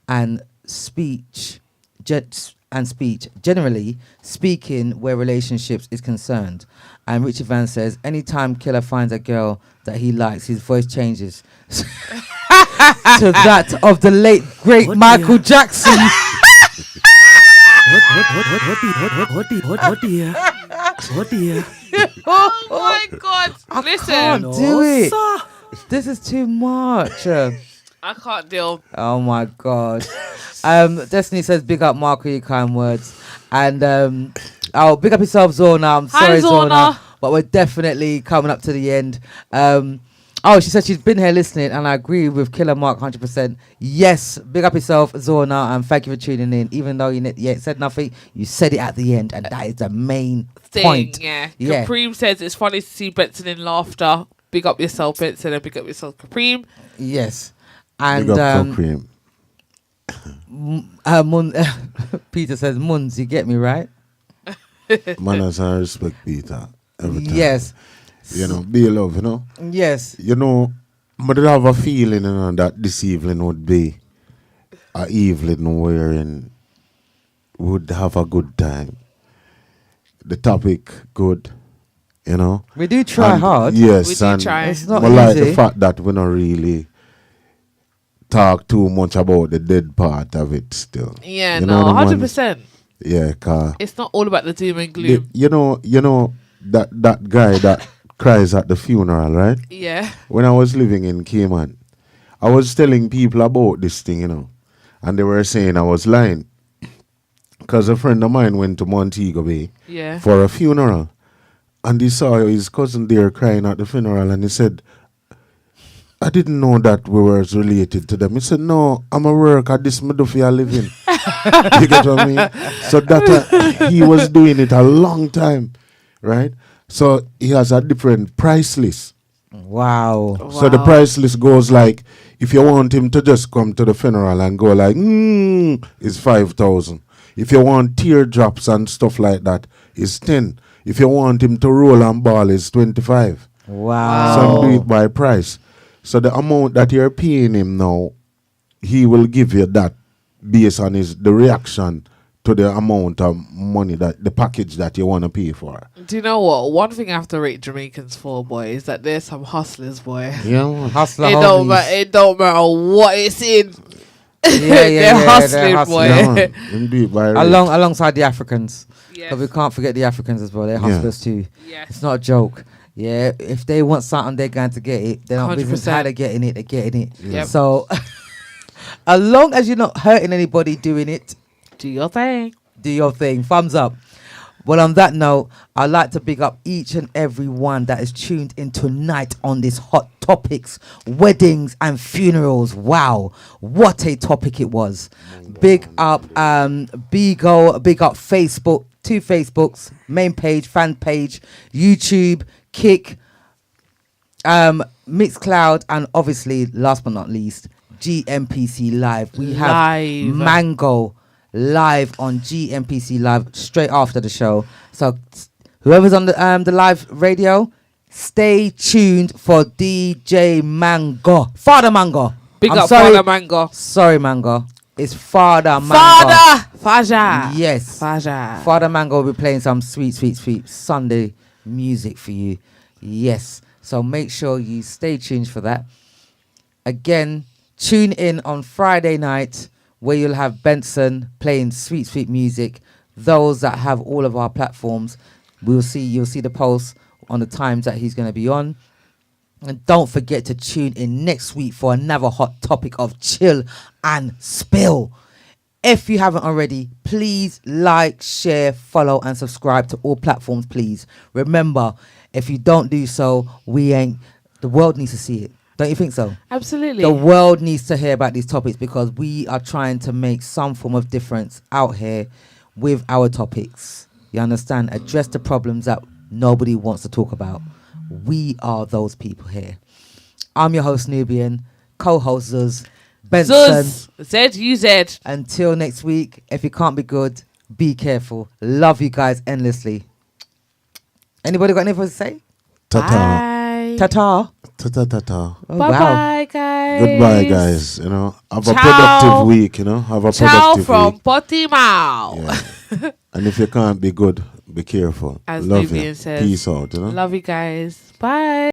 and speech. Generally speaking, where relationships is concerned. And Richard Van says, anytime Killer finds a girl that he likes, his voice changes to that of the late great Michael Jackson. What dear? Oh my God! Listen, Can't do it. This is too much. I can't deal. Oh my God. Destiny says, big up Mark for your kind words. And big up yourself, Zorna. I'm sorry, Zorna. but we're definitely coming up to the end. She said she's been here listening, and I agree with Killer Mark 100%. Yes, big up yourself, Zorna, and thank you for tuning in. Even though you said nothing, you said it at the end, and that is the main point. Yeah. Yeah. Capreem says it's funny to see Benson in laughter. Big up yourself, Benson, and big up yourself, Capreem. Yes. And Big up Cream. Peter says, Muns, you get me, right? Manners and respect, Peter. Every time. Yes. Be love, Yes. But I have a feeling, that this evening would be a evening wherein we would have a good time. The topic, good, We do try hard. Yes, We do and try. It's not I like easy. the fact that we don't really talk too much about the dead part of it still. Yeah, You no, know what I mean? 100%. Yeah, car. It's not all about the doom and gloom. That guy that cries at the funeral, right? Yeah. When I was living in Cayman, I was telling people about this thing, and they were saying I was lying. Because a friend of mine went to Montego Bay Yeah. for a funeral, and he saw his cousin there crying at the funeral, and he said, I didn't know that we were related to them. He said, no, I'm a work at this middle for a living. You get what I mean? So that he was doing it a long time, right? So he has a different price list. Wow. So the price list goes like, if you want him to just come to the funeral and go like, it's 5,000. If you want teardrops and stuff like that, it's 10. If you want him to roll and ball, it's 25. Wow. Some do it by price. So the amount that you're paying him now, he will give you that based on the reaction to the amount of money, that the package that you want to pay for. Do you know what? One thing I have to rate Jamaicans for, boy, is that there's some hustlers, boy. Yeah, Hustler It homies. don't matter what it's in. Yeah, They're hustling, boy. yeah, indeed, by rate. Alongside the Africans. Yes. But we can't forget the Africans as well. They're Yeah. hustlers too. Yes. It's not a joke. Yeah, if they want something, they're going to get it. They're not business 100%. how they're getting it. They're getting it. Yep. So, as long as you're not hurting anybody doing it, Do your thing. do your thing. Thumbs up. Well, on that note, I'd like to big up each and every one that is tuned in tonight on this hot topics, weddings and funerals. Wow, what a topic it was. Big up Bigo, big up Facebook, 2 Facebooks, main page, fan page, YouTube, Kick, Mixcloud, and obviously, last but not least, GMPC Live. We have Live. Mango live on GMPC Live straight after the show. So whoever's on the live radio, stay tuned for DJ Mango. Father Mango. Big I'm up sorry. Father Mango. Sorry, Mango. It's Father Mango. Father! Faja. Yes. Faja. Father Mango will be playing some sweet Sunday music for you. Yes. So make sure you stay tuned for that. Again, tune in on Friday night where you'll have Benson playing sweet music. Those that have all of our platforms, you'll see the post on the times that he's going to be on. And don't forget to tune in next week for another hot topic of chill and spill. If you haven't already, please like, share, follow, and subscribe to all platforms, please. Remember, if you don't do so, the world needs to see it. Don't you think so? Absolutely. The world needs to hear about these topics because we are trying to make some form of difference out here with our topics. You understand? Address the problems that nobody wants to talk about. We are those people here. I'm your host, Nubian. Co-host Zuz. Benson. Zuz. Z-U-Z. Until next week, if you can't be good, be careful. Love you guys endlessly. Anybody got anything to say? Ta-ta. Bye. Ta-ta. Ta-ta-ta-ta. Oh, Bye-bye, guys. Goodbye, guys. Have a Ciao. productive week, Have a Ciao productive from week. Portimao. Yeah. And if you can't be good, be careful. As Love Nubian you. says. Peace out, Love you guys. Bye.